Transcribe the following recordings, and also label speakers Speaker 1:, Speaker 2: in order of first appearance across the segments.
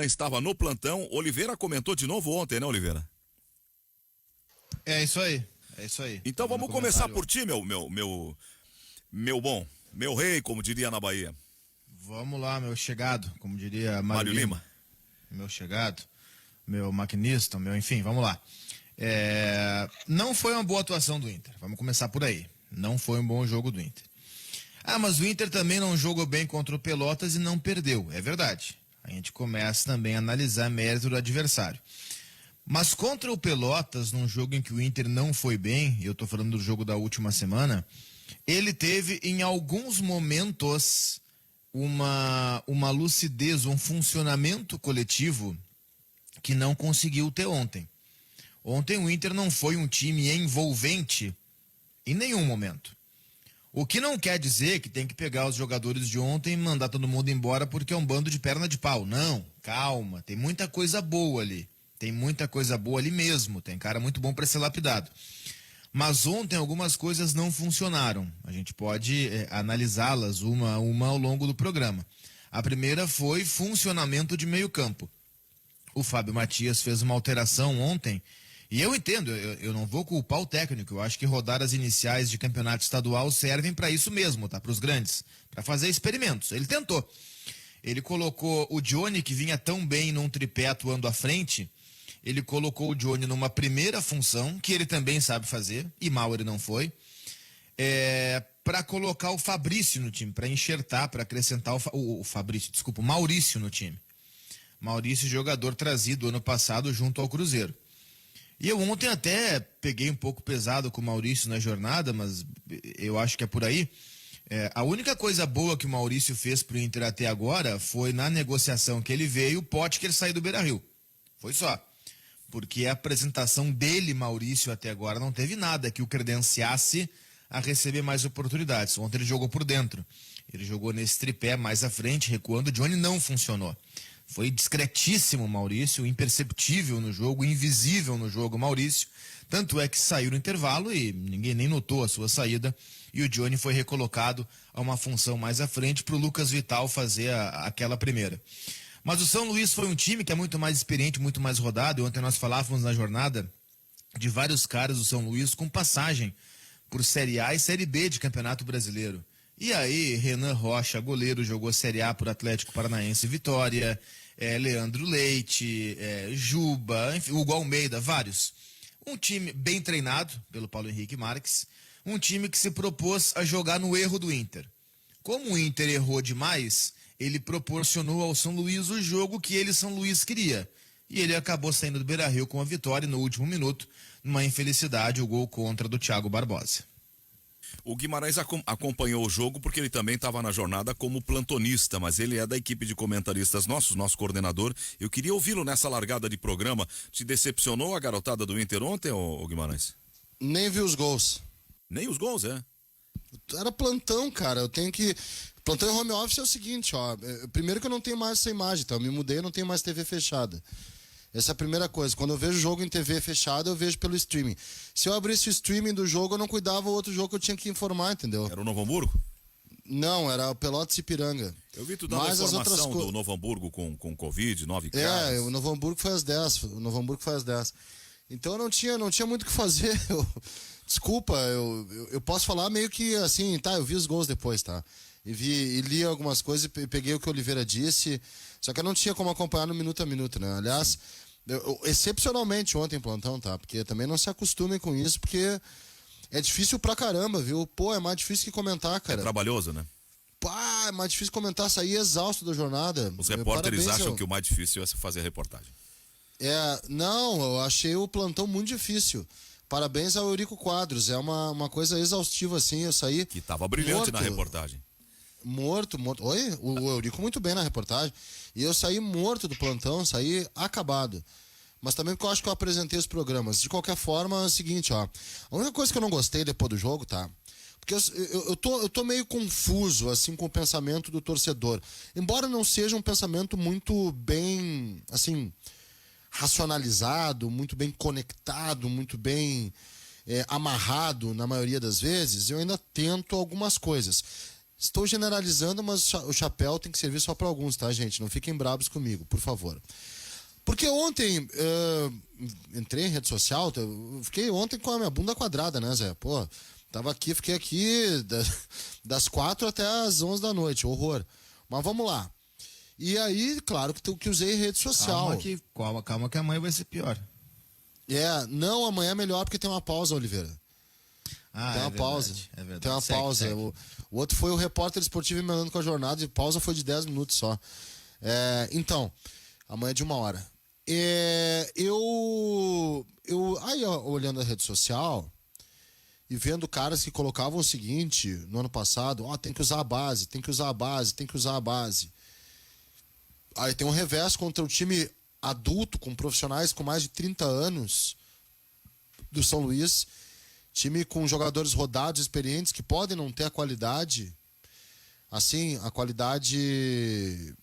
Speaker 1: Estava no plantão. Oliveira comentou de novo ontem, né, Oliveira?
Speaker 2: É isso aí. É isso aí.
Speaker 1: Então vamos começar por ti, meu bom, meu rei, como diria na Bahia.
Speaker 2: Vamos lá, meu chegado, como diria
Speaker 1: Mário Lima.
Speaker 2: Meu chegado, meu maquinista, enfim, vamos lá. Não foi uma boa atuação do Inter. Vamos começar por aí. Não foi um bom jogo do Inter. Mas o Inter também não jogou bem contra o Pelotas e não perdeu. É verdade. A gente começa também a analisar mérito do adversário. Mas contra o Pelotas, num jogo em que o Inter não foi bem, eu estou falando do jogo da última semana, ele teve em alguns momentos uma lucidez, um funcionamento coletivo que não conseguiu ter ontem. Ontem o Inter não foi um time envolvente em nenhum momento. O que não quer dizer que tem que pegar os jogadores de ontem e mandar todo mundo embora porque é um bando de perna de pau. Não, calma, tem muita coisa boa ali. Tem muita coisa boa ali mesmo, tem cara muito bom para ser lapidado. Mas ontem algumas coisas não funcionaram. A gente pode analisá-las uma a uma ao longo do programa. A primeira foi funcionamento de meio campo. O Fábio Matias fez uma alteração ontem, e eu entendo, eu não vou culpar o técnico, eu acho que rodadas iniciais de campeonato estadual servem para isso mesmo, tá? Para os grandes, para fazer experimentos. Ele tentou. Ele colocou o Johnny, que vinha tão bem num tripé atuando à frente, ele colocou o Johnny numa primeira função, que ele também sabe fazer, e mal ele não foi, para colocar o Fabrício no time, para enxertar, para acrescentar o Maurício no time. Maurício, jogador trazido ano passado junto ao Cruzeiro. E eu ontem até peguei um pouco pesado com o Maurício na jornada, mas eu acho que é por aí. A única coisa boa que o Maurício fez pro Inter até agora foi na negociação que ele veio, o pote que ele saiu do Beira-Rio. Foi só. Porque a apresentação dele, Maurício, até agora não teve nada que o credenciasse a receber mais oportunidades. Ontem ele jogou por dentro. Ele jogou nesse tripé mais à frente, recuando. O Johnny não funcionou. Foi discretíssimo o Maurício, imperceptível no jogo, invisível no jogo Maurício. Tanto é que saiu no intervalo e ninguém nem notou a sua saída. E o Johnny foi recolocado a uma função mais à frente para o Lucas Vital fazer aquela primeira. Mas o São Luís foi um time que é muito mais experiente, muito mais rodado. Ontem nós falávamos na jornada de vários caras do São Luís com passagem por Série A e Série B de Campeonato Brasileiro. E aí, Renan Rocha, goleiro, jogou Série A por Atlético Paranaense e Vitória, Leandro Leite, Juba, enfim, Hugo Almeida, vários. Um time bem treinado pelo Paulo Henrique Marques, um time que se propôs a jogar no erro do Inter. Como o Inter errou demais, ele proporcionou ao São Luís o jogo que ele, São Luís, queria. E ele acabou saindo do Beira-Rio com a vitória no último minuto, numa infelicidade, o gol contra do Thiago Barbosa.
Speaker 1: O Guimarães acompanhou o jogo porque ele também estava na jornada como plantonista, mas ele é da equipe de comentaristas nosso coordenador. Eu queria ouvi-lo nessa largada de programa. Te decepcionou a garotada do Inter ontem, ô Guimarães?
Speaker 3: Nem vi os gols.
Speaker 1: Nem os gols, é?
Speaker 3: Era plantão, cara. Plantão em home office é o seguinte, ó. Primeiro que eu não tenho mais essa imagem, então eu me mudei, eu não tenho mais TV fechada. Essa é a primeira coisa. Quando eu vejo jogo em TV fechada, eu vejo pelo streaming. Se eu abrisse o streaming do jogo, eu não cuidava o outro jogo que eu tinha que informar, entendeu?
Speaker 1: Era o Novo Hamburgo?
Speaker 3: Não, era o Pelotas e Ipiranga.
Speaker 1: Eu vi tu dando a informação do Novo Hamburgo com Covid, 9 casos.
Speaker 3: O Novo Hamburgo foi às 10. O Novo Hamburgo foi às 10. Então eu não tinha muito o que fazer. Desculpa, eu posso falar meio que assim, tá, eu vi os gols depois, tá? E li algumas coisas e peguei o que o Oliveira disse, só que eu não tinha como acompanhar no minuto a minuto, né? Aliás, excepcionalmente ontem em plantão, tá? Porque também não se acostumem com isso, porque é difícil pra caramba, viu? Pô, é mais difícil que comentar, cara.
Speaker 1: É trabalhoso, né?
Speaker 3: Pá, é mais difícil comentar, sair exausto da jornada.
Speaker 1: Os repórteres acham que o mais difícil é fazer a reportagem.
Speaker 3: Não, eu achei o plantão muito difícil. Parabéns ao Eurico Quadros, é uma coisa exaustiva assim, eu saí...
Speaker 1: Que tava brilhante na reportagem.
Speaker 3: Morto. Oi, o Eurico muito bem na reportagem. E eu saí morto do plantão, saí acabado. Mas também porque eu acho que eu apresentei os programas. De qualquer forma, é o seguinte, ó. A única coisa que eu não gostei depois do jogo, tá? Porque eu tô meio confuso, assim, com o pensamento do torcedor. Embora não seja um pensamento muito bem, assim, racionalizado, muito bem conectado, muito bem amarrado na maioria das vezes, eu ainda tento algumas coisas. Estou generalizando, mas o chapéu tem que servir só para alguns, tá, gente? Não fiquem bravos comigo, por favor. Porque ontem, entrei em rede social, fiquei ontem com a minha bunda quadrada, né, Zé? Pô, fiquei aqui das 4 até as 11 da noite, horror. Mas vamos lá. E aí, claro que usei rede social.
Speaker 2: Calma que amanhã vai ser pior.
Speaker 3: Não, amanhã é melhor porque tem uma pausa, Oliveira. Tem uma pausa.
Speaker 2: É verdade.
Speaker 3: Tem uma pausa.
Speaker 2: Segue.
Speaker 3: O outro foi o repórter esportivo emendando com a jornada e pausa foi de 10 minutos só. Então, amanhã é de 1 hora. Aí, olhando a rede social e vendo caras que colocavam o seguinte no ano passado: tem que usar a base, tem que usar a base, tem que usar a base. Aí tem um revés contra o time adulto, com profissionais com mais de 30 anos do São Luís. Time com jogadores rodados, experientes, que podem não ter a qualidade, assim, a qualidade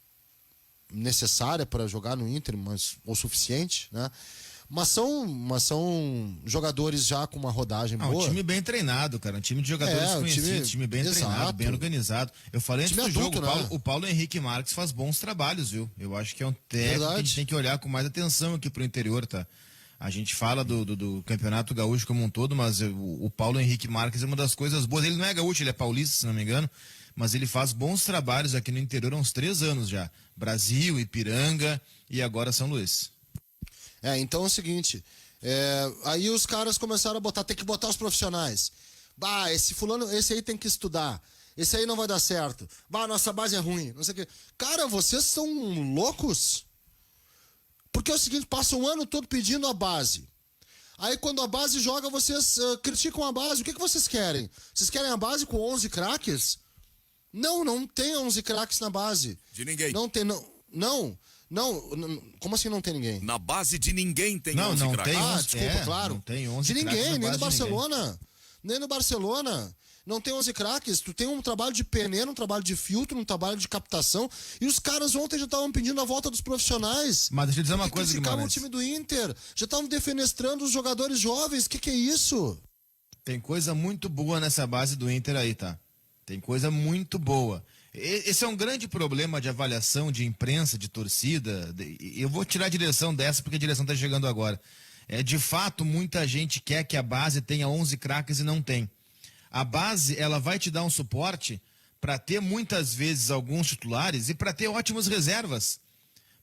Speaker 3: necessária para jogar no Inter, mas o suficiente, né? Mas são jogadores já com uma rodagem boa.
Speaker 2: Um time bem treinado, cara. Um time de jogadores conhecidos, time bem treinado, bem organizado. Eu falei antes do jogo, né? O Paulo Henrique Marques faz bons trabalhos, viu? Eu acho que é um técnico que a gente tem que olhar com mais atenção aqui pro interior, tá? A gente fala do Campeonato Gaúcho como um todo, mas o Paulo Henrique Marques é uma das coisas boas. Ele não é gaúcho, ele é paulista, se não me engano, mas ele faz bons trabalhos aqui no interior há uns 3 anos já. Brasil, Ipiranga e agora São Luís.
Speaker 3: Então é o seguinte, aí os caras começaram a tem que botar os profissionais. Esse aí tem que estudar. Esse aí não vai dar certo. Nossa base é ruim, não sei o quê. Cara, vocês são loucos? Porque é o seguinte, passa um ano todo pedindo a base. Aí quando a base joga, vocês criticam a base. O que vocês querem? Vocês querem a base com 11 craques? Não tem 11 craques na base.
Speaker 1: De ninguém.
Speaker 3: Não tem, não. Como assim não tem ninguém?
Speaker 1: Na base de ninguém tem 11
Speaker 2: não
Speaker 1: craques.
Speaker 2: tem 11,
Speaker 3: desculpa, claro.
Speaker 2: Não tem 11
Speaker 3: de ninguém, nem no Barcelona.
Speaker 2: Ninguém.
Speaker 3: Nem no Barcelona. Não tem 11 craques. Tu tem um trabalho de peneira, um trabalho de filtro, um trabalho de captação. E os caras ontem já estavam pedindo a volta dos profissionais.
Speaker 2: Mas deixa eu dizer uma coisa, Guimarães.
Speaker 3: O time do Inter. Já estavam defenestrando os jogadores jovens. O que é isso?
Speaker 2: Tem coisa muito boa nessa base do Inter aí, tá? Tem coisa muito boa. Esse é um grande problema de avaliação de imprensa, de torcida. Eu vou tirar a direção dessa porque a direção está chegando agora. De fato, muita gente quer que a base tenha 11 craques e não tem. A base, ela vai te dar um suporte para ter muitas vezes alguns titulares e para ter ótimas reservas.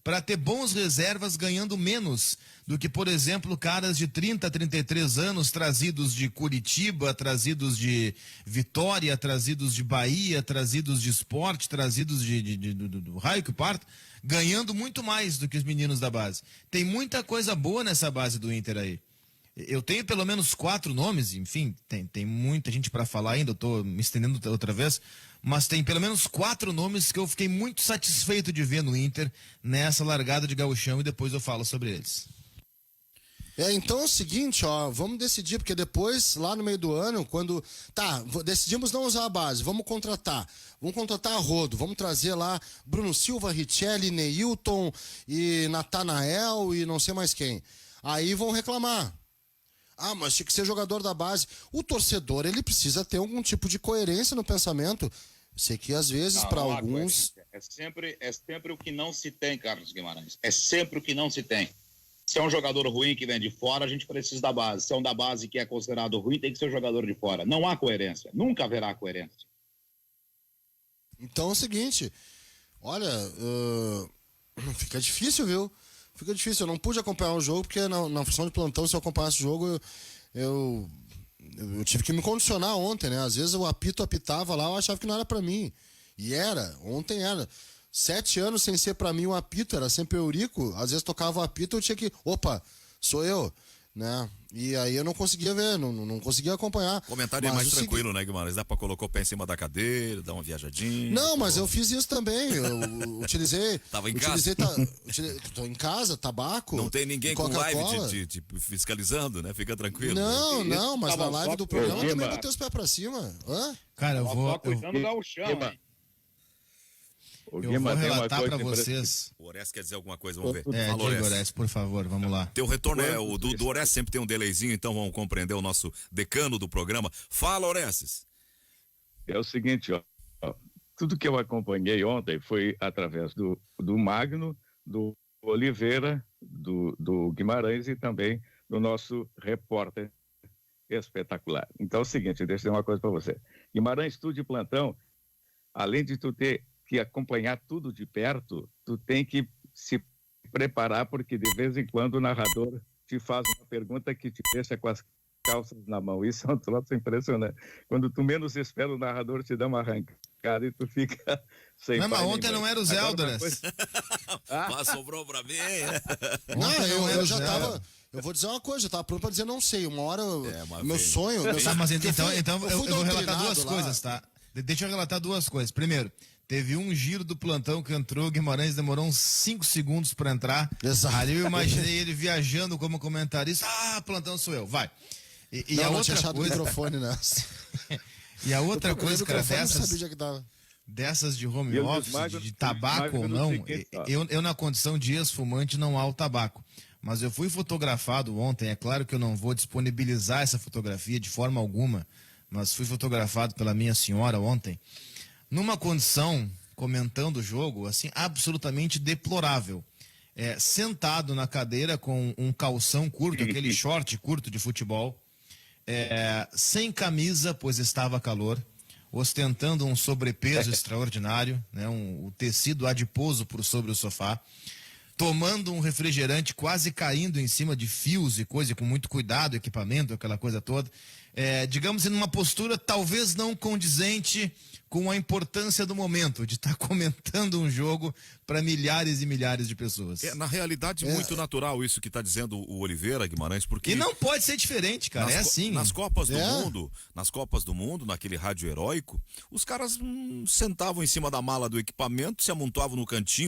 Speaker 2: Para ter bons reservas ganhando menos do que, por exemplo, caras de 30, 33 anos trazidos de Curitiba, trazidos de Vitória, trazidos de Bahia, trazidos de Sport, trazidos do raio que parta, ganhando muito mais do que os meninos da base. Tem muita coisa boa nessa base do Inter aí. Eu tenho pelo menos 4 nomes, enfim, tem muita gente para falar ainda, eu estou me estendendo outra vez, mas tem pelo menos 4 nomes que eu fiquei muito satisfeito de ver no Inter nessa largada de gauchão e depois eu falo sobre eles.
Speaker 3: Então é o seguinte, vamos decidir, porque depois, lá no meio do ano, quando... decidimos não usar a base, vamos contratar a rodo, vamos trazer lá Bruno Silva, Richelli, Neilton e Natanael e não sei mais quem. Aí vão reclamar. Mas tinha que ser jogador da base. O torcedor, ele precisa ter algum tipo de coerência no pensamento. Sei que às vezes, para alguns...
Speaker 4: É sempre o que não se tem, Carlos Guimarães. É sempre o que não se tem. Se é um jogador ruim que vem de fora, a gente precisa da base. Se é um da base que é considerado ruim, tem que ser o jogador de fora. Não há coerência. Nunca haverá coerência.
Speaker 3: Então é o seguinte, olha, fica difícil, viu? Fica difícil. Eu não pude acompanhar o jogo, porque na função de plantão, se eu acompanhasse o jogo, eu tive que me condicionar ontem, né? Às vezes o apito apitava lá, eu achava que não era pra mim. E ontem era. 7 anos sem ser pra mim um apito, era sempre Eurico. Às vezes tocava o apito, eu tinha que... Opa, sou eu, né? E aí eu não conseguia ver, não conseguia acompanhar.
Speaker 1: O comentário é mais tranquilo, né, Guimarães? Dá pra colocar o pé em cima da cadeira, dar uma viajadinha.
Speaker 3: Não, mas eu fiz isso também. Eu utilizei...
Speaker 1: Tava em casa?
Speaker 3: Tô em casa, tabaco.
Speaker 1: Não tem ninguém com live te fiscalizando, né? Fica tranquilo.
Speaker 3: Não, mas na live do programa também botei os pés pra cima.
Speaker 2: Cara, eu vou...
Speaker 4: cuidando do chão, hein?
Speaker 2: Eu vou relatar pra vocês.
Speaker 1: O Ores quer dizer alguma coisa, vamos ver.
Speaker 2: Fala, Ores, por favor, vamos lá.
Speaker 1: Teu retorno o do Ores sempre tem um delayzinho, então vamos compreender o nosso decano do programa. Fala, Orestes.
Speaker 5: É o seguinte, tudo que eu acompanhei ontem foi através do Magno, do Oliveira, do Guimarães e também do nosso repórter espetacular. Então é o seguinte, deixa eu dizer uma coisa para você. Guimarães, tu de plantão, além de tu ter que acompanhar tudo de perto, tu tem que se preparar, porque de vez em quando o narrador te faz uma pergunta que te deixa com as calças na mão. Isso é um troço impressionante. Quando tu menos espera, o narrador te dá uma arrancada e tu fica sem
Speaker 2: Não, mas
Speaker 5: pai
Speaker 2: ontem
Speaker 5: nem
Speaker 2: não
Speaker 5: mãe.
Speaker 2: era o Zéldoras.
Speaker 1: Mas sobrou pra mim.
Speaker 3: Não, eu já
Speaker 2: zero.
Speaker 3: tava. Eu vou dizer uma coisa, eu tava pronto pra dizer não sei. Uma hora,
Speaker 1: mas
Speaker 3: meu
Speaker 1: vem.
Speaker 3: sonho.
Speaker 2: Tá, mas então
Speaker 3: eu
Speaker 2: eu vou relatar duas
Speaker 3: doutrinado lá.
Speaker 2: coisas, tá? Deixa eu relatar duas coisas. Primeiro, teve um giro do plantão que entrou, Guimarães demorou uns 5 segundos pra entrar.
Speaker 3: Exato.
Speaker 2: Ali eu imaginei ele viajando como comentarista. Ah, plantão sou eu, vai. E
Speaker 3: Não,
Speaker 2: a
Speaker 3: não
Speaker 2: outra
Speaker 3: tinha achado o
Speaker 2: coisa.
Speaker 3: microfone nessa.
Speaker 2: E a outra coisa, cara,
Speaker 3: Eu não sabia
Speaker 2: dessas,
Speaker 3: onde é que tava.
Speaker 2: dessas de home
Speaker 5: E o
Speaker 2: office,
Speaker 5: Magno-
Speaker 2: de tabaco
Speaker 5: o
Speaker 2: ou
Speaker 5: Magno
Speaker 2: não,
Speaker 5: não sei quem tá.
Speaker 2: eu na condição de ex-fumante não há o tabaco. Mas eu fui fotografado ontem, é claro que eu não vou disponibilizar essa fotografia de forma alguma, mas fui fotografado pela minha senhora ontem, numa condição, comentando o jogo, assim, absolutamente deplorável. Sentado na cadeira com um calção curto, aquele short curto de futebol, sem camisa, pois estava calor, ostentando um sobrepeso extraordinário, né, o tecido adiposo por sobre o sofá, tomando um refrigerante, quase caindo em cima de fios e coisa, com muito cuidado, equipamento, aquela coisa toda. Digamos, em uma postura talvez não condizente com a importância do momento, de estar comentando um jogo para milhares e milhares de pessoas.
Speaker 1: Na realidade, muito natural isso que está dizendo o Oliveira, Guimarães, porque...
Speaker 2: E não pode ser diferente, cara, é assim.
Speaker 1: Nas Copas do Mundo, naquele rádio heróico, os caras sentavam em cima da mala do equipamento, se amontoavam no cantinho,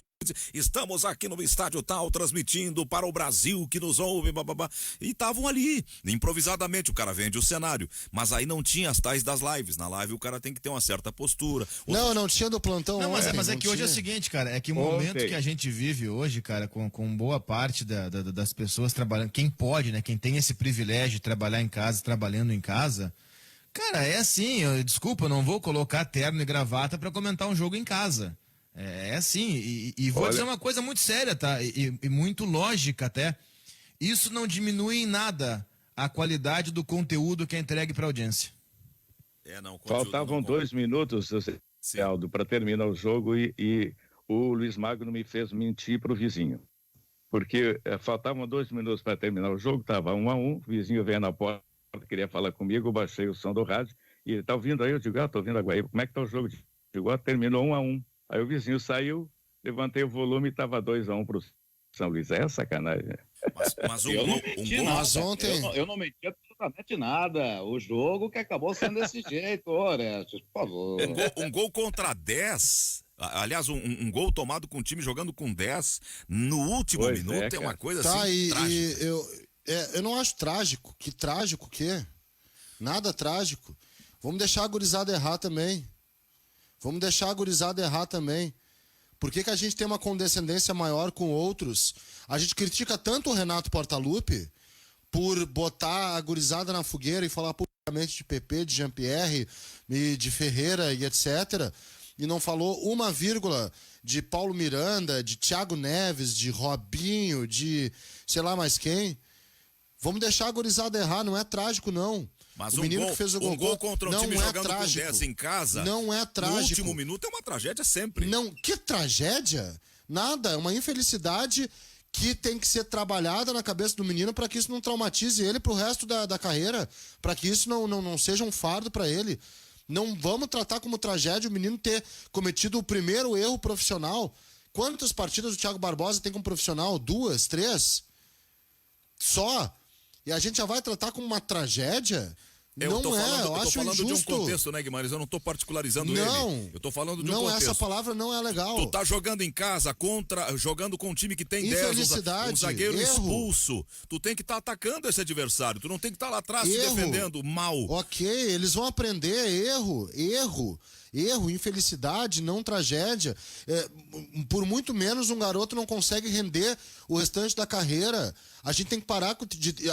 Speaker 1: estamos aqui no estádio tal, transmitindo para o Brasil que nos ouve, bababá, e estavam ali, improvisadamente, o cara vende o cenário, mas aí não tinha as tais das lives, na live o cara tem que ter uma certa postura.
Speaker 3: Não tinha do plantão
Speaker 2: Não,
Speaker 3: ontem,
Speaker 2: mas é
Speaker 3: não
Speaker 2: que hoje é o
Speaker 3: tinha.
Speaker 2: seguinte, cara, é que o momento que a gente vive hoje, cara, com boa parte das pessoas trabalhando, quem pode, né, quem tem esse privilégio de trabalhar em casa, trabalhando em casa, cara, é assim, desculpa, eu não vou colocar terno e gravata para comentar um jogo em casa. É assim, e vou dizer uma coisa muito séria, tá? E muito lógica até. Isso não diminui em nada a qualidade do conteúdo que é entregue para a audiência.
Speaker 5: Faltavam 2 minutos, Aldo, para terminar o jogo e o Luiz Magno me fez mentir para o vizinho. Porque faltavam 2 minutos para terminar o jogo, estava 1-1, o vizinho veio na porta, queria falar comigo, eu baixei o som do rádio, e ele está ouvindo aí, eu digo, estou ouvindo a Guaíba, como é que está o jogo? Eu digo, terminou 1-1. Aí o vizinho saiu, levantei o volume e estava 2-1 para o São Luís. É sacanagem.
Speaker 1: Mas
Speaker 4: Eu não menti nada.
Speaker 3: Mas ontem...
Speaker 4: Eu não menti absolutamente nada. O jogo que acabou sendo desse jeito, Orestes, por favor.
Speaker 1: Um gol contra 10, aliás, um gol tomado com o time jogando com 10 no último minuto é uma coisa assim trágica.
Speaker 3: Eu não acho trágico. Que trágico o quê? Nada trágico. Vamos deixar a gurizada errar também. Por que a gente tem uma condescendência maior com outros? A gente critica tanto o Renato Portaluppi por botar a gurizada na fogueira e falar publicamente de PP, de Jean-Pierre, de Ferreira e etc. E não falou uma vírgula de Paulo Miranda, de Thiago Neves, de Robinho, de sei lá mais quem. Vamos deixar a gurizada errar, não é trágico não.
Speaker 1: Mas
Speaker 3: o menino que fez o
Speaker 1: gol contra um time jogando
Speaker 3: trágico.
Speaker 1: com 10 em casa,
Speaker 3: não é trágico.
Speaker 1: No último minuto é uma tragédia sempre.
Speaker 3: Não, que tragédia? Nada, é uma infelicidade que tem que ser trabalhada na cabeça do menino para que isso não traumatize ele pro resto da carreira, para que isso não seja um fardo para ele. Não vamos tratar como tragédia o menino ter cometido o primeiro erro profissional. Quantas partidas o Thiago Barbosa tem como profissional? 2, 3? Só? E a gente já vai tratar como uma tragédia? Eu acho injusto.
Speaker 1: Eu tô falando de um contexto, né, Guimarães? Eu não tô particularizando ele. Eu tô falando de um contexto.
Speaker 3: Não, essa palavra não é legal.
Speaker 1: Tu tá jogando em casa, jogando com um time que tem 10, um zagueiro expulso. Tu tem que estar atacando esse adversário. Tu não tem que estar lá atrás se defendendo mal.
Speaker 3: Ok, eles vão aprender. Erro, infelicidade, não tragédia. Por muito menos um garoto não consegue render o restante da carreira. A gente tem que parar,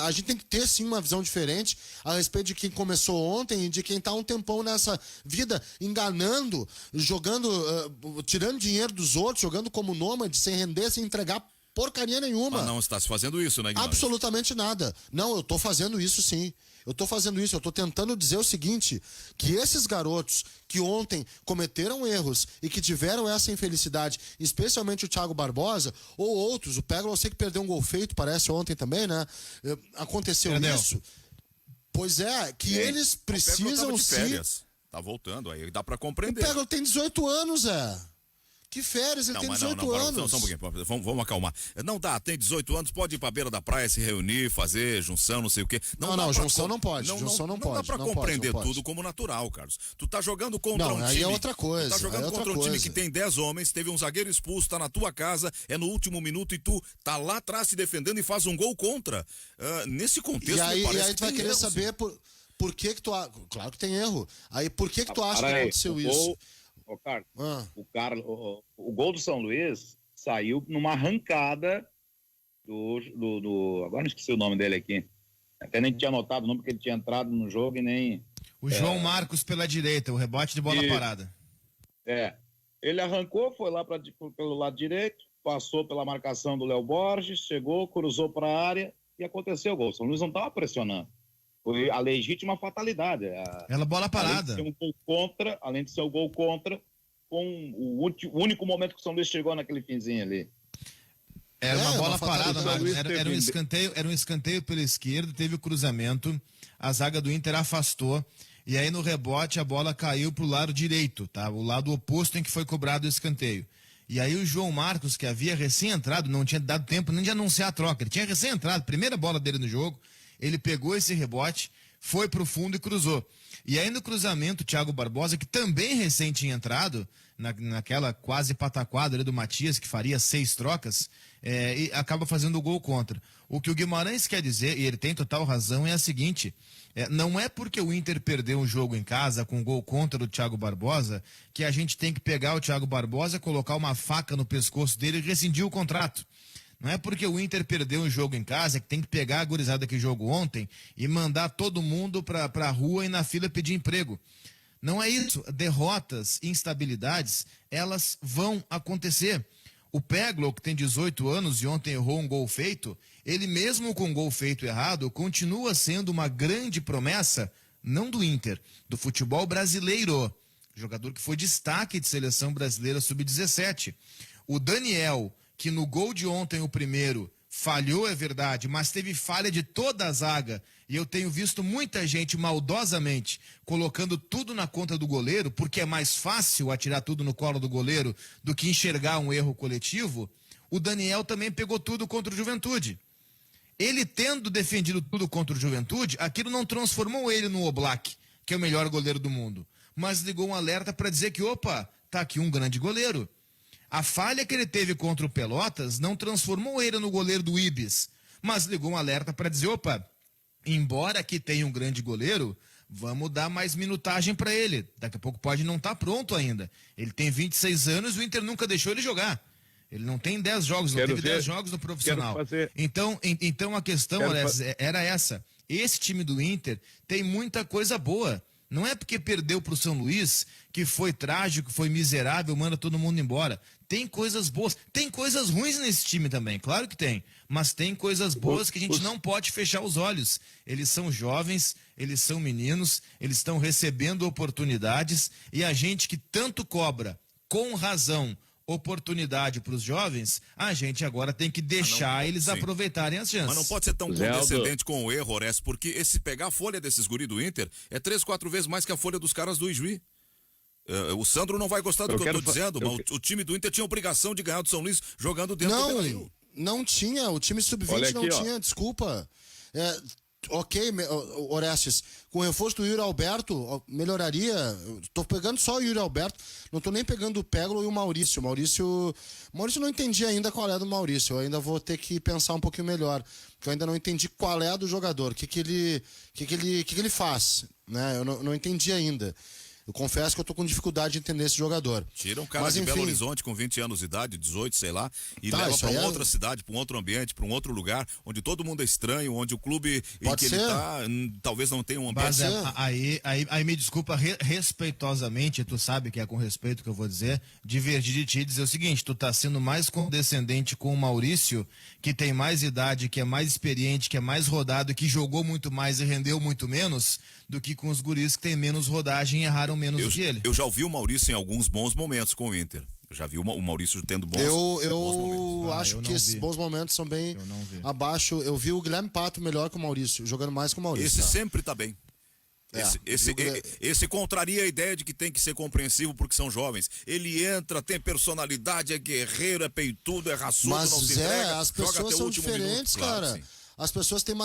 Speaker 3: a gente tem que ter sim uma visão diferente a respeito de começou ontem e de quem tá um tempão nessa vida enganando, jogando, tirando dinheiro dos outros, jogando como nômade, sem render, sem entregar porcaria nenhuma.
Speaker 1: Mas não está se fazendo isso, né, Guimarães?
Speaker 3: Absolutamente nada. Não, eu tô fazendo isso sim. Eu tô fazendo isso, eu tô tentando dizer o seguinte, que esses garotos que ontem cometeram erros e que tiveram essa infelicidade, especialmente o Thiago Barbosa, ou outros, o Peglo eu sei que perdeu um gol feito, parece ontem também, né? Aconteceu
Speaker 2: Perdeu.
Speaker 3: isso. Pois é, que eles
Speaker 1: O Peglo tava
Speaker 3: precisam
Speaker 1: de
Speaker 3: se...
Speaker 1: férias. Tá voltando, aí dá pra
Speaker 3: O
Speaker 1: compreender.
Speaker 3: Peglo tem 18 anos, Que férias, ele tem
Speaker 1: Mas
Speaker 3: 18
Speaker 1: para,
Speaker 3: anos.
Speaker 1: só um pouquinho, vamos acalmar. Não dá, tem 18 anos, pode ir pra beira da praia, se reunir, fazer junção, não sei o quê.
Speaker 3: Não,
Speaker 1: dá pra
Speaker 3: junção não pode, junção não
Speaker 1: Não
Speaker 3: pode,
Speaker 1: dá pra
Speaker 3: não
Speaker 1: compreender
Speaker 3: pode.
Speaker 1: tudo como natural, Carlos. Tu tá jogando contra
Speaker 3: Não,
Speaker 1: um
Speaker 3: aí
Speaker 1: time...
Speaker 3: é outra coisa,
Speaker 1: Tu tá jogando
Speaker 3: aí é outra
Speaker 1: contra um time
Speaker 3: coisa.
Speaker 1: que tem 10 homens, teve um zagueiro expulso, tá na tua casa, é no último minuto e tu tá lá atrás se defendendo e faz um gol contra. Nesse contexto,
Speaker 3: E aí,
Speaker 1: me parece
Speaker 3: tu vai
Speaker 1: tem
Speaker 3: querer
Speaker 1: erro,
Speaker 3: saber
Speaker 1: sim.
Speaker 3: por que que tu... Claro que tem erro. Aí por que que tu acha que aconteceu isso?
Speaker 4: Ô, Carlos,
Speaker 3: Ah.
Speaker 4: o gol do São Luís saiu numa arrancada agora não esqueci o nome dele aqui. Até nem tinha anotado o nome porque ele tinha entrado no jogo e nem...
Speaker 2: O João Marcos pela direita, o rebote de bola
Speaker 4: E-
Speaker 2: parada.
Speaker 4: Ele arrancou, foi lá pelo lado direito, passou pela marcação do Léo Borges, chegou, cruzou para a área e aconteceu o gol. O São Luís não estava pressionando. Foi a legítima fatalidade.
Speaker 2: Ela bola parada.
Speaker 4: Além de ser um gol contra, com o único momento que o São Luís chegou naquele finzinho ali.
Speaker 2: Era uma bola
Speaker 3: uma
Speaker 2: parada,
Speaker 3: fatalidade.
Speaker 2: Marcos. Era um escanteio pela esquerda, teve o cruzamento, a zaga do Inter afastou, e aí no rebote a bola caiu pro lado direito, tá? O lado oposto em que foi cobrado o escanteio. E aí o João Marcos, que havia recém-entrado, não tinha dado tempo nem de anunciar a troca, ele tinha recém-entrado, primeira bola dele no jogo, ele pegou esse rebote, foi pro fundo e cruzou. E aí no cruzamento, o Thiago Barbosa, que também recém tinha entrado, naquela quase pataquada ali do Matias, que faria 6 trocas, e acaba fazendo o gol contra. O que o Guimarães quer dizer, e ele tem total razão, é a seguinte: não é porque o Inter perdeu um jogo em casa com um gol contra do Thiago Barbosa que a gente tem que pegar o Thiago Barbosa, colocar uma faca no pescoço dele e rescindir o contrato. Não é porque o Inter perdeu um jogo em casa que tem que pegar a gurizada que jogou ontem e mandar todo mundo pra rua e na fila pedir emprego. Não é isso. Derrotas, instabilidades, elas vão acontecer. O Peglo, que tem 18 anos e ontem errou um gol feito, ele mesmo com um gol feito errado, continua sendo uma grande promessa, não do Inter, do futebol brasileiro. Jogador que foi destaque de seleção brasileira sub-17. O Daniel, que no gol de ontem, o primeiro, falhou, é verdade, mas teve falha de toda a zaga. E eu tenho visto muita gente maldosamente colocando tudo na conta do goleiro, porque é mais fácil atirar tudo no colo do goleiro do que enxergar um erro coletivo. O Daniel também pegou tudo contra o Juventude. Ele tendo defendido tudo contra o Juventude, aquilo não transformou ele no Oblak, que é o melhor goleiro do mundo, mas ligou um alerta para dizer que, opa, tá aqui um grande goleiro. A falha que ele teve contra o Pelotas não transformou ele no goleiro do Ibis, mas ligou um alerta para dizer, opa, embora aqui tenha um grande goleiro, vamos dar mais minutagem para ele. Daqui a pouco pode não estar pronto ainda. Ele tem 26 anos e o Inter nunca deixou ele jogar. Ele não tem 10 jogos, não teve 10 jogos no profissional. Então a questão era essa. Esse time do Inter tem muita coisa boa. Não é porque perdeu para o São Luís, que foi trágico, foi miserável, manda todo mundo embora. Tem coisas boas. Tem coisas ruins nesse time também, claro que tem. Mas tem coisas boas que a gente não pode fechar os olhos. Eles são jovens, eles são meninos, eles estão recebendo oportunidades. E a gente que tanto cobra, com razão, oportunidade para os jovens, a gente agora tem que deixar eles aproveitarem as chances.
Speaker 1: Mas não pode ser tão condescendente com o erro, Horácio, porque esse pegar a folha desses guri do Inter é 3, 4 vezes mais que a folha dos caras do Ijuí. O Sandro não vai gostar do que eu tô dizendo, mas o time do Inter tinha obrigação de ganhar do São Luís jogando dentro do Beira-Rio.
Speaker 3: Não tinha, o time sub-20 não tinha, desculpa. Ok, Orestes, com o reforço do Yuri Alberto, melhoraria. Tô pegando só o Yuri Alberto, não tô nem pegando o Peglo e o Maurício. O Maurício não entendi ainda qual é do Maurício. Eu ainda vou ter que pensar um pouquinho melhor, porque eu ainda não entendi qual é a do jogador, o que ele faz, né? Eu não entendi ainda. Eu confesso que eu tô com dificuldade de entender esse jogador.
Speaker 1: Tira um cara
Speaker 3: Mas,
Speaker 1: de
Speaker 3: enfim,
Speaker 1: Belo Horizonte com 20 anos de idade, 18, sei lá, e
Speaker 3: Tá,
Speaker 1: leva
Speaker 3: isso
Speaker 1: para
Speaker 3: aí
Speaker 1: uma
Speaker 3: é-
Speaker 1: outra cidade, para um outro ambiente, para um outro lugar, onde todo mundo é estranho, onde o clube em
Speaker 3: Pode
Speaker 1: que ele
Speaker 3: ser.
Speaker 1: tá, talvez não tenha um ambiente.
Speaker 2: Mas
Speaker 3: ser.
Speaker 2: aí me desculpa respeitosamente, tu sabe que é com respeito que eu vou dizer, divergir de ti dizer o seguinte, tu tá sendo mais condescendente com o Maurício, que tem mais idade, que é mais experiente, que é mais rodado, que jogou muito mais e rendeu muito menos, do que com os guris que tem menos rodagem e erraram menos do que ele.
Speaker 1: Eu já ouvi o Maurício em alguns bons momentos com o Inter. Eu já vi o Maurício tendo bons momentos.
Speaker 3: Eu acho
Speaker 2: eu
Speaker 3: que
Speaker 2: não
Speaker 3: esses
Speaker 2: vi.
Speaker 3: bons momentos são bem
Speaker 2: Eu não vi.
Speaker 3: abaixo. Eu vi o Guilherme Pato melhor que o Maurício, jogando mais que o Maurício.
Speaker 1: Esse
Speaker 3: tá?
Speaker 1: sempre tá bem.
Speaker 3: É,
Speaker 1: Esse contraria a ideia de que tem que ser compreensivo porque são jovens. Ele entra, tem personalidade, é guerreiro, é peitudo, é raçudo,
Speaker 3: Mas,
Speaker 1: não se
Speaker 3: Zé,
Speaker 1: entrega,
Speaker 3: as
Speaker 1: joga até
Speaker 3: pessoas
Speaker 1: o
Speaker 3: são
Speaker 1: último
Speaker 3: diferentes,
Speaker 1: minuto. Claro
Speaker 3: cara.
Speaker 1: que sim.
Speaker 3: As pessoas têm...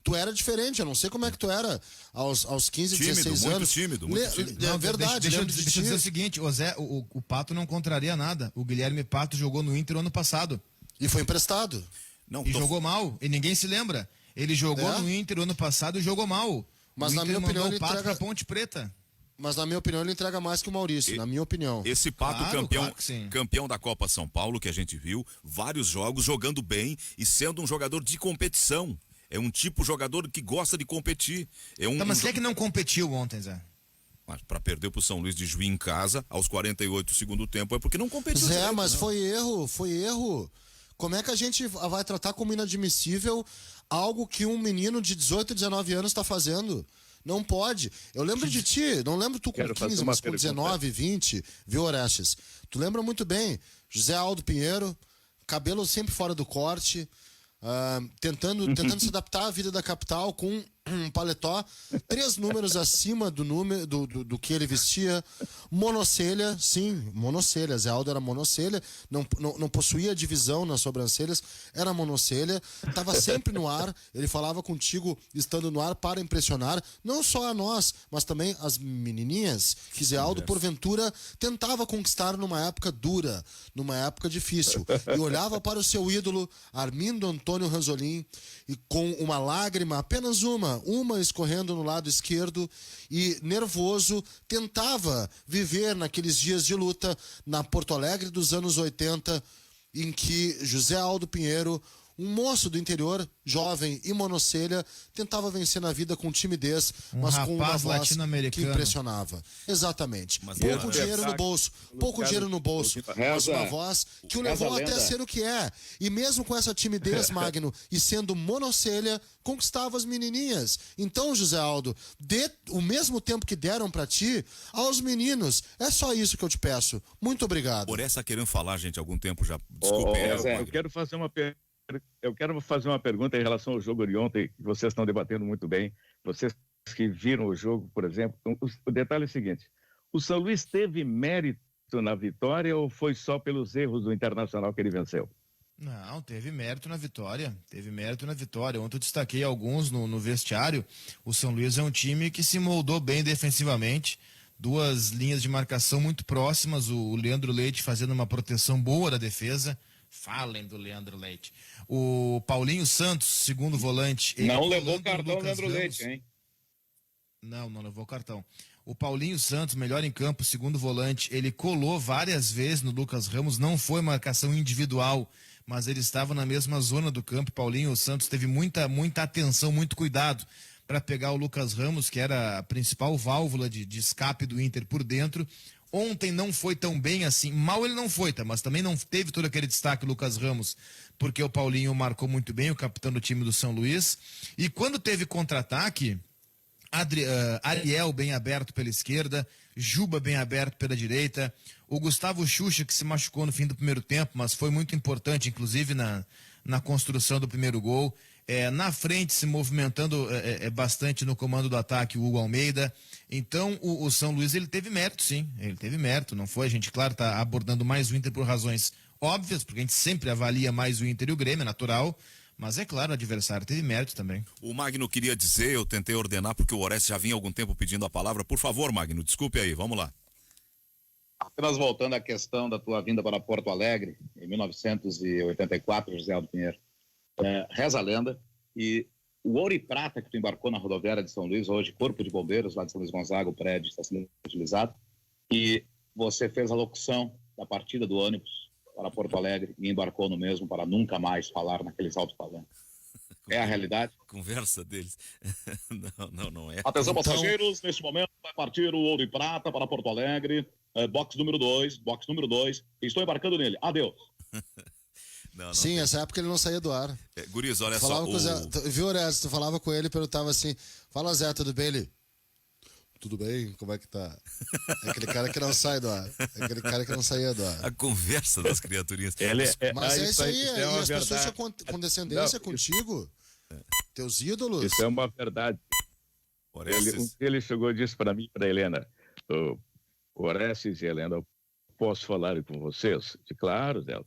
Speaker 3: Tu era diferente, eu não sei como é que tu era aos 15,
Speaker 1: Tímido,
Speaker 3: 16
Speaker 1: muito
Speaker 3: anos.
Speaker 1: tímido, muito tímido.
Speaker 3: É verdade,
Speaker 2: deixa eu
Speaker 3: lembro de
Speaker 2: dizer
Speaker 3: ti.
Speaker 2: o seguinte, o Zé, o Pato não contraria nada. O Guilherme Pato jogou no Inter ano passado.
Speaker 3: E foi emprestado.
Speaker 1: Não,
Speaker 2: E jogou mal, e ninguém se lembra. Ele jogou
Speaker 3: É?
Speaker 2: no Inter ano passado e jogou mal.
Speaker 3: Mas
Speaker 2: o
Speaker 3: na
Speaker 2: Inter
Speaker 3: minha opinião,
Speaker 2: mandou
Speaker 3: ele
Speaker 2: o Pato
Speaker 3: entrega-
Speaker 2: pra Ponte Preta.
Speaker 3: Mas na minha opinião ele entrega mais que o Maurício, na minha opinião.
Speaker 1: Esse Pato
Speaker 2: Claro,
Speaker 1: campeão,
Speaker 2: claro que sim.
Speaker 1: campeão da Copa São Paulo, que a gente viu, vários jogos jogando bem e sendo um jogador de competição. É um tipo de jogador que gosta de competir.
Speaker 2: Tá, mas quem é que não competiu ontem, Zé?
Speaker 1: Mas para perder pro São Luís de Juiz em casa, aos 48 do segundo tempo, é porque não competiu.
Speaker 3: Zé,
Speaker 1: direito,
Speaker 3: mas
Speaker 1: não.
Speaker 3: foi erro. Como é que a gente vai tratar como inadmissível algo que um menino de 18, 19 anos está fazendo? Não pode. Eu lembro de ti, não lembro tu com
Speaker 5: Quero fazer
Speaker 3: 15,
Speaker 5: uma
Speaker 3: mas com
Speaker 5: pergunta.
Speaker 3: 19, 20, viu, Orestes? Tu lembra muito bem. José Aldo Pinheiro, cabelo sempre fora do corte, tentando se adaptar à vida da capital com um paletó 3 números acima do que ele vestia, monocelha, sim, monocelha, Zé Aldo era monocelha, não possuía divisão nas sobrancelhas, era monocelha, estava sempre no ar, ele falava contigo estando no ar para impressionar, não só a nós, mas também as menininhas que Zé Aldo porventura tentava conquistar numa época dura, numa época difícil, e olhava para o seu ídolo, Armindo Antônio Ranzolin, e com uma lágrima, apenas uma escorrendo no lado esquerdo, e nervoso, tentava viver naqueles dias de luta na Porto Alegre dos anos 80, em que José Aldo Pinheiro, um moço do interior, jovem e monocelha, tentava vencer na vida com timidez, mas com uma
Speaker 2: rapaz
Speaker 3: voz que
Speaker 2: latino-americano.
Speaker 3: impressionava. Exatamente.
Speaker 1: Mas
Speaker 3: Pouco
Speaker 1: era-
Speaker 3: dinheiro no bolso, pouco dinheiro no bolso, mas uma voz que o levou até ser o que é. E mesmo com essa timidez, Magno, e sendo monocelha, conquistava as menininhas. Então, José Aldo, dê o mesmo tempo que deram pra ti aos meninos. É só isso que eu te peço. Muito obrigado.
Speaker 1: Por essa querendo falar, gente, há algum tempo já. Desculpe.
Speaker 4: Zé,
Speaker 5: Eu quero fazer uma pergunta em relação ao jogo de ontem, que vocês estão debatendo muito bem. Vocês que viram o jogo, por exemplo, o detalhe é o seguinte: o São Luís teve mérito na vitória ou foi só pelos erros do Internacional que ele venceu?
Speaker 2: Não, teve mérito na vitória. Teve mérito na vitória. Ontem eu destaquei alguns no vestiário. O São Luís é um time que se moldou bem defensivamente. 2 linhas de marcação muito próximas. O Leandro Leite fazendo uma proteção boa da defesa. Falem do Leandro Leite. O Paulinho Santos, segundo volante. ele
Speaker 4: não levou
Speaker 2: colando
Speaker 4: cartão
Speaker 2: o Lucas
Speaker 4: Leandro
Speaker 2: Ramos.
Speaker 4: Leite, hein?
Speaker 2: Não levou cartão. O Paulinho Santos, melhor em campo, segundo volante, ele colou várias vezes no Lucas Ramos, não foi marcação individual, mas ele estava na mesma zona do campo. Paulinho Santos teve muita atenção, muito cuidado para pegar o Lucas Ramos, que era a principal válvula de escape do Inter por dentro. Ontem não foi tão bem assim, mal ele não foi, tá? Mas também não teve todo aquele destaque o Lucas Ramos, porque o Paulinho marcou muito bem, o capitão do time do São Luís. E quando teve contra-ataque, Ariel bem aberto pela esquerda, Juba bem aberto pela direita, o Gustavo Xuxa, que se machucou no fim do primeiro tempo, mas foi muito importante, inclusive na construção do primeiro gol. Na frente, se movimentando bastante no comando do ataque, o Hugo Almeida. Então, o São Luís, ele teve mérito, sim, ele teve mérito, não foi? A gente, claro, está abordando mais o Inter por razões óbvias, porque a gente sempre avalia mais o Inter e o Grêmio, é natural. Mas é claro, o adversário teve mérito também.
Speaker 1: O Magno queria dizer, eu tentei ordenar porque o Orestes já vinha há algum tempo pedindo a palavra. Por favor, Magno, desculpe aí, vamos lá.
Speaker 4: Apenas voltando à questão da tua vinda para Porto Alegre, em 1984, José Aldo Pinheiro. Reza a lenda, e O Ouro e Prata que tu embarcou na rodoviária de São Luís, hoje, Corpo de Bombeiros, lá de São Luís Gonzaga, o prédio está sendo utilizado, e você fez a locução da partida do ônibus para Porto Alegre e embarcou no mesmo para nunca mais falar naqueles alto-falantes. É a realidade?
Speaker 1: Conversa deles. Não é.
Speaker 4: Atenção,
Speaker 3: Então-
Speaker 4: passageiros, neste momento vai partir o Ouro e Prata para Porto Alegre, box número 2, estou embarcando nele, adeus.
Speaker 1: Não,
Speaker 3: Sim, essa época ele não saía do ar.
Speaker 1: Guris, olha
Speaker 3: Falava
Speaker 1: só.
Speaker 3: com o Zé, viu, Orestes? Tu falava com ele e perguntava assim: fala, Zé, tudo bem? Ele: tudo bem? Como é que tá? É aquele cara que não sai do ar. É aquele cara que não saía do ar.
Speaker 1: A conversa das criaturinhas.
Speaker 3: Mas é isso aí,
Speaker 5: isso
Speaker 3: e
Speaker 5: é uma
Speaker 3: as pessoas
Speaker 5: verdade.
Speaker 3: tinham condescendência
Speaker 5: Não,
Speaker 3: contigo. Teus ídolos.
Speaker 5: Isso é uma verdade.
Speaker 1: Orestes,
Speaker 5: Ele chegou e disse para mim, para Helena, Orestes e Helena, eu posso falar com vocês? De claro, Zé.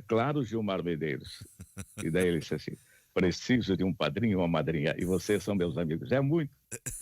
Speaker 5: Claro, Gilmar Medeiros. E daí ele disse assim: preciso de um padrinho ou uma madrinha, e vocês são meus amigos. É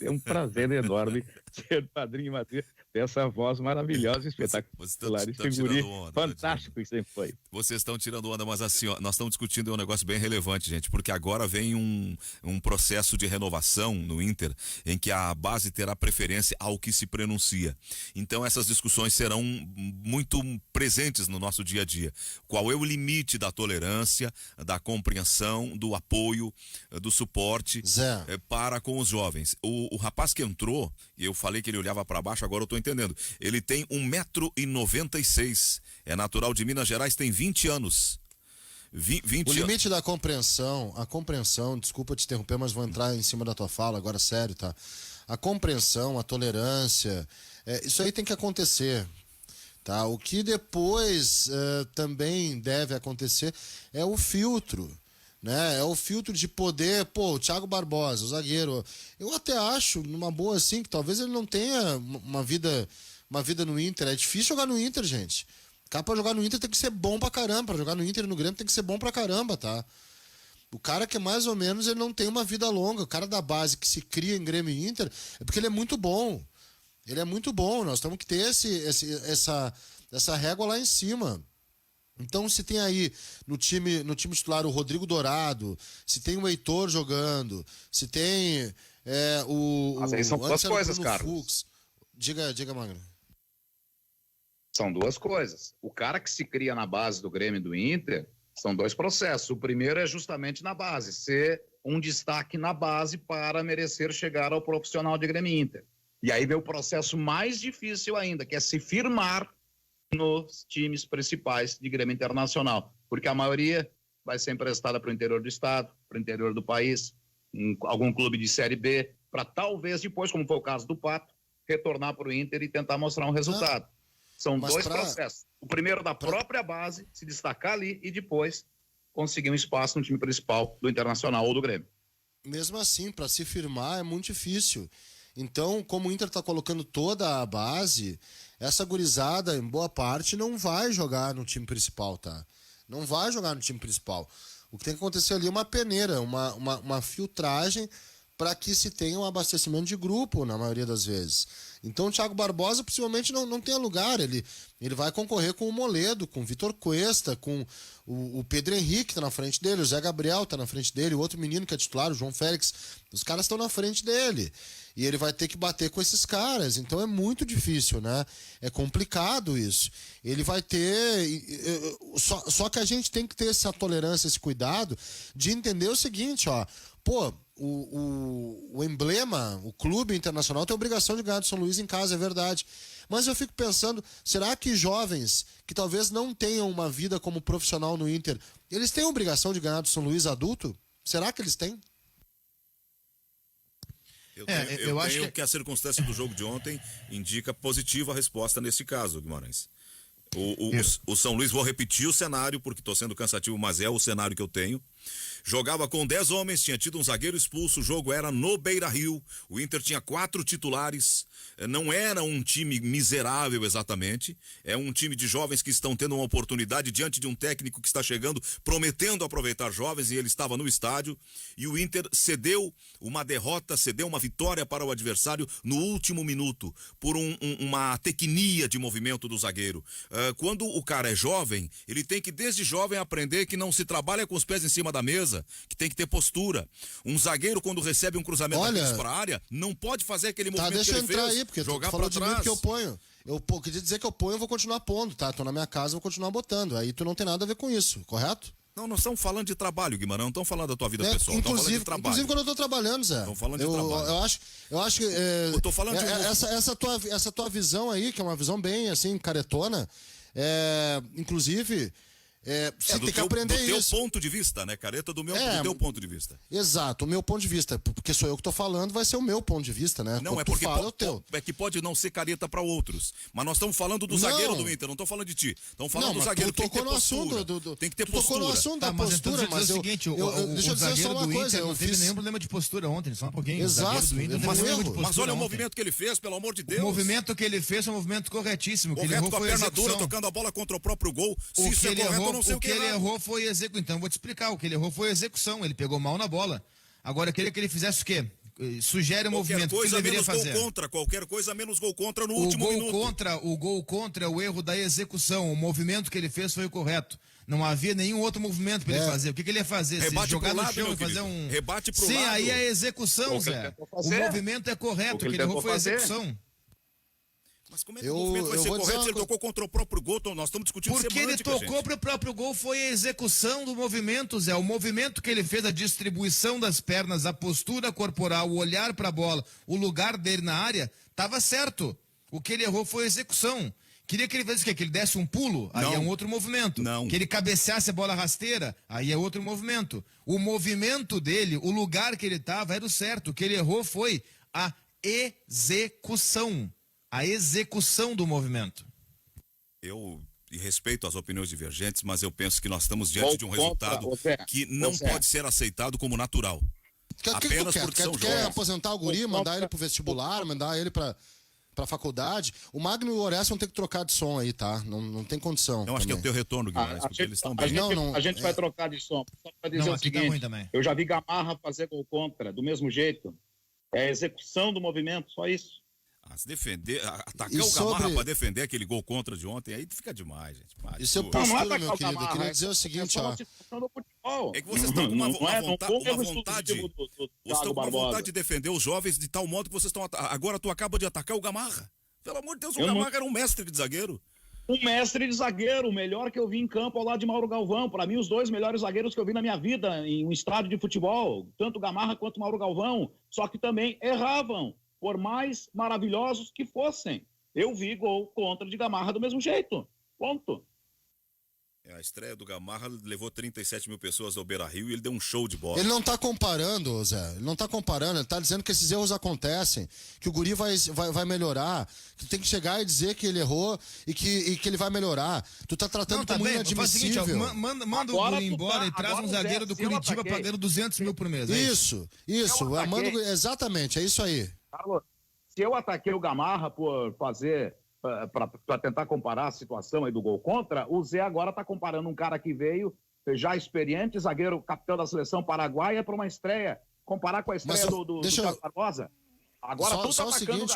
Speaker 5: um prazer enorme ser padrinho e madrinha dessa voz maravilhosa, espetacular.
Speaker 1: estão
Speaker 5: Esse guri
Speaker 1: tirando onda,
Speaker 5: fantástico que sempre foi.
Speaker 1: vocês estão tirando onda, mas assim, ó, nós estamos discutindo um negócio bem relevante, gente, porque agora vem um processo de renovação no Inter, em que a base terá preferência ao que se pronuncia. Então essas discussões serão muito presentes no nosso dia a dia. Qual é o limite da tolerância, da compreensão, do apoio, do suporte
Speaker 3: Zé.
Speaker 1: para com os jovens? O rapaz que entrou, e eu falei que ele olhava para baixo, agora eu tô entendendo. Ele tem 1,96 m. É natural de Minas Gerais, tem 20 anos. 20
Speaker 3: O limite da compreensão, desculpa te interromper, mas vou entrar em cima da tua fala, agora sério, tá? A compreensão, a tolerância, isso aí tem que acontecer, tá? O que depois também deve acontecer é o filtro, né? É o filtro de poder, o Thiago Barbosa, o zagueiro, eu até acho, numa boa assim, que talvez ele não tenha uma vida no Inter. É difícil jogar no Inter, gente. O cara pra jogar no Inter tem que ser bom pra caramba. Pra jogar no Inter e no Grêmio tem que ser bom pra caramba, tá? O cara que é mais ou menos, ele não tem uma vida longa. O cara da base que se cria em Grêmio e Inter é porque ele é muito bom. Ele é muito bom. Nós temos que ter essa régua lá em cima. Então, se tem aí no time titular o Rodrigo Dourado, se tem o Heitor jogando, se tem
Speaker 4: Mas aí são duas coisas, Carlos.
Speaker 3: Fux. Diga, Magno.
Speaker 4: São duas coisas. O cara que se cria na base do Grêmio e do Inter, são dois processos. O primeiro é justamente na base, ser um destaque na base para merecer chegar ao profissional de Grêmio e Inter. E aí vem o processo mais difícil ainda, que é se firmar nos times principais de Grêmio Internacional, porque a maioria vai ser emprestada para o interior do estado, para o interior do país, algum clube de Série B, para talvez depois, como foi o caso do Pato, retornar para o Inter e tentar mostrar um resultado. São dois processos. O primeiro da própria base, se destacar ali, e depois conseguir um espaço no time principal do Internacional ou do Grêmio.
Speaker 3: Mesmo assim, para se firmar é muito difícil. Então, como o Inter está colocando toda a base, essa gurizada, em boa parte, não vai jogar no time principal, tá? Não vai jogar no time principal. O que tem que acontecer ali é uma peneira, uma filtragem para que se tenha um abastecimento de grupo, na maioria das vezes. Então o Thiago Barbosa possivelmente não tenha lugar. Ele vai concorrer com o Moledo, com o Vitor Cuesta, com o Pedro Henrique, que está na frente dele, o Zé Gabriel está na frente dele, o outro menino que é titular, o João Félix. Os caras estão na frente dele. E ele vai ter que bater com esses caras. Então é muito difícil, né? É complicado isso. Ele vai ter... Só que a gente tem que ter essa tolerância, esse cuidado de entender o seguinte, ó. O emblema, o clube internacional tem a obrigação de ganhar do São Luís em casa, é verdade. Mas eu fico pensando, será que jovens que talvez não tenham uma vida como profissional no Inter, eles têm a obrigação de ganhar do São Luís adulto? Será que eles têm?
Speaker 1: Eu acho que a circunstância do jogo de ontem indica positiva a resposta nesse caso, Guimarães. O São Luís, vou repetir o cenário, porque estou sendo cansativo, mas é o cenário que eu tenho. Jogava com 10 homens, tinha tido um zagueiro expulso, o jogo era no Beira-Rio, o Inter tinha 4 titulares, não era um time miserável exatamente, é um time de jovens que estão tendo uma oportunidade diante de um técnico que está chegando, prometendo aproveitar jovens, e ele estava no estádio, e o Inter cedeu uma derrota, cedeu uma vitória para o adversário no último minuto, por uma tecnia de movimento do zagueiro. Quando o cara é jovem, ele tem que desde jovem aprender que não se trabalha com os pés em cima cima da mesa que tem que ter postura. Um zagueiro, quando recebe um cruzamento para a área, não pode fazer aquele movimento
Speaker 3: deixa
Speaker 1: que
Speaker 3: eu
Speaker 1: ele
Speaker 3: entrar
Speaker 1: fez,
Speaker 3: aí, porque
Speaker 1: jogar
Speaker 3: tu falou
Speaker 1: para
Speaker 3: de mim
Speaker 1: trás.
Speaker 3: porque eu ponho. Queria dizer que eu ponho, eu vou continuar pondo, tá? Tô na minha casa, eu vou continuar botando. Aí tu não tem nada a ver com isso, correto?
Speaker 1: Não, nós estamos falando de trabalho, Guimarães, não estamos falando da tua vida pessoal, estamos falando de trabalho.
Speaker 3: Inclusive quando eu tô trabalhando, Zé.
Speaker 1: Estamos falando de trabalho.
Speaker 3: Eu acho que...
Speaker 1: Eu tô falando de
Speaker 3: essa tua visão aí, que é uma visão bem, assim, caretona, inclusive... você tem que aprender
Speaker 1: do
Speaker 3: isso.
Speaker 1: teu ponto de vista, né, careta? Do teu ponto de vista.
Speaker 3: Exato, o meu ponto de vista. Porque sou eu que tô falando, vai ser o meu ponto de vista, né?
Speaker 1: Não,
Speaker 3: Quando
Speaker 1: é porque
Speaker 3: fala, é o teu.
Speaker 1: é que pode não ser careta para outros. Mas nós estamos falando do zagueiro do Inter, não estamos falando de ti. Estamos falando do zagueiro que tem que ter postura. Tem que ter postura.
Speaker 3: Tocou no assunto da postura, mas
Speaker 2: o seguinte,
Speaker 3: deixa eu dizer só uma coisa.
Speaker 2: Eu não teve nenhum problema de postura ontem, só um pouquinho.
Speaker 3: Exato.
Speaker 1: Mas olha o movimento que ele fez, pelo amor de Deus.
Speaker 2: O movimento que ele fez é um movimento corretíssimo.
Speaker 1: Correto, com a perna dura, tocando a bola contra o próprio gol. Se isso é correto, eu não sei o que
Speaker 2: ele errou foi então vou te explicar, o que ele errou foi a execução, ele pegou mal na bola. Agora eu queria que ele fizesse o quê? Sugere o movimento, o que ele deveria fazer?
Speaker 1: Qualquer coisa menos gol contra no último minuto.
Speaker 2: O gol contra é o erro da execução, o movimento que ele fez foi o correto. Não havia nenhum outro movimento para ele fazer. O que ele ia fazer?
Speaker 1: Rebate
Speaker 2: Se jogar
Speaker 1: pro
Speaker 2: no
Speaker 1: lado,
Speaker 2: chão e fazer um...
Speaker 1: Rebate pro lado.
Speaker 2: Sim, aí é a execução, Zé. O movimento é correto, o que ele errou foi a execução.
Speaker 1: Mas como é que o movimento vai ser correto se ele tocou contra o próprio gol? Nós estamos discutindo
Speaker 2: semântica, ele tocou para o próprio gol, foi a execução do movimento, Zé. O movimento que ele fez, a distribuição das pernas, a postura corporal, o olhar para a bola, o lugar dele na área, estava certo. O que ele errou foi a execução. Queria que ele fizesse o quê? Que ele desse um pulo? Aí é um outro movimento.
Speaker 1: Não.
Speaker 2: Que ele cabeceasse a bola rasteira? Aí é outro movimento. O movimento dele, o lugar que ele estava, era o certo. O que ele errou foi a execução. A execução do movimento.
Speaker 1: Eu respeito as opiniões divergentes, mas eu penso que nós estamos diante de um resultado que não pode ser aceitado como natural.
Speaker 3: Apenas porque são jovens. Quer aposentar o guri, mandar ele pro vestibular, mandar ele pra faculdade? O Magno e o Orestes vão ter que trocar de som aí, tá? Não tem condição.
Speaker 1: Eu acho que é o teu retorno, Guimarães, porque eles estão bem.
Speaker 4: A gente vai trocar de som. Só pra dizer o seguinte, eu já vi Gamarra fazer gol contra, do mesmo jeito. É a execução do movimento, só isso.
Speaker 1: Se defender, atacar o Gamarra para defender aquele gol contra de ontem, aí fica demais, gente.
Speaker 3: Isso é postura, meu querido. Eu queria dizer o seguinte, ó.
Speaker 1: É que vocês estão com uma vontade. Vocês estão com uma vontade de defender os jovens de tal modo que vocês estão. Agora tu acaba de atacar o Gamarra. Pelo amor de Deus, o Gamarra era um mestre de zagueiro.
Speaker 4: Um mestre de zagueiro, o melhor que eu vi em campo ao lado de Mauro Galvão. Para mim, os dois melhores zagueiros que eu vi na minha vida em um estádio de futebol. Tanto o Gamarra quanto o Mauro Galvão. Só que também erravam. Por mais maravilhosos que fossem. Eu vi gol contra de Gamarra do mesmo jeito. Ponto.
Speaker 1: A estreia do Gamarra levou 37 mil pessoas ao Beira-Rio e ele deu um show de bola.
Speaker 3: Ele não tá comparando, Zé. Ele não tá comparando. Ele tá dizendo que esses erros acontecem, que o guri vai melhorar, que tem que chegar e dizer que ele errou e que ele vai melhorar. Tu tá tratando como inadmissível.
Speaker 2: Seguinte, manda o guri embora e traz um zagueiro do Curitiba pagando 200 mil por mês.
Speaker 3: Isso. Exatamente, é isso aí.
Speaker 4: Carlos, se eu ataquei o Gamarra por fazer, para tentar comparar a situação aí do gol contra, o Zé agora está comparando um cara que veio já experiente, zagueiro, capitão da seleção paraguaia, para uma estreia. Comparar com a estreia do Carlos Barbosa. Agora
Speaker 3: só o seguinte,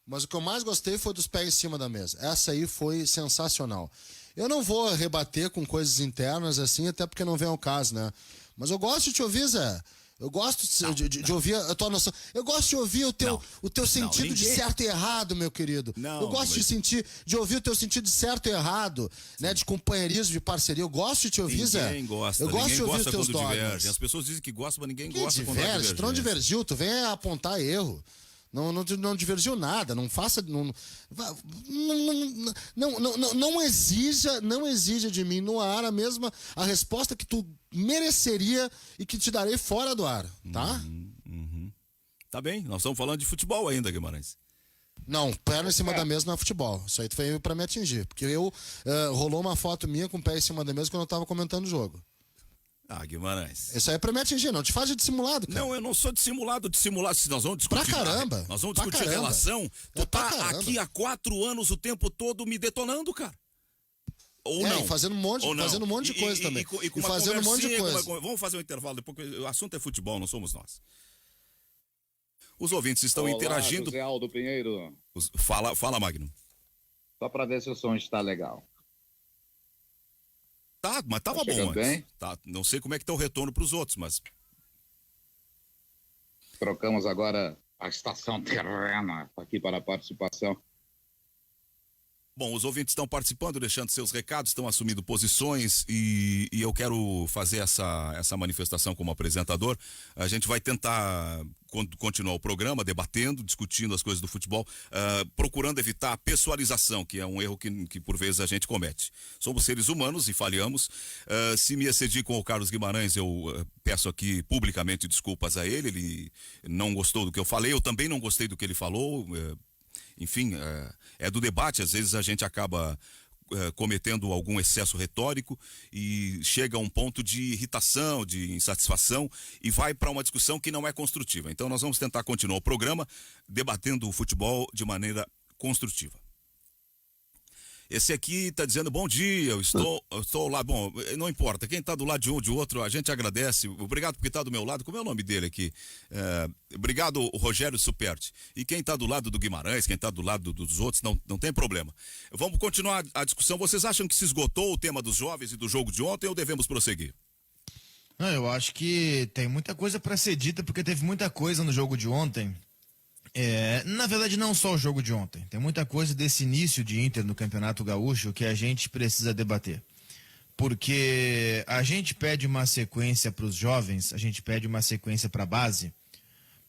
Speaker 3: mas o que eu mais gostei foi dos pés em cima da mesa. Essa aí foi sensacional. Eu não vou rebater com coisas internas assim, até porque não vem ao caso, né? Mas eu gosto de te ouvir, Zé. Eu gosto de ouvir a tua noção. Eu gosto de ouvir o teu sentido de certo e errado, meu querido. Eu gosto de ouvir o teu sentido de certo e errado, né? De companheirismo, de parceria. Eu gosto de te ouvir, Zé.
Speaker 1: Ninguém gosta.
Speaker 3: Eu gosto de ouvir os teus dogmas.
Speaker 1: As pessoas dizem que gostam, mas ninguém gosta
Speaker 3: quando diverge. Tu não divergiu, tu vem apontar erro. Não divergiu nada, não faça. Não exija de mim no ar a resposta que tu mereceria e que te darei fora do ar, tá?
Speaker 1: Tá bem, nós estamos falando de futebol ainda, Guimarães.
Speaker 3: Não, perna em cima da mesa não é futebol. Isso aí tu veio pra me atingir. Porque rolou uma foto minha com o pé em cima da mesa quando eu tava comentando o jogo.
Speaker 1: Guimarães.
Speaker 3: Isso aí é pra me atingir, não te faz de dissimulado, cara.
Speaker 1: Não, eu não sou dissimulado. Se nós vamos discutir.
Speaker 3: Pra caramba.
Speaker 1: Nós vamos discutir relação. Tu tá aqui há 4 anos o tempo todo me detonando, cara. Ou não.
Speaker 3: Fazendo um monte de coisa também.
Speaker 1: E fazendo um monte de coisa. Vamos fazer um intervalo depois, porque o assunto é futebol, não somos nós. Os ouvintes estão interagindo.
Speaker 4: José Aldo Pinheiro.
Speaker 1: Fala, Magno.
Speaker 4: Só pra ver se o som está legal.
Speaker 1: mas tava
Speaker 4: Tá
Speaker 1: bom antes.
Speaker 4: bem.
Speaker 1: Tá, não sei como é que tá o retorno pros outros, mas...
Speaker 4: Trocamos agora a estação terrena aqui para a participação.
Speaker 1: Bom, os ouvintes estão participando, deixando seus recados, estão assumindo posições e eu quero fazer essa manifestação como apresentador. A gente vai tentar continuar o programa, debatendo, discutindo as coisas do futebol, procurando evitar a pessoalização, que é um erro que por vezes a gente comete. Somos seres humanos e falhamos. Se me excedi com o Carlos Guimarães, eu peço aqui publicamente desculpas a ele. Ele não gostou do que eu falei, eu também não gostei do que ele falou. Enfim, é do debate, às vezes a gente acaba cometendo algum excesso retórico e chega a um ponto de irritação, de insatisfação e vai para uma discussão que não é construtiva. Então nós vamos tentar continuar o programa debatendo o futebol de maneira construtiva. Esse aqui está dizendo bom dia, eu estou lá. Bom, não importa, quem está do lado de um ou de outro, a gente agradece. Obrigado por estar do meu lado. Como é o nome dele aqui? Obrigado, Rogério Superti. E quem está do lado do Guimarães, quem está do lado dos outros, não tem problema. Vamos continuar a discussão. Vocês acham que se esgotou o tema dos jovens e do jogo de ontem ou devemos prosseguir?
Speaker 2: Não, eu acho que tem muita coisa para ser dita, porque teve muita coisa no jogo de ontem. Na verdade, não só o jogo de ontem. Tem muita coisa desse início de Inter no Campeonato Gaúcho que a gente precisa debater. Porque a gente pede uma sequência para os jovens, a gente pede uma sequência para a base,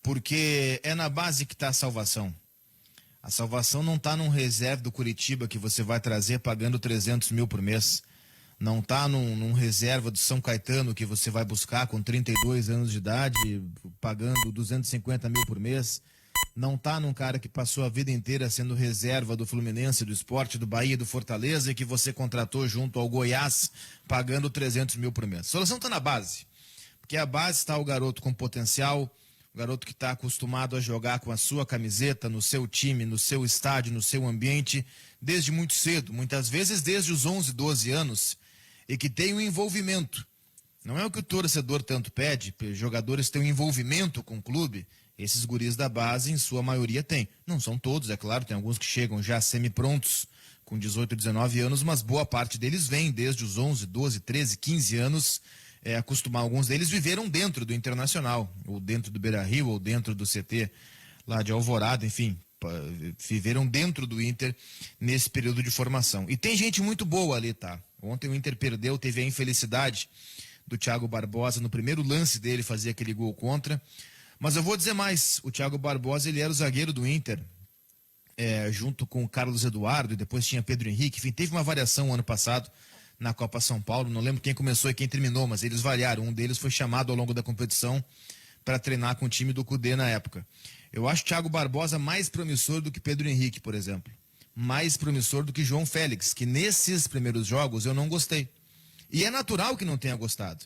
Speaker 2: porque é na base que está a salvação. A salvação não está num reserva do Curitiba que você vai trazer pagando 300 mil por mês. Não está num reserva do São Caetano que você vai buscar com 32 anos de idade, pagando 250 mil por mês. Não tá num cara que passou a vida inteira sendo reserva do Fluminense, do Sport, do Bahia, do Fortaleza e que você contratou junto ao Goiás pagando 300 mil por mês. A solução tá na base, porque a base está o garoto com potencial, o garoto que está acostumado a jogar com a sua camiseta, no seu time, no seu estádio, no seu ambiente, desde muito cedo, muitas vezes desde os 11, 12 anos, e que tem um envolvimento. Não é o que o torcedor tanto pede, jogadores têm um envolvimento com o clube. Esses guris da base, em sua maioria, têm. Não são todos, é claro, tem alguns que chegam já semi-prontos, com 18, 19 anos, mas boa parte deles vem desde os 11, 12, 13, 15 anos, acostumar. Alguns deles viveram dentro do Internacional, ou dentro do Beira-Rio, ou dentro do CT lá de Alvorada, enfim, viveram dentro do Inter nesse período de formação. E tem gente muito boa ali, tá? Ontem o Inter perdeu, teve a infelicidade do Thiago Barbosa no primeiro lance dele fazer aquele gol contra. Mas eu vou dizer mais, o Thiago Barbosa, ele era o zagueiro do Inter, junto com o Carlos Eduardo, e depois tinha Pedro Henrique, enfim, teve uma variação ano passado na Copa São Paulo, não lembro quem começou e quem terminou, mas eles variaram, um deles foi chamado ao longo da competição para treinar com o time do Cudê na época. Eu acho o Thiago Barbosa mais promissor do que Pedro Henrique, por exemplo, mais promissor do que João Félix, que nesses primeiros jogos eu não gostei, e é natural que não tenha gostado.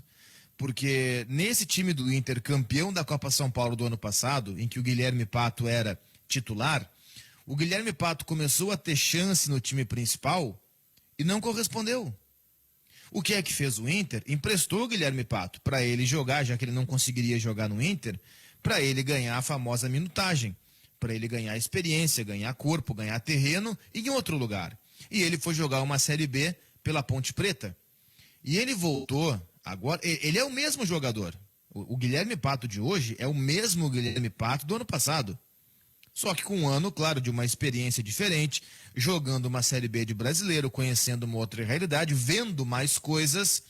Speaker 2: Porque nesse time do Inter, campeão da Copa São Paulo do ano passado, em que o Guilherme Pato era titular, o Guilherme Pato começou a ter chance no time principal e não correspondeu. O que é que fez o Inter? Emprestou o Guilherme Pato para ele jogar, já que ele não conseguiria jogar no Inter, para ele ganhar a famosa minutagem, para ele ganhar experiência, ganhar corpo, ganhar terreno e em outro lugar. E ele foi jogar uma Série B pela Ponte Preta. E ele voltou... Agora, ele é o mesmo jogador. O Guilherme Pato de hoje é o mesmo Guilherme Pato do ano passado. Só que com um ano, claro, de uma experiência diferente, jogando uma Série B de brasileiro, conhecendo uma outra realidade, vendo mais coisas.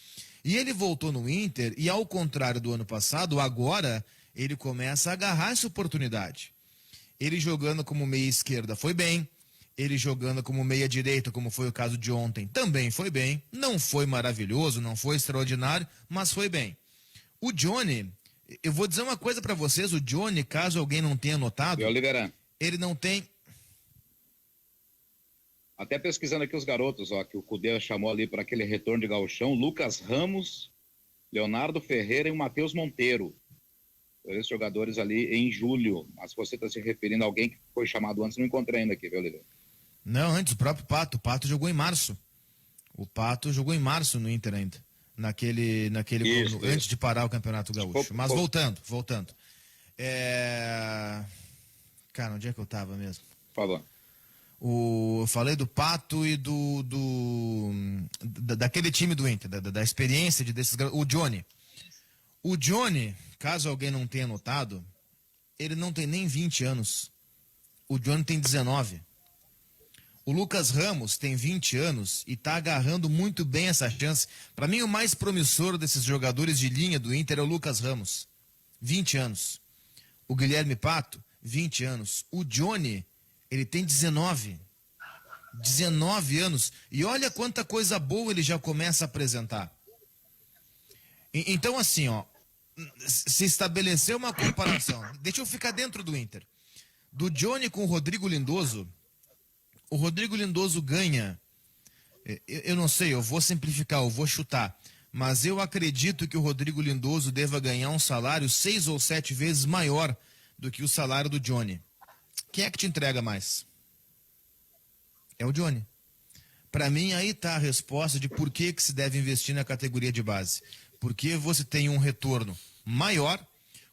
Speaker 2: E ele voltou no Inter e, ao contrário do ano passado, agora ele começa a agarrar essa oportunidade. Ele jogando como meia esquerda foi bem. Ele jogando como meia-direita, como foi o caso de ontem, também foi bem. Não foi maravilhoso, não foi extraordinário, mas foi bem. O Johnny, eu vou dizer uma coisa para vocês, o Johnny, caso alguém não tenha notado, ele não tem...
Speaker 4: Até pesquisando aqui os garotos, ó, que o Cudê chamou ali para aquele retorno de gauchão, Lucas Ramos, Leonardo Ferreira e o Matheus Monteiro. Esses jogadores ali em julho. Mas se você está se referindo a alguém que foi chamado antes, não encontrei ainda aqui, viu, Oliveira?
Speaker 2: Não, antes o próprio Pato. O Pato jogou em março. O Pato jogou em março no Inter ainda. Isso. Antes de parar o Campeonato Gaúcho. Mas voltando. Cara, onde é que eu tava mesmo?
Speaker 4: Falou.
Speaker 2: Eu falei do Pato e daquele time do Inter, da experiência desses garotos. O Johnny. O Johnny, caso alguém não tenha notado, ele não tem nem 20 anos. O Johnny tem 19. O Lucas Ramos tem 20 anos e está agarrando muito bem essa chance. Para mim, o mais promissor desses jogadores de linha do Inter é o Lucas Ramos. 20 anos. O Guilherme Pato, 20 anos. O Johnny, ele tem 19. 19 anos. E olha quanta coisa boa ele já começa a apresentar. Então, assim, ó, se estabeleceu uma comparação. Deixa eu ficar dentro do Inter. Do Johnny com o Rodrigo Lindoso, o Rodrigo Lindoso ganha, eu não sei, eu vou simplificar, eu vou chutar, mas eu acredito que o Rodrigo Lindoso deva ganhar um salário 6 ou 7 vezes maior do que o salário do Johnny. Quem é que te entrega mais? É o Johnny. Para mim, aí está a resposta de por que se deve investir na categoria de base. Porque você tem um retorno maior,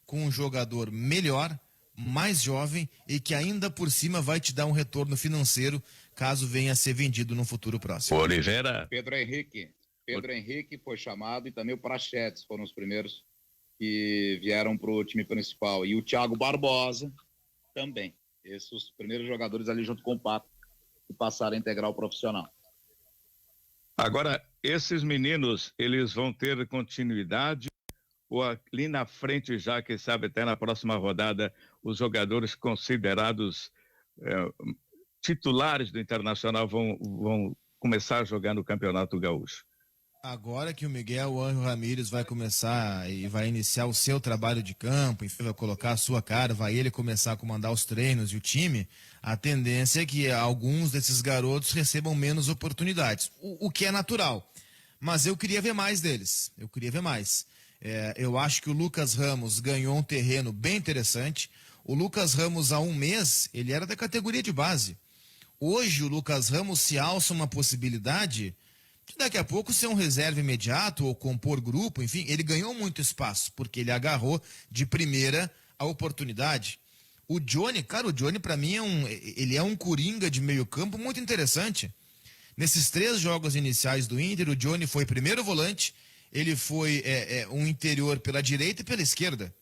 Speaker 2: com um jogador melhor, mais jovem e que ainda por cima vai te dar um retorno financeiro caso venha a ser vendido no futuro próximo.
Speaker 5: Oliveira.
Speaker 4: Pedro Henrique foi chamado e também o Prachetes foram os primeiros que vieram para o time principal. E o Thiago Barbosa também. Esses os primeiros jogadores ali junto com o Pato que passaram a integrar o profissional.
Speaker 5: Agora, esses meninos, eles vão ter continuidade ou ali na frente já, quem sabe até na próxima rodada, os jogadores considerados titulares do Internacional vão começar a jogar no Campeonato Gaúcho?
Speaker 2: Agora que o Miguel Ángel Ramírez vai começar e vai iniciar o seu trabalho de campo, enfim, vai colocar a sua cara, vai ele começar a comandar os treinos e o time, a tendência é que alguns desses garotos recebam menos oportunidades, o que é natural. Mas eu queria ver mais deles, eu acho que o Lucas Ramos ganhou um terreno bem interessante. O Lucas Ramos, há um mês, ele era da categoria de base. Hoje, o Lucas Ramos se alça uma possibilidade de daqui a pouco ser um reserva imediato ou compor grupo, enfim, ele ganhou muito espaço, porque ele agarrou de primeira a oportunidade. O Johnny, cara, para mim ele é um coringa de meio campo muito interessante. Nesses 3 jogos iniciais do Inter, o Johnny foi primeiro volante, ele foi um interior pela direita e pela esquerda.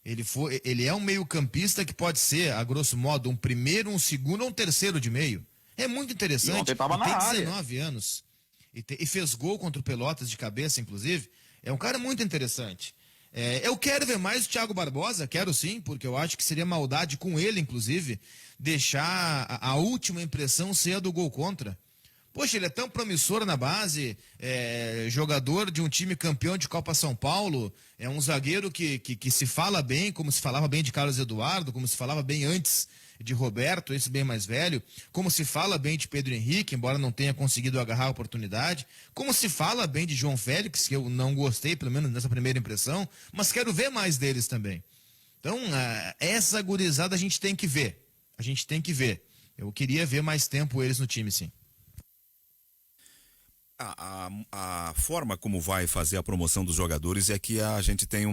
Speaker 2: Ele é um meio-campista que pode ser, a grosso modo, um primeiro, um segundo ou um terceiro de meio. É muito interessante.
Speaker 4: Ele tem
Speaker 2: 19 anos. E fez gol contra o Pelotas de cabeça, inclusive. É um cara muito interessante. Eu quero ver mais o Thiago Barbosa, quero sim, porque eu acho que seria maldade com ele, inclusive, deixar a última impressão ser a do gol contra. Poxa, ele é tão promissor na base, jogador de um time campeão de Copa São Paulo, é um zagueiro que se fala bem, como se falava bem de Carlos Eduardo, como se falava bem antes de Roberto, esse bem mais velho, como se fala bem de Pedro Henrique, embora não tenha conseguido agarrar a oportunidade, como se fala bem de João Félix, que eu não gostei, pelo menos nessa primeira impressão, mas quero ver mais deles também. Então, essa gurizada a gente tem que ver. Eu queria ver mais tempo eles no time, sim.
Speaker 1: A forma como vai fazer a promoção dos jogadores é que a gente tem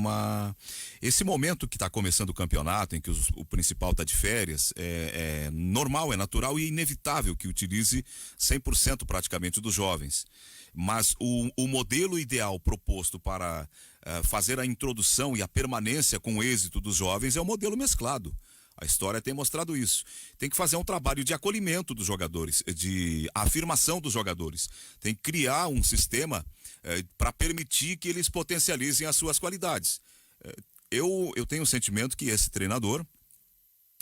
Speaker 1: esse momento que está começando o campeonato, em que o principal está de férias, é normal, é natural e inevitável que utilize 100% praticamente dos jovens. Mas o modelo ideal proposto para fazer a introdução e a permanência com êxito dos jovens é o modelo mesclado. A história tem mostrado isso. Tem que fazer um trabalho de acolhimento dos jogadores, de afirmação dos jogadores. Tem que criar um sistema para permitir que eles potencializem as suas qualidades. Eu tenho o sentimento que esse treinador,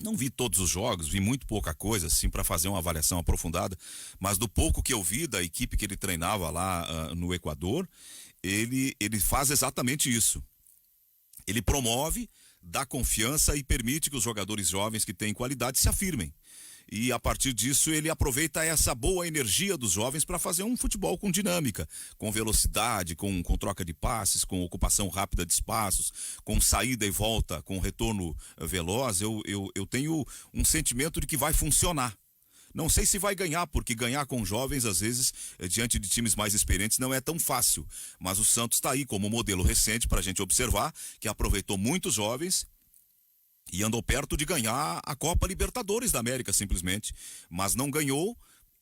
Speaker 1: não vi todos os jogos, vi muito pouca coisa assim para fazer uma avaliação aprofundada, mas do pouco que eu vi da equipe que ele treinava lá no Equador, ele faz exatamente isso. Ele promove, dá confiança e permite que os jogadores jovens que têm qualidade se afirmem. E a partir disso ele aproveita essa boa energia dos jovens para fazer um futebol com dinâmica, com velocidade, com troca de passes, com ocupação rápida de espaços, com saída e volta, com retorno veloz. Eu tenho um sentimento de que vai funcionar. Não sei se vai ganhar, porque ganhar com jovens, às vezes, diante de times mais experientes, não é tão fácil. Mas o Santos está aí como modelo recente para a gente observar, que aproveitou muitos jovens e andou perto de ganhar a Copa Libertadores da América, simplesmente. Mas não ganhou,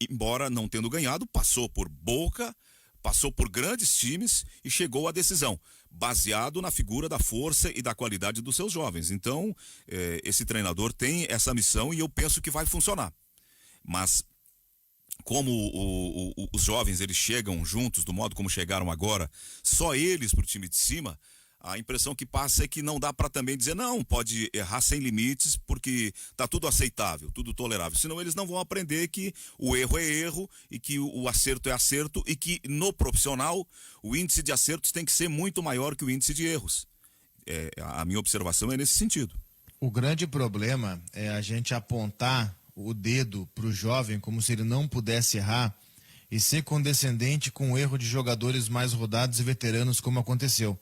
Speaker 1: embora não tendo ganhado, passou por Boca, passou por grandes times e chegou à decisão, baseado na figura da força e da qualidade dos seus jovens. Então, esse treinador tem essa missão e eu penso que vai funcionar. Mas como os jovens eles chegam juntos, do modo como chegaram agora, só eles pro time de cima, a impressão que passa é que não dá para também dizer, não, pode errar sem limites, porque tá tudo aceitável, tudo tolerável. Senão eles não vão aprender que o erro é erro e que o acerto é acerto e que no profissional o índice de acertos tem que ser muito maior que o índice de erros. A minha observação é nesse sentido.
Speaker 2: O grande problema é a gente apontar o dedo para o jovem como se ele não pudesse errar e ser condescendente com o erro de jogadores mais rodados e veteranos, como aconteceu.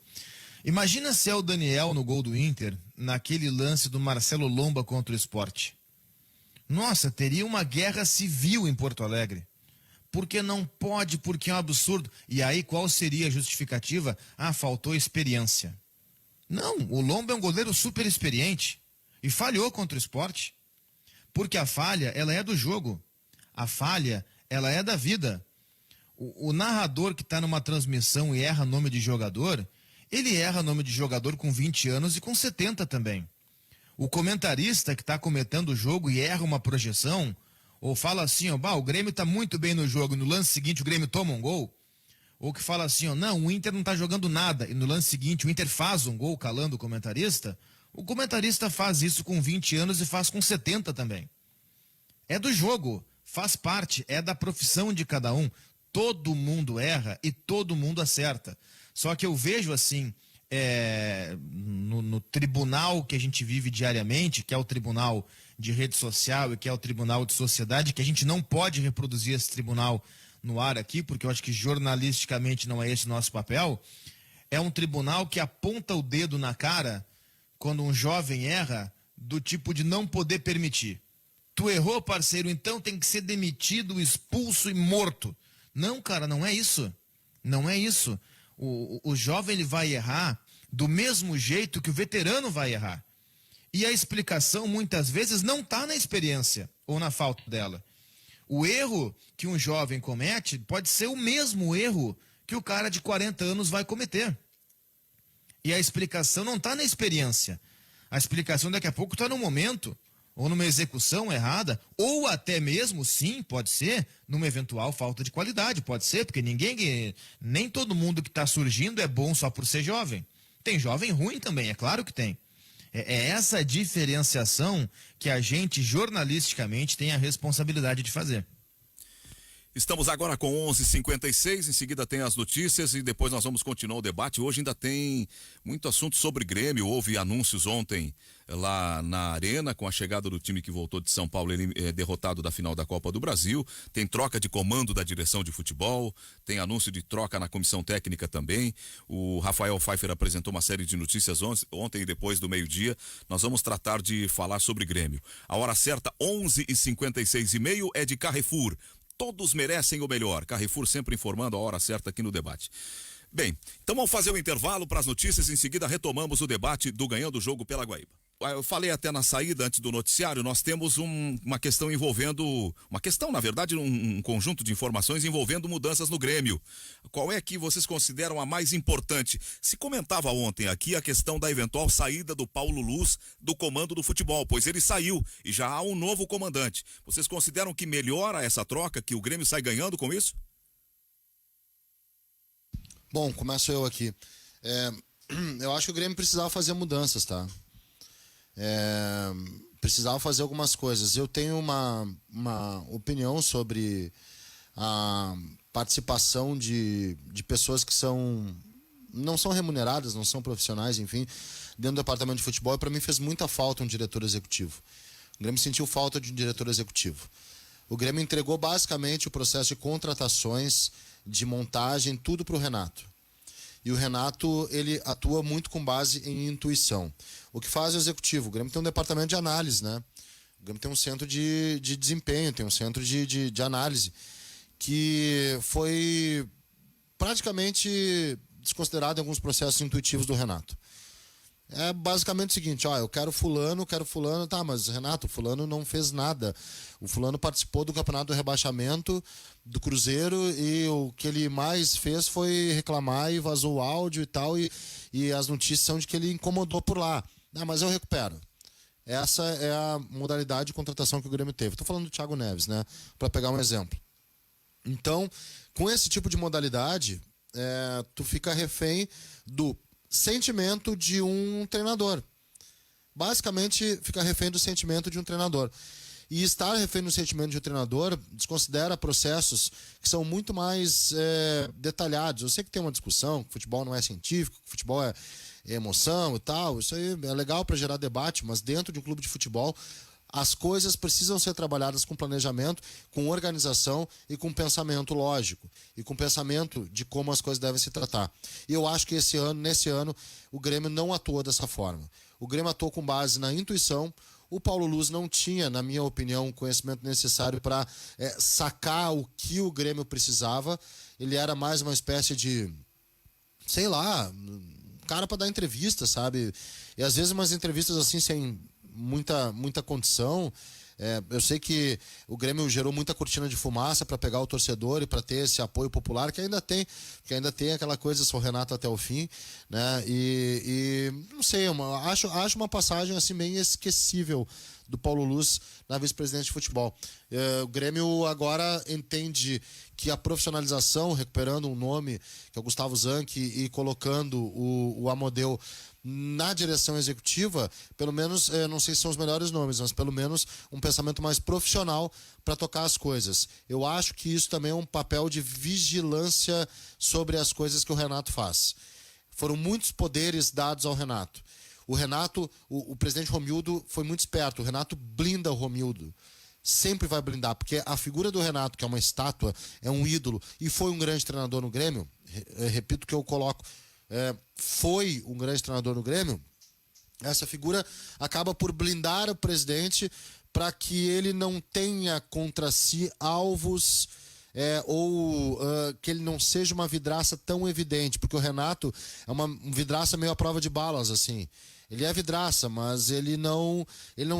Speaker 2: Imagina se é o Daniel no gol do Inter, naquele lance do Marcelo Lomba contra o Sport. Nossa, teria uma guerra civil em Porto Alegre. Porque não pode, porque é um absurdo. E aí qual seria a justificativa? Ah, faltou experiência. Não, o Lomba é um goleiro super experiente e falhou contra o Sport. Porque a falha, ela é do jogo. A falha, ela é da vida. O narrador que está numa transmissão e erra nome de jogador, ele erra nome de jogador com 20 anos e com 70 também. O comentarista que está comentando o jogo e erra uma projeção, ou fala assim, ó, o Grêmio está muito bem no jogo, e no lance seguinte o Grêmio toma um gol, ou que fala assim, ó, não, o Inter não está jogando nada, e no lance seguinte o Inter faz um gol calando o comentarista faz isso com 20 anos e faz com 70 também. É do jogo, faz parte, é da profissão de cada um. Todo mundo erra e todo mundo acerta. Só que eu vejo assim, no tribunal que a gente vive diariamente, que é o tribunal de rede social e que é o tribunal de sociedade, que a gente não pode reproduzir esse tribunal no ar aqui, porque eu acho que jornalisticamente não é esse o nosso papel, é um tribunal que aponta o dedo na cara quando um jovem erra, do tipo de não poder permitir. Tu errou, parceiro, então tem que ser demitido, expulso e morto. Não, cara, não é isso. Não é isso. O jovem ele vai errar do mesmo jeito que o veterano vai errar. E a explicação, muitas vezes, não está na experiência ou na falta dela. O erro que um jovem comete pode ser o mesmo erro que o cara de 40 anos vai cometer. E a explicação não está na experiência. A explicação daqui a pouco está no momento, ou numa execução errada, ou até mesmo, sim, pode ser, numa eventual falta de qualidade. Pode ser, porque nem todo mundo que está surgindo é bom só por ser jovem. Tem jovem ruim também, é claro que tem. É essa diferenciação que a gente, jornalisticamente, tem a responsabilidade de fazer.
Speaker 1: Estamos agora com 11h56, em seguida tem as notícias e depois nós vamos continuar o debate. Hoje ainda tem muito assunto sobre Grêmio, houve anúncios ontem lá na Arena com a chegada do time que voltou de São Paulo, ele derrotado da final da Copa do Brasil, tem troca de comando da direção de futebol, tem anúncio de troca na comissão técnica também. O Rafael Pfeiffer apresentou uma série de notícias ontem e depois do meio-dia. Nós vamos tratar de falar sobre Grêmio. A hora certa, 11h56:30, é de Carrefour. Todos merecem o melhor. Carrefour sempre informando a hora certa aqui no debate. Bem, então vamos fazer o intervalo para as notícias. Em seguida retomamos o debate do Ganhando o Jogo pela Guaíba. Eu falei até na saída, antes do noticiário, nós temos uma questão envolvendo, na verdade, um conjunto de informações envolvendo mudanças no Grêmio. Qual é que vocês consideram a mais importante? Se comentava ontem aqui a questão da eventual saída do Paulo Luz do comando do futebol, pois ele saiu e já há um novo comandante. Vocês consideram que melhora essa troca, que o Grêmio sai ganhando com isso?
Speaker 3: Bom, começo eu aqui. Eu acho que o Grêmio precisava fazer mudanças, tá? Precisava fazer algumas coisas. Eu tenho uma opinião sobre a participação de pessoas que não são remuneradas, não são profissionais, enfim, dentro do departamento de futebol. E para mim fez muita falta um diretor executivo. O Grêmio sentiu falta de um diretor executivo. O Grêmio entregou basicamente o processo de contratações, de montagem, tudo para o Renato. E o Renato, ele atua muito com base em intuição. O que faz o executivo? O Grêmio tem um departamento de análise, né? O Grêmio tem um centro de desempenho, tem um centro de análise, que foi praticamente desconsiderado em alguns processos intuitivos do Renato. É basicamente o seguinte, ó, eu quero fulano, tá, mas Renato, o fulano não fez nada. O fulano participou do campeonato do rebaixamento do Cruzeiro e o que ele mais fez foi reclamar e vazou o áudio e tal, e as notícias são de que ele incomodou por lá. Ah, mas eu recupero. Essa é a modalidade de contratação que o Grêmio teve. Estou falando do Thiago Neves, né, para pegar um exemplo. Então, com esse tipo de modalidade, tu fica refém do sentimento de um treinador. Basicamente, fica refém do sentimento de um treinador. E estar refém do sentimento de um treinador desconsidera processos que são muito mais detalhados. Eu sei que tem uma discussão, que futebol não é científico, que futebol é emoção e tal. Isso aí é legal para gerar debate, mas dentro de um clube de futebol, as coisas precisam ser trabalhadas com planejamento, com organização e com pensamento lógico. E com pensamento de como as coisas devem se tratar. E eu acho que nesse ano, o Grêmio não atuou dessa forma. O Grêmio atuou com base na intuição. O Paulo Luz não tinha, na minha opinião, o conhecimento necessário para sacar o que o Grêmio precisava. Ele era mais uma espécie de, sei lá, cara para dar entrevista, sabe? E às vezes umas entrevistas assim sem muita condição. Eu sei que o Grêmio gerou muita cortina de fumaça para pegar o torcedor e para ter esse apoio popular que ainda tem aquela coisa, sou Renato até o fim, né? E não sei, acho uma passagem assim bem esquecível do Paulo Luz na vice-presidente de futebol. O Grêmio agora entende que a profissionalização, recuperando um nome que é o Gustavo Zanchi e colocando o Amodeu na direção executiva, pelo menos, não sei se são os melhores nomes, mas pelo menos um pensamento mais profissional para tocar as coisas. Eu acho que isso também é um papel de vigilância sobre as coisas que o Renato faz. Foram muitos poderes dados ao Renato. O Renato, o presidente Romildo foi muito esperto. O Renato blinda o Romildo. Sempre vai blindar, porque a figura do Renato, que é uma estátua, é um ídolo e foi um grande treinador no Grêmio, repito que eu coloco, foi um grande treinador no Grêmio, essa figura acaba por blindar o presidente para que ele não tenha contra si alvos ou que ele não seja uma vidraça tão evidente, porque o Renato é uma vidraça meio à prova de balas, assim. Ele é vidraça, mas ele não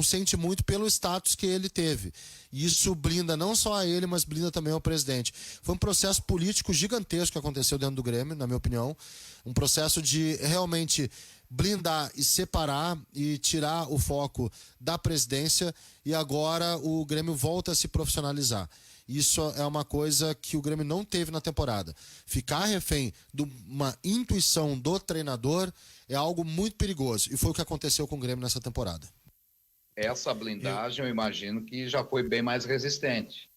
Speaker 3: sente muito pelo status que ele teve. E isso blinda não só a ele, mas blinda também ao presidente. Foi um processo político gigantesco que aconteceu dentro do Grêmio, na minha opinião. Um processo de realmente blindar e separar e tirar o foco da presidência, e agora o Grêmio volta a se profissionalizar. Isso é uma coisa que o Grêmio não teve na temporada. Ficar refém de uma intuição do treinador é algo muito perigoso. E foi o que aconteceu com o Grêmio nessa temporada.
Speaker 4: Essa blindagem, eu imagino que já foi bem mais resistente.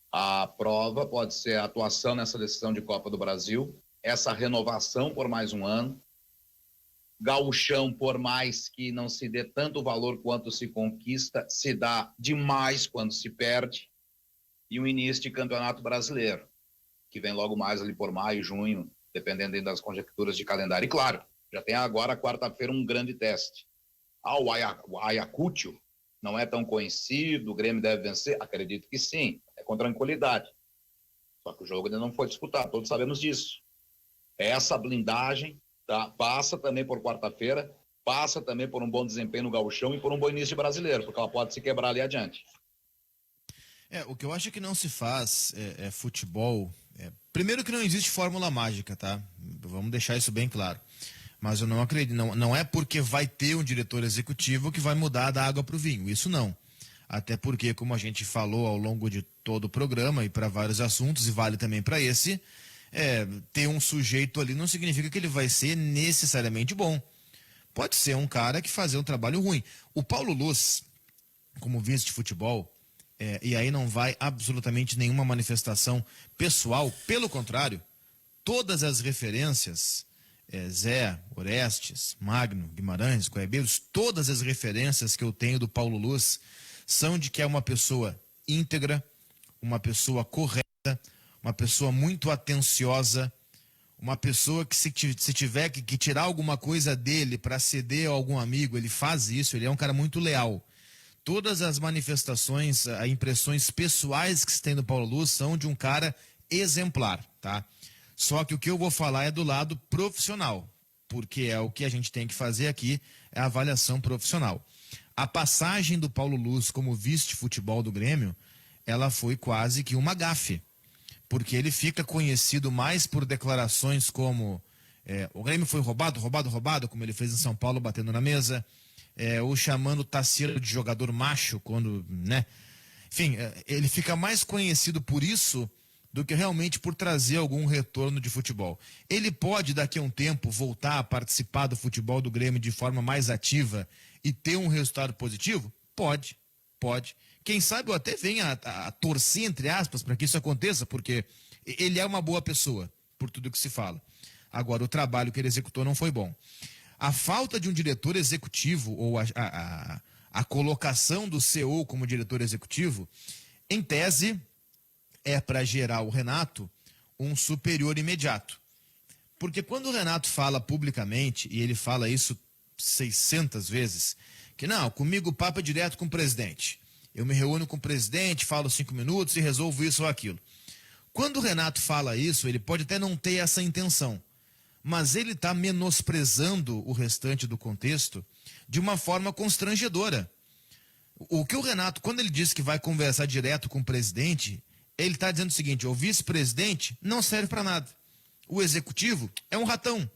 Speaker 4: A prova pode ser a atuação nessa decisão de Copa do Brasil, essa renovação por mais um ano, gauchão, por mais que não se dê tanto valor quanto se conquista, se dá demais quando se perde, e o início de Campeonato Brasileiro, que vem logo mais ali por maio, junho, dependendo das conjecturas de calendário. E claro, já tem agora, quarta-feira, um grande teste. O Ayacucho não é tão conhecido, o Grêmio deve vencer? Acredito que sim, com tranquilidade. Só que o jogo ainda não foi disputado, todos sabemos disso. Essa blindagem passa também por quarta-feira, passa também por um bom desempenho no gauchão e por um bom início de brasileiro, porque ela pode se quebrar ali adiante.
Speaker 2: O que eu acho que não se faz futebol. Primeiro que não existe fórmula mágica, tá? Vamos deixar isso bem claro. Mas eu não acredito, não é porque vai ter um diretor executivo que vai mudar da água para o vinho. Isso não. Até porque, como a gente falou ao longo de todo o programa e para vários assuntos, e vale também para esse, ter um sujeito ali não significa que ele vai ser necessariamente bom. Pode ser um cara que fazer um trabalho ruim. O Paulo Luz, como vice de futebol, e aí não vai absolutamente nenhuma manifestação pessoal, pelo contrário, todas as referências, Zé, Orestes, Magno, Guimarães, Coebeiros, todas as referências que eu tenho do Paulo Luz são de que é uma pessoa íntegra, uma pessoa correta, uma pessoa muito atenciosa, uma pessoa que se tiver que tirar alguma coisa dele para ceder a algum amigo, ele faz isso, ele é um cara muito leal. Todas as manifestações, impressões pessoais que se tem do Paulo Luz são de um cara exemplar, tá? Só que o que eu vou falar é do lado profissional. porque é o que a gente tem que fazer aqui, é a avaliação profissional. A passagem do Paulo Luz como vice-futebol do Grêmio, ela foi quase que uma gafe, porque ele fica conhecido mais por declarações como o Grêmio foi roubado, como ele fez em São Paulo, batendo na mesa, ou chamando o Tassiano de jogador macho, quando, né? Enfim, ele fica mais conhecido por isso do que realmente por trazer algum retorno de futebol. Ele pode, daqui a um tempo, voltar a participar do futebol do Grêmio de forma mais ativa e ter um resultado positivo? Pode. Quem sabe eu até venha a torcer, entre aspas, para que isso aconteça, porque ele é uma boa pessoa, por tudo que se fala. Agora, o trabalho que ele executou não foi bom. A falta de um diretor executivo, ou a colocação do CEO como diretor executivo, em tese, é para gerar o Renato um superior imediato. Porque quando o Renato fala publicamente, e ele fala isso 600 vezes, que não, comigo o papo é direto com o presidente. Eu me reúno com o presidente, falo 5 minutos e resolvo isso ou aquilo. Quando o Renato fala isso, ele pode até não ter essa intenção, mas ele está menosprezando o restante do contexto de uma forma constrangedora. O que o Renato, quando ele diz que vai conversar direto com o presidente, ele está dizendo o seguinte: o vice-presidente não serve para nada. O executivo é um ratão.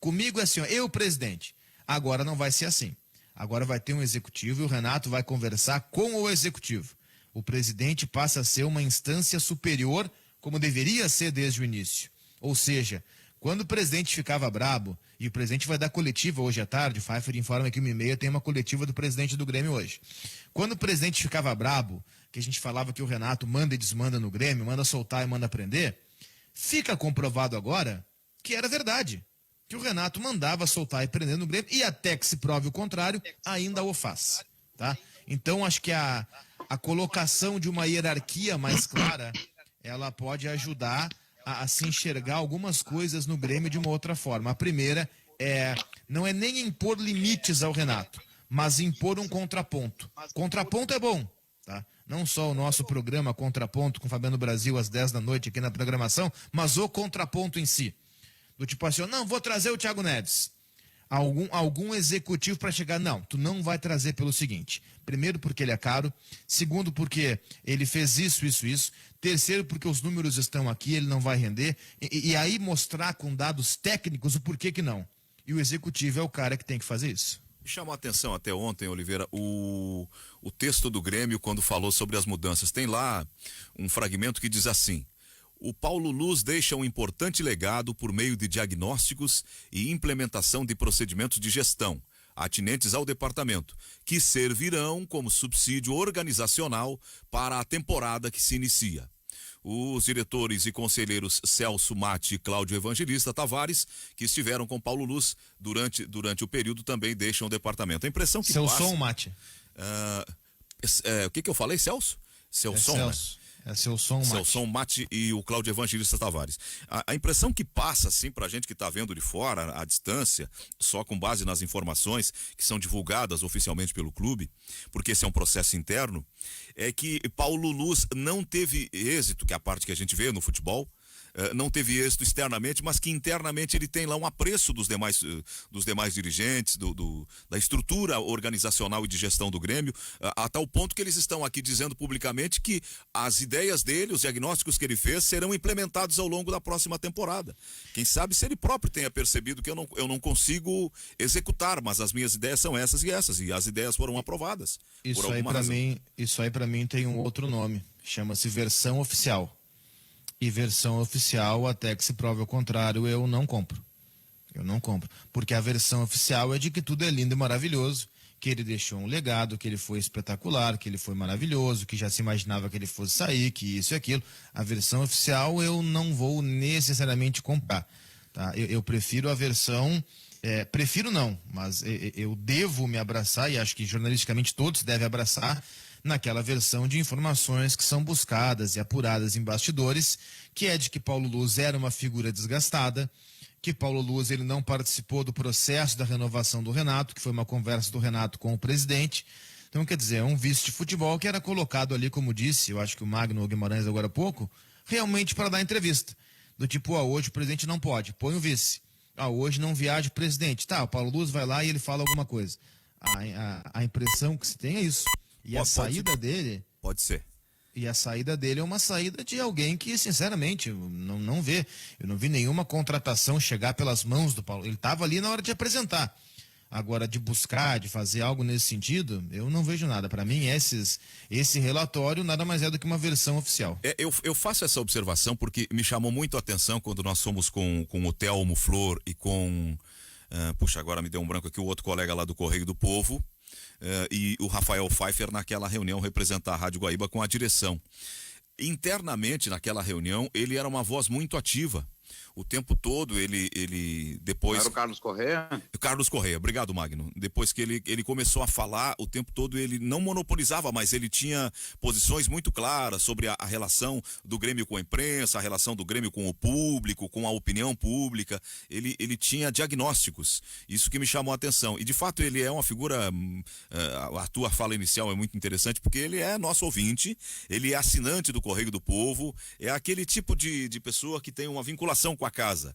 Speaker 2: Comigo é assim, ó, eu presidente. Agora não vai ser assim. Agora vai ter um executivo e o Renato vai conversar com o executivo. O presidente passa a ser uma instância superior, como deveria ser desde o início. Ou seja, quando o presidente ficava brabo, e o presidente vai dar coletiva hoje à tarde, o Pfeiffer informa que 1h30 tem uma coletiva do presidente do Grêmio hoje. Quando o presidente ficava brabo, que a gente falava que o Renato manda e desmanda no Grêmio, manda soltar e manda prender, fica comprovado agora que era verdade. Que o Renato mandava soltar e prender no Grêmio, e até que se prove o contrário, ainda o faz. Tá? Então, acho que a colocação de uma hierarquia mais clara, ela pode ajudar a se enxergar algumas coisas no Grêmio de uma outra forma. A primeira não é nem impor limites ao Renato, mas impor um contraponto. Contraponto é bom, tá? Não só o nosso programa Contraponto com Fabiano Brasil às 10 da noite aqui na programação, mas o contraponto em si. Do tipo assim, não, vou trazer o Thiago Neves. Algum executivo para chegar, não, tu não vai trazer pelo seguinte: primeiro, porque ele é caro; segundo, porque ele fez isso; terceiro, porque os números estão aqui, ele não vai render, e aí mostrar com dados técnicos o porquê que não. E o executivo é o cara que tem que fazer isso.
Speaker 1: Chamou a atenção até ontem, Oliveira, o texto do Grêmio quando falou sobre as mudanças. Tem lá um fragmento que diz assim: o Paulo Luz deixa um importante legado por meio de diagnósticos e implementação de procedimentos de gestão atinentes ao departamento, que servirão como subsídio organizacional para a temporada que se inicia. Os diretores e conselheiros Celso Matti e Cláudio Evangelista Tavares, que estiveram com Paulo Luz durante o período, também deixam o departamento. A impressão que
Speaker 2: Celso
Speaker 1: passa...
Speaker 2: Matti.
Speaker 1: O que eu falei, Celso? Celso, né?
Speaker 2: É Celso
Speaker 1: Matti e o Cláudio Evangelista Tavares. A impressão que passa, assim, pra gente que tá vendo de fora, à distância, só com base nas informações que são divulgadas oficialmente pelo clube, porque esse é um processo interno, é que Paulo Luz não teve êxito, que é a parte que a gente vê no futebol, não teve êxito externamente, mas que internamente ele tem lá um apreço dos demais dirigentes, da estrutura organizacional e de gestão do Grêmio, a tal ponto que eles estão aqui dizendo publicamente que as ideias dele, os diagnósticos que ele fez, serão implementados ao longo da próxima temporada. Quem sabe se ele próprio tenha percebido que eu não consigo executar, mas as minhas ideias são essas, e as ideias foram aprovadas.
Speaker 2: Isso aí para mim tem um outro nome, chama-se versão oficial. E versão oficial, até que se prove o contrário, eu não compro. Porque a versão oficial é de que tudo é lindo e maravilhoso, que ele deixou um legado, que ele foi espetacular, que ele foi maravilhoso, que já se imaginava que ele fosse sair, que isso e aquilo. A versão oficial eu não vou necessariamente comprar. Tá? Eu prefiro a versão... prefiro não, mas eu devo me abraçar, e acho que jornalisticamente todos devem abraçar, naquela versão de informações que são buscadas e apuradas em bastidores, que é de que Paulo Luz era uma figura desgastada, que Paulo Luz ele não participou do processo da renovação do Renato, que foi uma conversa do Renato com o presidente. Então, quer dizer, é um vice de futebol que era colocado ali, como disse, eu acho que o Magno Guimarães agora há pouco, realmente para dar entrevista. Do tipo, hoje o presidente não pode, põe o vice. Hoje não viaja o presidente. Tá, o Paulo Luz vai lá e ele fala alguma coisa. A impressão que se tem é isso. E a saída dele...
Speaker 1: Pode ser.
Speaker 2: E a saída dele é uma saída de alguém que, sinceramente, não vê. Eu não vi nenhuma contratação chegar pelas mãos do Paulo. Ele estava ali na hora de apresentar. Agora, de buscar, de fazer algo nesse sentido, eu não vejo nada. Para mim, esse relatório nada mais é do que uma versão oficial.
Speaker 1: Eu faço essa observação porque me chamou muito a atenção quando nós fomos com o Telmo Flor e com... puxa, agora me deu um branco aqui, o outro colega lá do Correio do Povo. E o Rafael Pfeiffer naquela reunião representar a Rádio Guaíba com a direção. Internamente naquela reunião ele era uma voz muito ativa. O tempo todo ele depois...
Speaker 4: Era o Carlos Corrêa?
Speaker 1: Carlos Corrêa, obrigado, Magno. Depois que ele começou a falar, o tempo todo ele não monopolizava, mas ele tinha posições muito claras sobre a relação do Grêmio com a imprensa, a relação do Grêmio com o público, com a opinião pública. Ele tinha diagnósticos, isso que me chamou a atenção. E de fato ele é uma figura, a tua fala inicial é muito interessante, porque ele é nosso ouvinte, ele é assinante do Correio do Povo, é aquele tipo de pessoa que tem uma vinculação com a casa,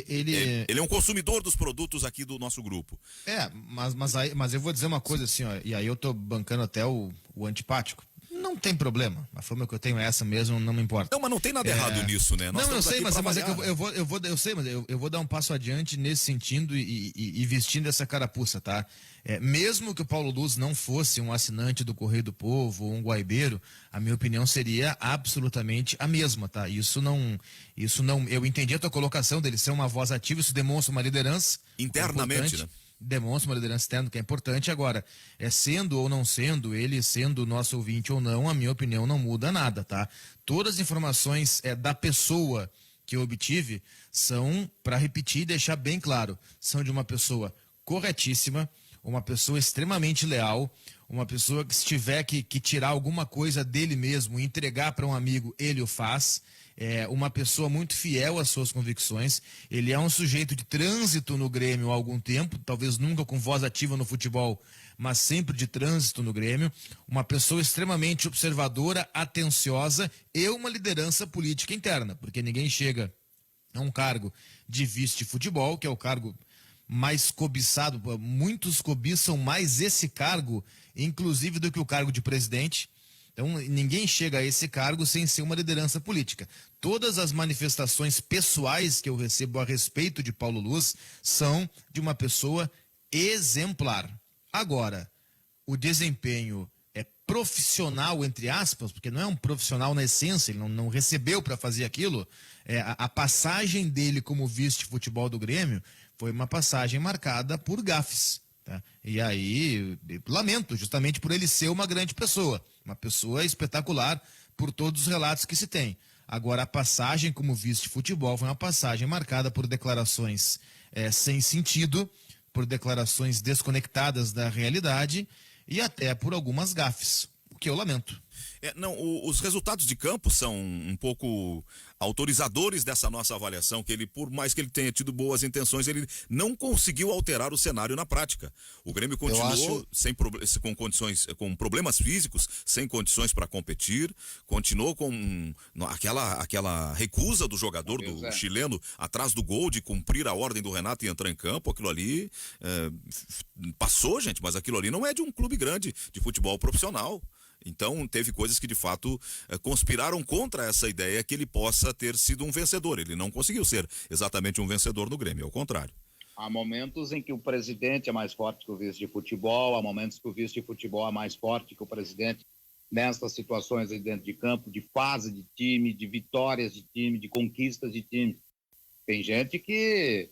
Speaker 1: ele é um consumidor dos produtos aqui do nosso grupo.
Speaker 2: Mas eu vou dizer uma coisa assim, ó, e aí eu tô bancando até o antipático. Não tem problema, a forma que eu tenho é essa mesmo, não me importa.
Speaker 1: Não, mas não tem nada errado nisso, né?
Speaker 2: Não, eu sei, mas é que eu vou dar um passo adiante nesse sentido e vestindo essa carapuça, tá? Mesmo que o Paulo Luz não fosse um assinante do Correio do Povo ou um guaibeiro, a minha opinião seria absolutamente a mesma, tá? Isso não, eu entendi a tua colocação dele ser uma voz ativa, isso demonstra uma liderança
Speaker 1: internamente, né?
Speaker 2: Demonstra uma liderança externa, que é importante. Agora, sendo ou não sendo, ele sendo nosso ouvinte ou não, a minha opinião não muda nada, tá? Todas as informações da pessoa que eu obtive são, para repetir e deixar bem claro, são de uma pessoa corretíssima, uma pessoa extremamente leal, uma pessoa que se tiver que tirar alguma coisa dele mesmo e entregar para um amigo, ele o faz. Uma pessoa muito fiel às suas convicções. Ele é um sujeito de trânsito no Grêmio há algum tempo, talvez nunca com voz ativa no futebol, mas sempre de trânsito no Grêmio. Uma pessoa extremamente observadora, atenciosa e uma liderança política interna, porque ninguém chega a um cargo de vice de futebol, que é o cargo mais cobiçado, muitos cobiçam mais esse cargo, inclusive, do que o cargo de presidente. Então, ninguém chega a esse cargo sem ser uma liderança política. Todas as manifestações pessoais que eu recebo a respeito de Paulo Luz são de uma pessoa exemplar. Agora, o desempenho é profissional, entre aspas, porque não é um profissional na essência, ele não recebeu para fazer aquilo. A passagem dele como vice de futebol do Grêmio foi uma passagem marcada por gafes. Tá? E aí, lamento, justamente por ele ser uma grande pessoa, uma pessoa espetacular por todos os relatos que se tem. Agora, a passagem como vice de futebol foi uma passagem marcada por declarações sem sentido, por declarações desconectadas da realidade e até por algumas gafes, o que eu lamento.
Speaker 1: Os resultados de campo são um pouco autorizadores dessa nossa avaliação, que ele, por mais que ele tenha tido boas intenções, ele não conseguiu alterar o cenário na prática. O Grêmio continuou com problemas físicos, sem condições para competir, continuou com aquela recusa do jogador do chileno atrás do gol de cumprir a ordem do Renato e entrar em campo. Aquilo ali passou, gente, mas aquilo ali não é de um clube grande de futebol profissional. Então, teve coisas que, de fato, conspiraram contra essa ideia que ele possa ter sido um vencedor. Ele não conseguiu ser exatamente um vencedor no Grêmio, ao contrário.
Speaker 4: Há momentos em que o presidente é mais forte que o vice de futebol, há momentos que o vice de futebol é mais forte que o presidente nestas situações aí dentro de campo, de fase de time, de vitórias de time, de conquistas de time. Tem gente que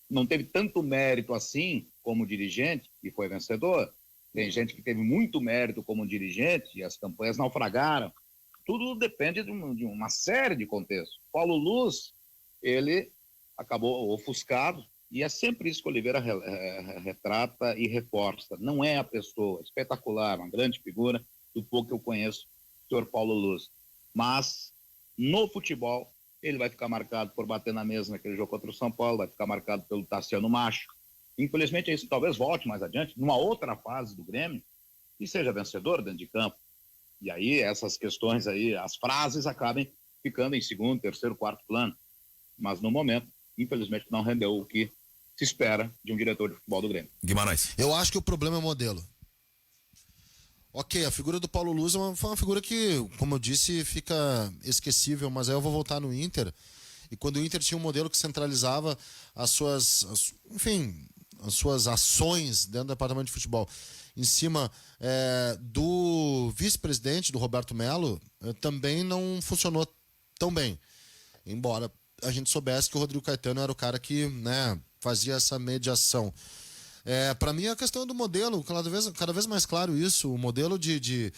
Speaker 4: não teve tanto mérito assim como dirigente e foi vencedor. Tem gente que teve muito mérito como dirigente e as campanhas naufragaram. Tudo depende de uma série de contextos. Paulo Luz, ele acabou ofuscado, e é sempre isso que o Oliveira retrata e reforça. Não é a pessoa espetacular, uma grande figura, do pouco que eu conheço, o senhor Paulo Luz. Mas, no futebol, ele vai ficar marcado por bater na mesa naquele jogo contra o São Paulo, vai ficar marcado pelo Tassiano Macho. Infelizmente, isso talvez volte mais adiante, numa outra fase do Grêmio, e seja vencedor dentro de campo. E aí, essas questões aí, as frases acabem ficando em segundo, terceiro, quarto plano. Mas, no momento, infelizmente não rendeu o que se espera de um diretor de futebol do Grêmio.
Speaker 1: Guimarães.
Speaker 3: Eu acho que o problema é o modelo. Ok, a figura do Paulo Luz foi uma figura que, como eu disse, fica esquecível, mas aí eu vou voltar no Inter. E quando o Inter tinha um modelo que centralizava as suas ações dentro do departamento de futebol em cima do vice-presidente, do Roberto Melo, também não funcionou tão bem. Embora a gente soubesse que o Rodrigo Caetano era o cara que, né, fazia essa mediação. Para mim, a questão do modelo, cada vez mais claro isso, o modelo de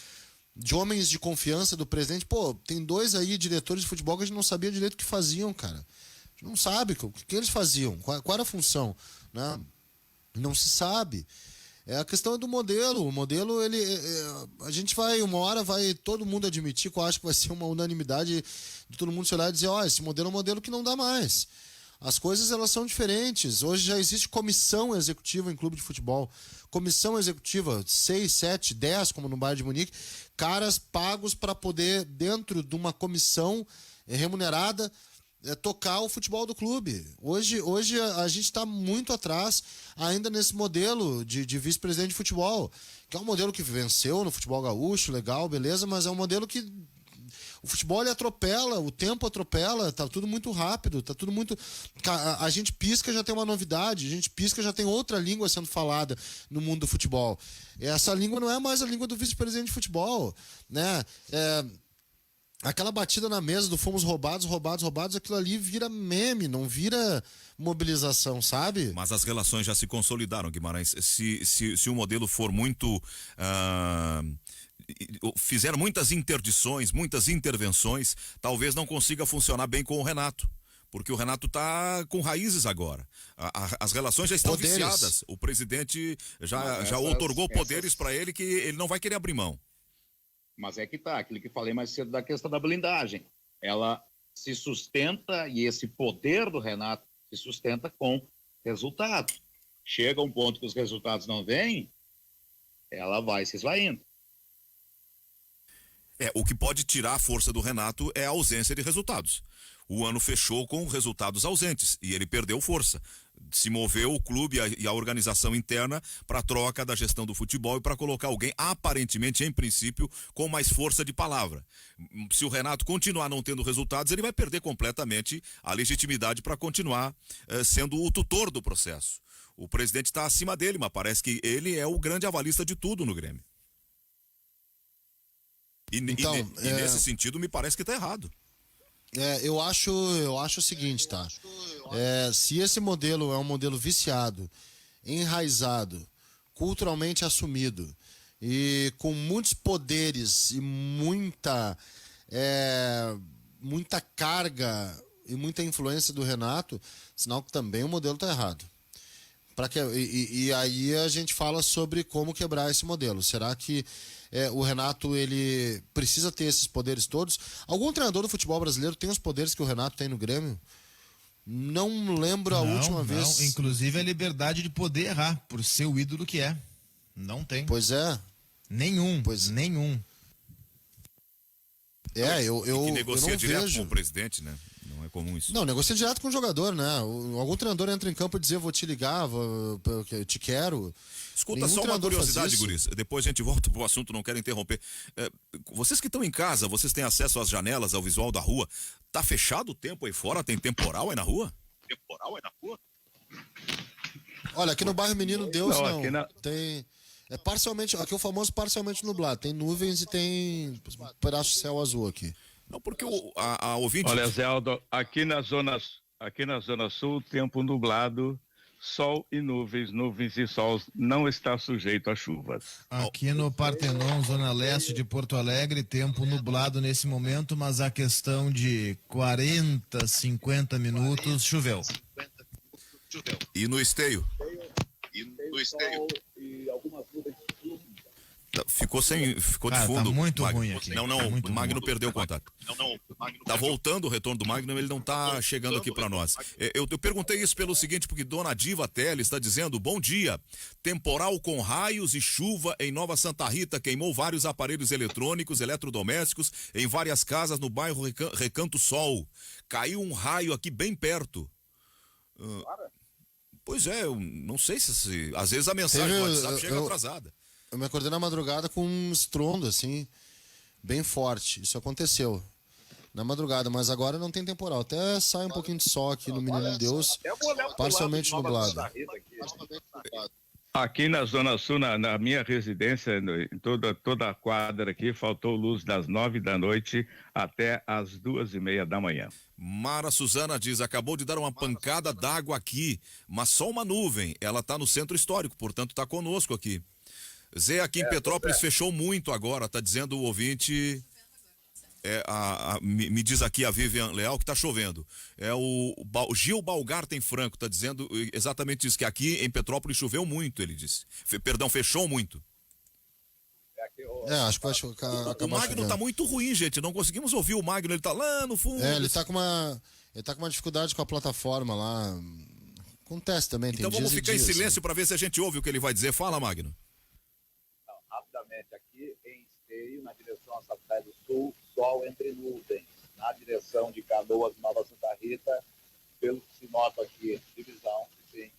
Speaker 3: homens de confiança do presidente. Pô, tem 2 aí diretores de futebol que a gente não sabia direito o que faziam, cara. A gente não sabe o que eles faziam, qual era a função, né? Não se sabe. A questão é do modelo. O modelo, a gente vai, uma hora vai todo mundo admitir, que eu acho que vai ser uma unanimidade de todo mundo se olhar e dizer, esse modelo é um modelo que não dá mais. As coisas, elas são diferentes. Hoje já existe comissão executiva em clube de futebol. Comissão executiva, 6, 7, 10, como no Bayern de Munique. Caras pagos para poder, dentro de uma comissão remunerada, tocar o futebol do clube. Hoje a gente está muito atrás ainda nesse modelo de vice-presidente de futebol, que é um modelo que venceu no futebol gaúcho, legal, beleza, mas é um modelo que o futebol ele atropela, o tempo atropela, tá tudo muito rápido, tá tudo muito... A gente pisca, já tem uma novidade, a gente pisca, já tem outra língua sendo falada no mundo do futebol. Essa língua não é mais a língua do vice-presidente de futebol, né? Aquela batida na mesa do fomos roubados, aquilo ali vira meme, não vira mobilização, sabe?
Speaker 1: Mas as relações já se consolidaram, Guimarães. Se o modelo for muito... fizeram muitas interdições, muitas intervenções, talvez não consiga funcionar bem com o Renato. Porque o Renato está com raízes agora. As relações já estão viciadas. O presidente já otorgou poderes para ele que ele não vai querer abrir mão.
Speaker 4: Mas é que tá, aquilo que falei mais cedo da questão da blindagem. Ela se sustenta, e esse poder do Renato se sustenta com resultado. Chega um ponto que os resultados não vêm, ela vai se esvaindo.
Speaker 1: O que pode tirar a força do Renato é a ausência de resultados. O ano fechou com resultados ausentes e ele perdeu força. Se moveu o clube e a organização interna para a troca da gestão do futebol e para colocar alguém, aparentemente, em princípio, com mais força de palavra. Se o Renato continuar não tendo resultados, ele vai perder completamente a legitimidade para continuar sendo o tutor do processo. O presidente está acima dele, mas parece que ele é o grande avalista de tudo no Grêmio. E nesse sentido, me parece que está errado.
Speaker 3: Eu acho o seguinte, tá? Se esse modelo é um modelo viciado, enraizado, culturalmente assumido e com muitos poderes e muita carga e muita influência do Renato, sinal que também o modelo está errado. E aí a gente fala sobre como quebrar esse modelo. Será que o Renato ele precisa ter esses poderes todos? Algum treinador do futebol brasileiro tem os poderes que o Renato tem no Grêmio? Não lembro a última vez.
Speaker 2: Inclusive a liberdade de poder errar, por ser o ídolo que é. Não tem.
Speaker 3: Pois é.
Speaker 2: Nenhum.
Speaker 1: Que negocia
Speaker 3: eu não
Speaker 1: direto
Speaker 3: vejo
Speaker 1: com o presidente, né? Não é comum isso.
Speaker 3: Não, negocia direto com o jogador, né? Algum treinador entra em campo e diz, vou te ligar, te quero.
Speaker 1: Escuta, só uma curiosidade, guris. Depois a gente volta pro assunto, não quero interromper. Vocês que estão em casa, vocês têm acesso às janelas, ao visual da rua. Tá fechado o tempo aí fora? Tem temporal aí na rua?
Speaker 3: Olha, aqui no bairro Menino Deus não.
Speaker 5: Aqui
Speaker 3: Tem... parcialmente, aqui é o famoso parcialmente nublado. Tem nuvens e tem um pedaço de céu azul aqui.
Speaker 1: Não, porque a ouvinte...
Speaker 5: Olha, Zé Aldo, aqui na Zona Sul, tempo nublado, sol e nuvens e sol, não está sujeito a chuvas.
Speaker 2: Aqui no Partenon, zona leste de Porto Alegre, tempo nublado nesse momento, mas a questão de 40, 50 minutos, choveu.
Speaker 1: E no Esteio? Ficou de fundo.
Speaker 2: Tá muito
Speaker 1: Magno.
Speaker 2: ruim aqui.
Speaker 1: Não,
Speaker 2: muito
Speaker 1: o Magno
Speaker 2: ruim.
Speaker 1: perdeu o contato. Tá voltando o retorno do Magno, ele não tá chegando aqui para nós. Eu perguntei isso pelo seguinte, porque Dona Diva Teles está dizendo, bom dia, temporal com raios e chuva em Nova Santa Rita queimou vários aparelhos eletrônicos, eletrodomésticos em várias casas no bairro Recanto Sol. Caiu um raio aqui bem perto. Pois é, eu não sei se às vezes a mensagem do WhatsApp chega atrasada.
Speaker 3: Eu me acordei na madrugada com um estrondo, assim, bem forte. Isso aconteceu na madrugada, mas agora não tem temporal. Até sai um pouquinho de sol aqui no Menino de Deus, parcialmente nublado.
Speaker 5: Aqui na Zona Sul, na minha residência, em toda a quadra aqui, faltou luz das 9 da noite até as 2:30 da manhã.
Speaker 1: Mara Suzana diz, acabou de dar uma pancada d'água aqui, mas só uma nuvem. Ela está no centro histórico, portanto está conosco aqui. Zé, aqui em Petrópolis fechou muito agora, tá dizendo o ouvinte... me diz aqui a Vivian Leal que tá chovendo. O Gil Balgarten Franco tá dizendo exatamente isso, que aqui em Petrópolis choveu muito, ele disse. Fechou muito.
Speaker 3: Acho que vai acabar
Speaker 1: o Magno
Speaker 3: chovendo.
Speaker 1: tá muito ruim, gente. Não conseguimos ouvir o Magno, ele tá lá no fundo.
Speaker 3: Ele tá com uma dificuldade com a plataforma lá. Acontece também, tem
Speaker 1: então vamos
Speaker 3: dias
Speaker 1: ficar em
Speaker 3: dias,
Speaker 1: silêncio para ver se a gente ouve o que ele vai dizer. Fala, Magno.
Speaker 6: Não, rapidamente, aqui em Esteio, na direção a Sapucaí do Sul, sol entre nuvens. Na direção de Canoas, Nova Santa Rita, pelo que se nota aqui, divisão, sim,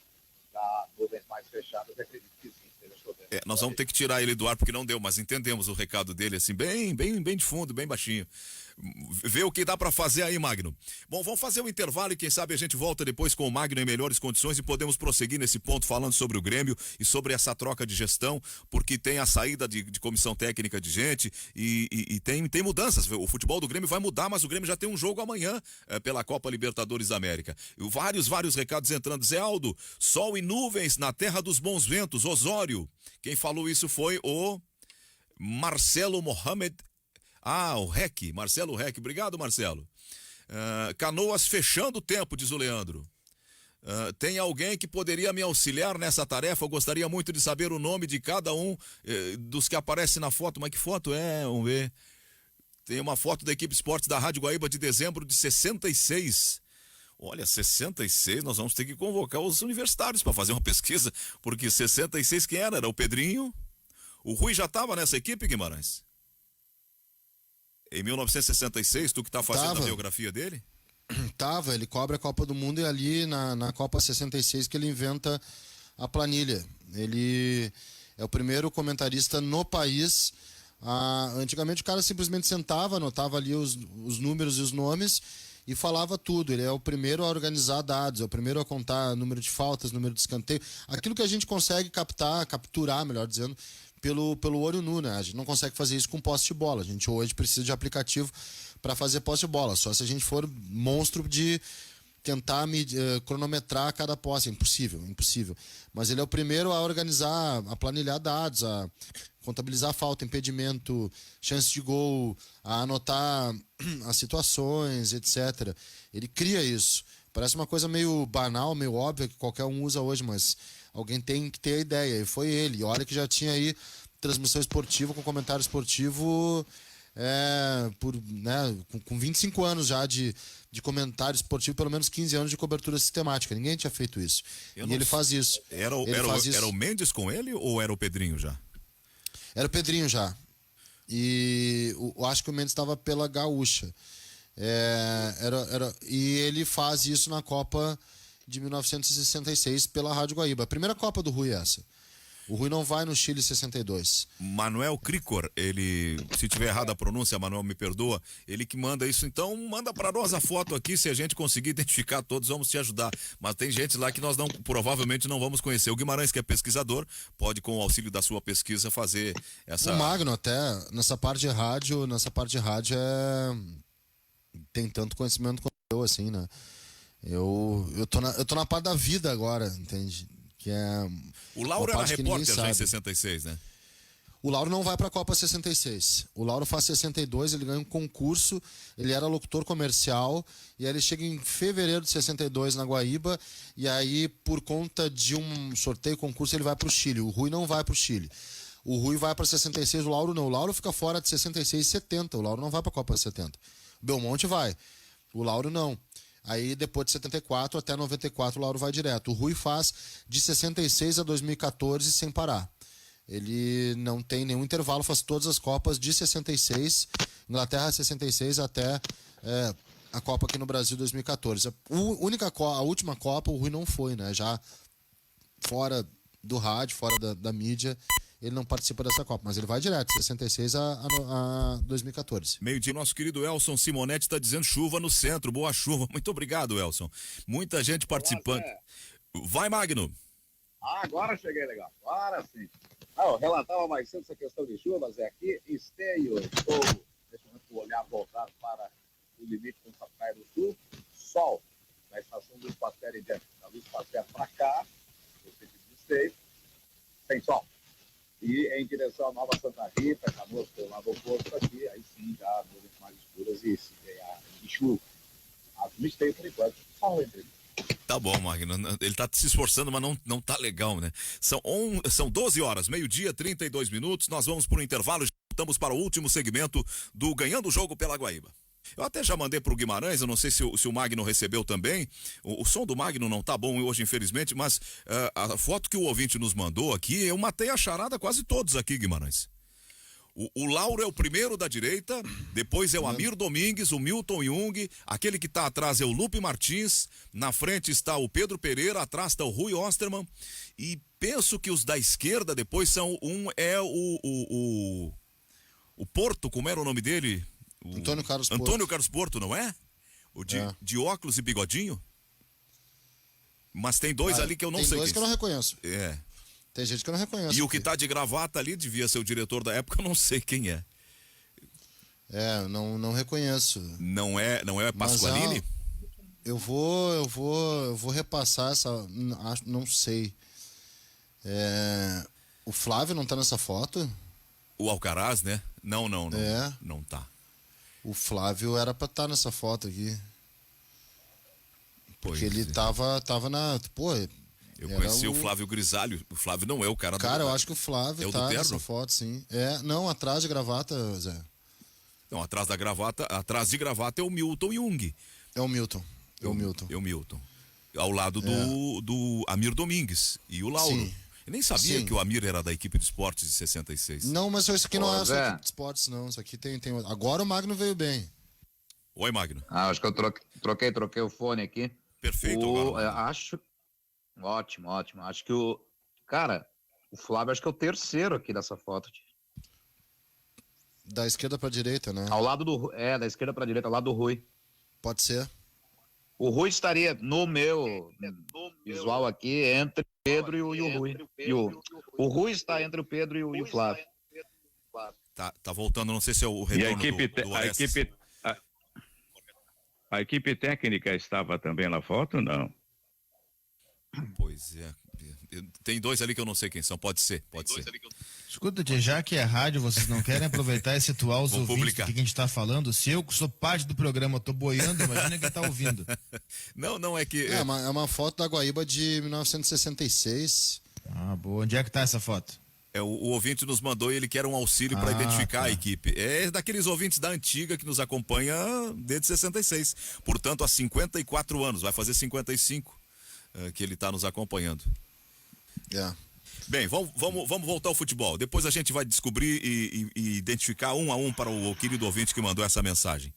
Speaker 6: na nuvens mais fechadas, acredito que sim, esteja chovendo.
Speaker 1: Nós vamos ter que tirar ele do ar porque não deu, mas entendemos o recado dele, assim, bem de fundo, bem baixinho. Vê o que dá pra fazer aí, Magno. Bom, vamos fazer um intervalo e quem sabe a gente volta depois com o Magno em melhores condições e podemos prosseguir nesse ponto falando sobre o Grêmio e sobre essa troca de gestão, porque tem a saída de comissão técnica de gente e tem mudanças. O futebol do Grêmio vai mudar, mas o Grêmio já tem um jogo amanhã pela Copa Libertadores da América. E vários recados entrando. Zé Aldo, sol e nuvens na terra dos bons ventos, Osório. Quem falou isso foi o Marcelo Mohamed. O Rec, Marcelo Rec. Obrigado, Marcelo. Canoas fechando o tempo, diz o Leandro. Tem alguém que poderia me auxiliar nessa tarefa? Eu gostaria muito de saber o nome de cada um dos que aparece na foto. Mas que foto é? Vamos ver. Tem uma foto da equipe esportes da Rádio Guaíba de dezembro de 66. Olha, 66, nós vamos ter que convocar os universitários para fazer uma pesquisa, porque 66 quem era? Era o Pedrinho. O Rui já estava nessa equipe, Guimarães? Em 1966, tu que tá fazendo a biografia dele?
Speaker 3: Ele cobre a Copa do Mundo e ali na Copa 66 que ele inventa a planilha. Ele é o primeiro comentarista no país. Antigamente o cara simplesmente sentava, anotava ali os números e os nomes e falava tudo. Ele é o primeiro a organizar dados, é o primeiro a contar número de faltas, número de escanteio. Aquilo que a gente consegue capturar, melhor dizendo, pelo olho nu, né? A gente não consegue fazer isso com posse de bola. A gente hoje precisa de aplicativo para fazer posse de bola. Só se a gente for monstro de tentar cronometrar cada posse. É impossível. Mas ele é o primeiro a organizar, a planilhar dados, a contabilizar falta, impedimento, chance de gol, a anotar as situações, etc. Ele cria isso. Parece uma coisa meio banal, meio óbvia, que qualquer um usa hoje, mas alguém tem que ter a ideia. E foi ele. E olha que já tinha aí transmissão esportiva com comentário esportivo com 25 anos já de comentário esportivo, pelo menos 15 anos de cobertura sistemática. Ninguém tinha feito isso. Ele faz isso.
Speaker 1: Era o Mendes com ele ou era o Pedrinho já?
Speaker 3: Era o Pedrinho já. E eu acho que o Mendes estava pela Gaúcha. E ele faz isso na Copa de 1966 pela Rádio Guaíba. A primeira Copa do Rui é essa. O Rui não vai no Chile 62.
Speaker 1: Manuel Cricor, ele, se tiver errado a pronúncia, Manuel me perdoa, ele que manda isso, então manda para nós a foto aqui, se a gente conseguir identificar todos, vamos te ajudar. Mas tem gente lá que nós provavelmente não vamos conhecer. O Guimarães, que é pesquisador, pode com o auxílio da sua pesquisa fazer essa...
Speaker 3: O Magno até, nessa parte de rádio tem tanto conhecimento quanto eu, assim, né? Eu tô na parte da vida agora, entende? Que é
Speaker 1: o Lauro era repórter já em 66, né?
Speaker 3: O Lauro não vai pra Copa 66. O Lauro faz 62, ele ganha um concurso, ele era locutor comercial, e aí ele chega em fevereiro de 62 na Guaíba, e aí, por conta de um sorteio, concurso, ele vai pro Chile. O Rui não vai pro Chile. O Rui vai pra 66, o Lauro não. O Lauro fica fora de 66 e 70. O Lauro não vai pra Copa 70. O Belmonte vai. O Lauro não. Aí depois de 74 até 94 o Lauro vai direto. O Rui faz de 66 a 2014 sem parar. Ele não tem nenhum intervalo, faz todas as Copas de 66, Inglaterra 66 até a Copa aqui no Brasil 2014. A última Copa o Rui não foi, né? Já fora do rádio, fora da mídia, ele não participa dessa Copa, mas ele vai direto, 66 a 2014.
Speaker 1: Meio-dia, nosso querido Elson Simonetti está dizendo chuva no centro, boa chuva. Muito obrigado, Elson. Muita gente participando. Vai, Magno.
Speaker 6: Agora cheguei legal, agora sim. Eu relatava mais cedo essa questão de chuvas, aqui em Esteio, estou, deixa eu olhar, voltar para o limite com a Praia do Sul, sol, na estação Luiz Pasteur em diante, da Luiz Pasteur para cá, no sentido de Esteio, sem sol. E em direção à Nova Santa Rita, Canoas pelo lado oposto aqui, aí sim já nuvens mais escuras e sim, de chuva. Mas no Esteio, por enquanto, sol entre eles.
Speaker 1: Tá bom, Magno. Ele tá se esforçando, mas não tá legal, né? São 12 horas, meio-dia, 32 minutos. Nós vamos para o intervalo e voltamos para o último segmento do Ganhando o Jogo pela Guaíba. Eu até já mandei pro Guimarães, eu não sei se o Magno recebeu também. O som do Magno não tá bom hoje, infelizmente, mas a foto que o ouvinte nos mandou aqui, eu matei a charada quase todos aqui, Guimarães. O Lauro é o primeiro da direita, depois é o Amir Domingues, o Milton Jung, aquele que está atrás é o Lupe Martins, na frente está o Pedro Pereira, atrás está o Rui Osterman, e penso que os da esquerda depois são, o Porto, como era o nome dele?
Speaker 3: Antônio Carlos Porto.
Speaker 1: Antônio Carlos Porto, não é? O de óculos e bigodinho? Mas tem dois ali que eu não sei.
Speaker 3: Tem dois que eu não reconheço.
Speaker 1: É.
Speaker 3: Tem gente que eu não reconheço.
Speaker 1: E o que tá de gravata ali devia ser o diretor da época, eu não sei quem é.
Speaker 3: Não reconheço.
Speaker 1: Não é Pasqualini?
Speaker 3: Eu vou repassar essa, não sei. O Flávio não tá nessa foto?
Speaker 1: O Alcaraz, né? Não.
Speaker 3: É.
Speaker 1: Não tá.
Speaker 3: O Flávio era pra estar nessa foto aqui. Porque
Speaker 1: Pois
Speaker 3: ele
Speaker 1: é.
Speaker 3: tava na, pô,
Speaker 1: Eu conheci o Flávio Grisalho. O Flávio não é o cara
Speaker 3: Cara, eu acho que o Flávio
Speaker 1: é o do
Speaker 3: tá
Speaker 1: terno?
Speaker 3: nessa foto, sim. Não, atrás de gravata, Zé.
Speaker 1: Não, atrás de gravata é o Milton Jung.
Speaker 3: É o Milton.
Speaker 1: É o Milton. Ao lado do Amir Domingues e o Lauro.
Speaker 3: Sim.
Speaker 1: Eu nem sabia
Speaker 3: Sim.
Speaker 1: que o Amir era da equipe de esportes de 66.
Speaker 3: Não, mas isso aqui não é só
Speaker 4: Zé.
Speaker 3: equipe de esportes, não. Isso aqui tem. Agora o Magno veio bem.
Speaker 1: Oi, Magno.
Speaker 4: Acho que eu troquei o fone aqui.
Speaker 1: Perfeito agora.
Speaker 4: Acho. Ótimo. Acho que o Flávio acho que é o terceiro aqui dessa foto.
Speaker 3: Da esquerda pra direita, né?
Speaker 4: Ao lado do. Da esquerda para direita, ao lado do Rui.
Speaker 3: Pode ser.
Speaker 4: O Rui estaria no meu visual aqui entre o Pedro e o Rui. O Rui está entre o Pedro e o Flávio.
Speaker 1: Tá voltando, não sei se é o
Speaker 5: E
Speaker 1: retorno do Orestes.
Speaker 5: a equipe técnica estava também na foto, não?
Speaker 1: Pois é. Tem dois ali que eu não sei quem são. Pode ser.
Speaker 2: Escuta, tia, já que é rádio, vocês não querem aproveitar e situar os
Speaker 1: Vou
Speaker 2: ouvintes
Speaker 1: publicar.
Speaker 2: do que a gente tá falando? Se eu, que sou parte do programa, tô boiando, imagina quem tá ouvindo.
Speaker 1: Não é que...
Speaker 3: É uma foto da Guaíba de 1966.
Speaker 2: Ah, boa. Onde é que tá essa foto?
Speaker 1: O ouvinte nos mandou e ele quer um auxílio para identificar a equipe. É daqueles ouvintes da antiga que nos acompanha desde 66. Portanto, há 54 anos, vai fazer 55 que ele está nos acompanhando. Bem, vamos voltar ao futebol. Depois a gente vai descobrir e identificar um a um para o querido ouvinte que mandou essa mensagem.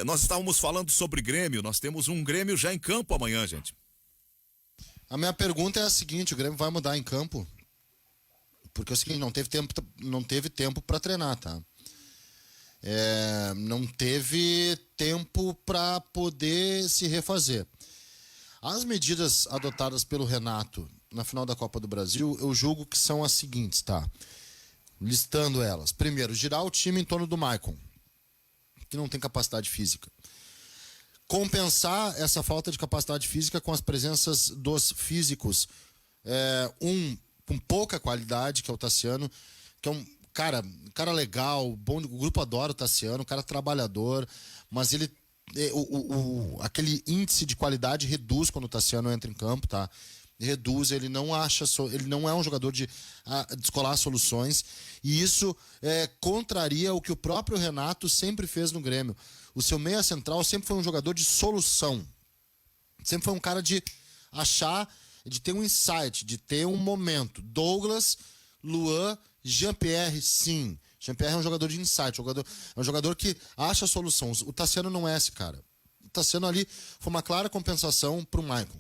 Speaker 1: Nós estávamos falando sobre Grêmio, nós temos um Grêmio já em campo amanhã, gente.
Speaker 3: A minha pergunta é a seguinte: o Grêmio vai mudar em campo? Porque é o seguinte, não teve tempo para treinar, tá? Não teve tempo para poder se refazer. As medidas adotadas pelo Renato na final da Copa do Brasil, eu julgo que são as seguintes, tá? Listando elas. Primeiro, girar o time em torno do Maicon, que não tem capacidade física. Compensar essa falta de capacidade física com as presenças dos físicos. Com pouca qualidade, que é o Tassiano, que é um cara legal, bom, o grupo adora o Tassiano, um cara trabalhador, mas ele aquele índice de qualidade reduz quando o Tassiano entra em campo, tá? Reduz, ele não é um jogador de descolar soluções, e isso contraria o que o próprio Renato sempre fez no Grêmio. O seu meia central sempre foi um jogador de solução, sempre foi um cara de achar, de ter um insight, de ter um momento. Douglas, Luan, Jean-Pierre, sim. Jean-Pierre é um jogador de insight, é um jogador que acha soluções. O Tassiano não é esse cara. Tassiano ali foi uma clara compensação pro Maicon,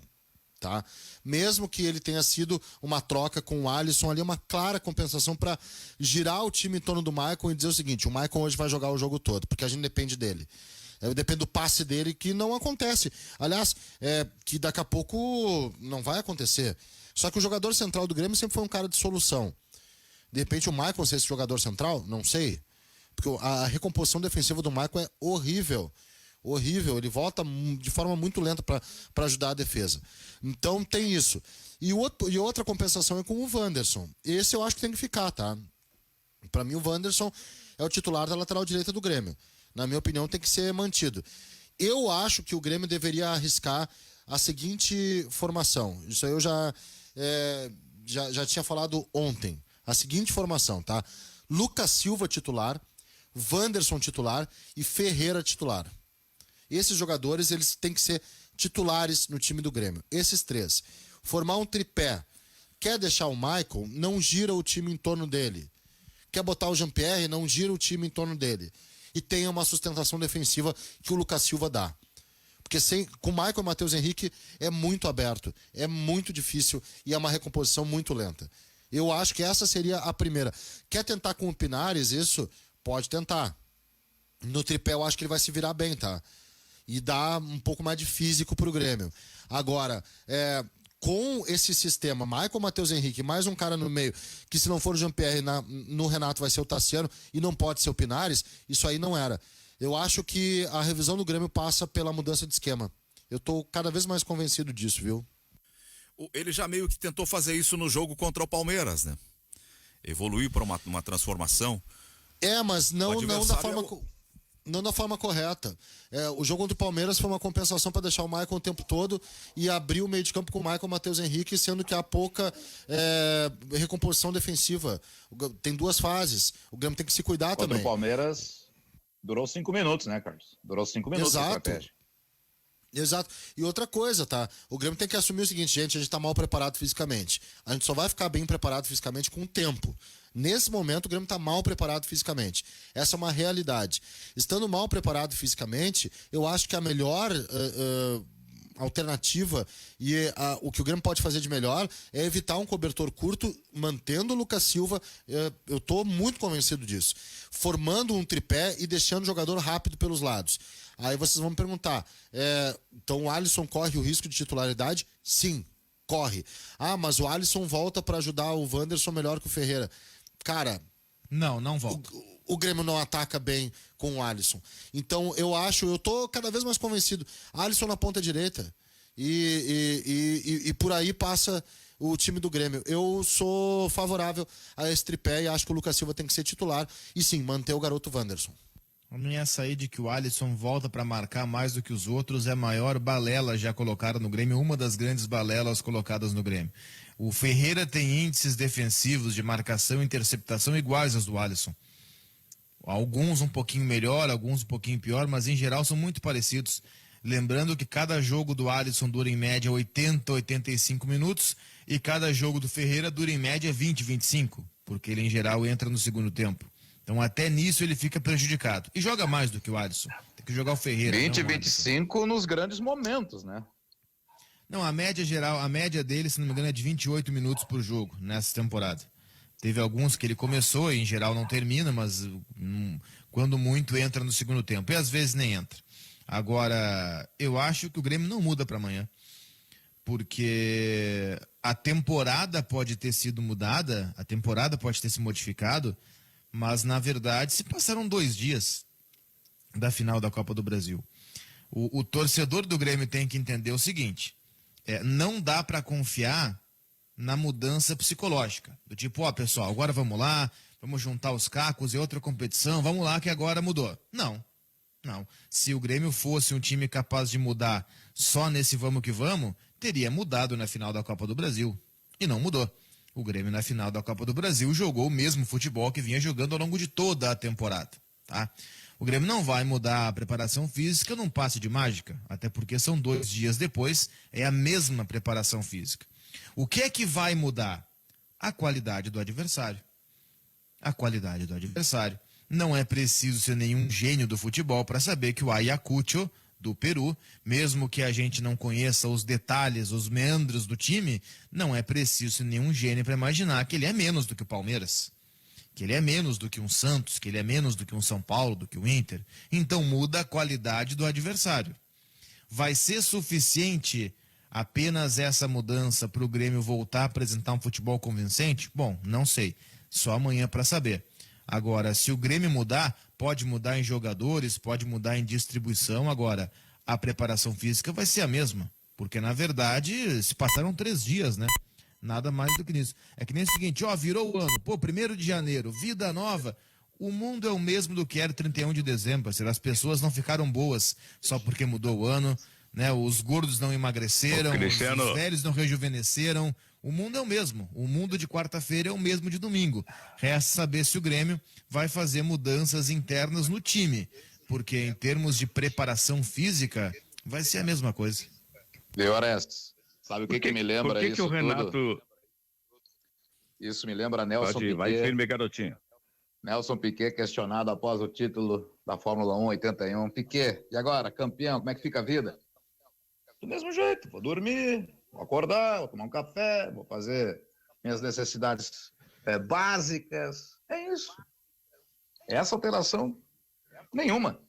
Speaker 3: tá? Mesmo que ele tenha sido uma troca com o Alisson ali, uma clara compensação para girar o time em torno do Maicon e dizer o seguinte: o Maicon hoje vai jogar o jogo todo, porque a gente depende dele. Depende do passe dele, que não acontece. Aliás, que daqui a pouco não vai acontecer. Só que o jogador central do Grêmio sempre foi um cara de solução. De repente o Maicon ser esse jogador central, não sei. Porque a recomposição defensiva do Maicon é horrível. Horrível. Ele volta de forma muito lenta para ajudar a defesa. Então tem isso. E outra compensação é com o Wanderson. Esse eu acho que tem que ficar, tá? Para mim o Wanderson é o titular da lateral direita do Grêmio. Na minha opinião tem que ser mantido. Eu acho que o Grêmio deveria arriscar a seguinte formação. Isso aí eu já tinha falado ontem. A seguinte formação, tá? Lucas Silva titular, Wanderson titular e Ferreira titular. Esses jogadores, eles têm que ser titulares no time do Grêmio. Esses três. Formar um tripé. Quer deixar o Maicon, não gira o time em torno dele. Quer botar o Jean-Pierre, não gira o time em torno dele. E tenha uma sustentação defensiva que o Lucas Silva dá. Porque com o Maicon e o Matheus Henrique é muito aberto, é muito difícil e é uma recomposição muito lenta. Eu acho que essa seria a primeira. Quer tentar com o Pinares? Isso pode tentar. No tripé eu acho que ele vai se virar bem, tá? E dar um pouco mais de físico pro Grêmio. Agora, com esse sistema, Maicon, Matheus Henrique, mais um cara no meio, que se não for o Jean-Pierre no Renato vai ser o Tassiano e não pode ser o Pinares, isso aí não era. Eu acho que a revisão do Grêmio passa pela mudança de esquema. Eu tô cada vez mais convencido disso, viu?
Speaker 1: Ele já meio que tentou fazer isso no jogo contra o Palmeiras, né? Evoluir para uma transformação.
Speaker 3: Mas não da forma correta. O jogo contra o Palmeiras foi uma compensação para deixar o Maicon o tempo todo e abrir o meio de campo com o Maicon e o Matheus Henrique, sendo que há pouca recomposição defensiva. Tem duas fases. O Grêmio tem que se cuidar
Speaker 6: contra
Speaker 3: também.
Speaker 6: O Palmeiras durou 5 minutos, né, Carlos? Durou 5 minutos a estratégia.
Speaker 3: Exato. E outra coisa, tá? O Grêmio tem que assumir o seguinte, gente, a gente tá mal preparado fisicamente. A gente só vai ficar bem preparado fisicamente com o tempo. Nesse momento, o Grêmio tá mal preparado fisicamente. Essa é uma realidade. Estando mal preparado fisicamente, eu acho que a melhor alternativa e o que o Grêmio pode fazer de melhor é evitar um cobertor curto, mantendo o Lucas Silva. Eu tô muito convencido disso. Formando um tripé e deixando o jogador rápido pelos lados. Aí vocês vão me perguntar, então o Alisson corre o risco de titularidade? Sim, corre. Mas o Alisson volta para ajudar o Wanderson melhor que o Ferreira. Cara...
Speaker 2: Não volta.
Speaker 3: O Grêmio não ataca bem com o Alisson. Então eu tô cada vez mais convencido. Alisson na ponta direita. E por aí passa o time do Grêmio. Eu sou favorável a esse tripé e acho que o Lucas Silva tem que ser titular. E sim, manter o garoto Wanderson.
Speaker 2: A minha saída de que o Alisson volta para marcar mais do que os outros é a maior balela já colocada no Grêmio, uma das grandes balelas colocadas no Grêmio. O Ferreira tem índices defensivos de marcação e interceptação iguais aos do Alisson. Alguns um pouquinho melhor, alguns um pouquinho pior, mas em geral são muito parecidos. Lembrando que cada jogo do Alisson dura em média 80, 85 minutos e cada jogo do Ferreira dura em média 20, 25, porque ele em geral entra no segundo tempo. Então até nisso ele fica prejudicado. E joga mais do que o Alisson. Tem que jogar o Ferreira.
Speaker 6: 20, 25 nos grandes momentos, né?
Speaker 2: Não, a média geral, a média dele, se não me engano, é de 28 minutos por jogo nessa temporada. Teve alguns que ele começou e em geral não termina, mas quando muito entra no segundo tempo. E às vezes nem entra. Agora, eu acho que o Grêmio não muda para amanhã. Porque a temporada pode ter sido mudada, a temporada pode ter se modificado, mas na verdade se passaram 2 dias da final da Copa do Brasil. O torcedor do Grêmio tem que entender o seguinte, não dá para confiar na mudança psicológica, do tipo, pessoal, agora vamos lá, vamos juntar os cacos e outra competição, vamos lá que agora mudou. Não. Se o Grêmio fosse um time capaz de mudar só nesse vamos que vamos, teria mudado na final da Copa do Brasil. E não mudou. O Grêmio na final da Copa do Brasil jogou o mesmo futebol que vinha jogando ao longo de toda a temporada, tá? O Grêmio não vai mudar a preparação física num passe de mágica, até porque são 2 dias depois, é a mesma preparação física. O que é que vai mudar? A qualidade do adversário. A qualidade do adversário. Não é preciso ser nenhum gênio do futebol para saber que o Ayacucho do Peru, mesmo que a gente não conheça os detalhes, os meandros do time, não é preciso nenhum gênio para imaginar que ele é menos do que o Palmeiras, que ele é menos do que um Santos, que ele é menos do que um São Paulo, do que o Inter. Então muda a qualidade do adversário. Vai ser suficiente apenas essa mudança para o Grêmio voltar a apresentar um futebol convincente? Bom, não sei. Só amanhã para saber. Agora, se o Grêmio mudar, pode mudar em jogadores, pode mudar em distribuição. Agora, a preparação física vai ser a mesma. Porque, na verdade, se passaram 3 dias, né? Nada mais do que isso. É que nem o seguinte, virou o ano. 1º de janeiro, vida nova. O mundo é o mesmo do que era 31 de dezembro. As pessoas não ficaram boas só porque mudou o ano, né? Os gordos não emagreceram, os velhos não rejuvenesceram. O mundo é o mesmo. O mundo de quarta-feira é o mesmo de domingo. Resta saber se o Grêmio vai fazer mudanças internas no time. Porque em termos de preparação física, vai ser a mesma coisa.
Speaker 4: De Orestes, sabe o que me lembra
Speaker 5: por que
Speaker 4: isso
Speaker 5: que o Renato...
Speaker 4: tudo? Isso me lembra Nelson
Speaker 5: Pode ir,
Speaker 4: Piquet.
Speaker 5: vai firme, garotinho.
Speaker 4: Nelson Piquet questionado após o título da Fórmula 1 81. Piquet, e agora, campeão, como é que fica a vida? Do mesmo jeito, vou dormir, vou acordar, vou tomar um café, vou fazer minhas necessidades básicas. É isso. Essa alteração, nenhuma.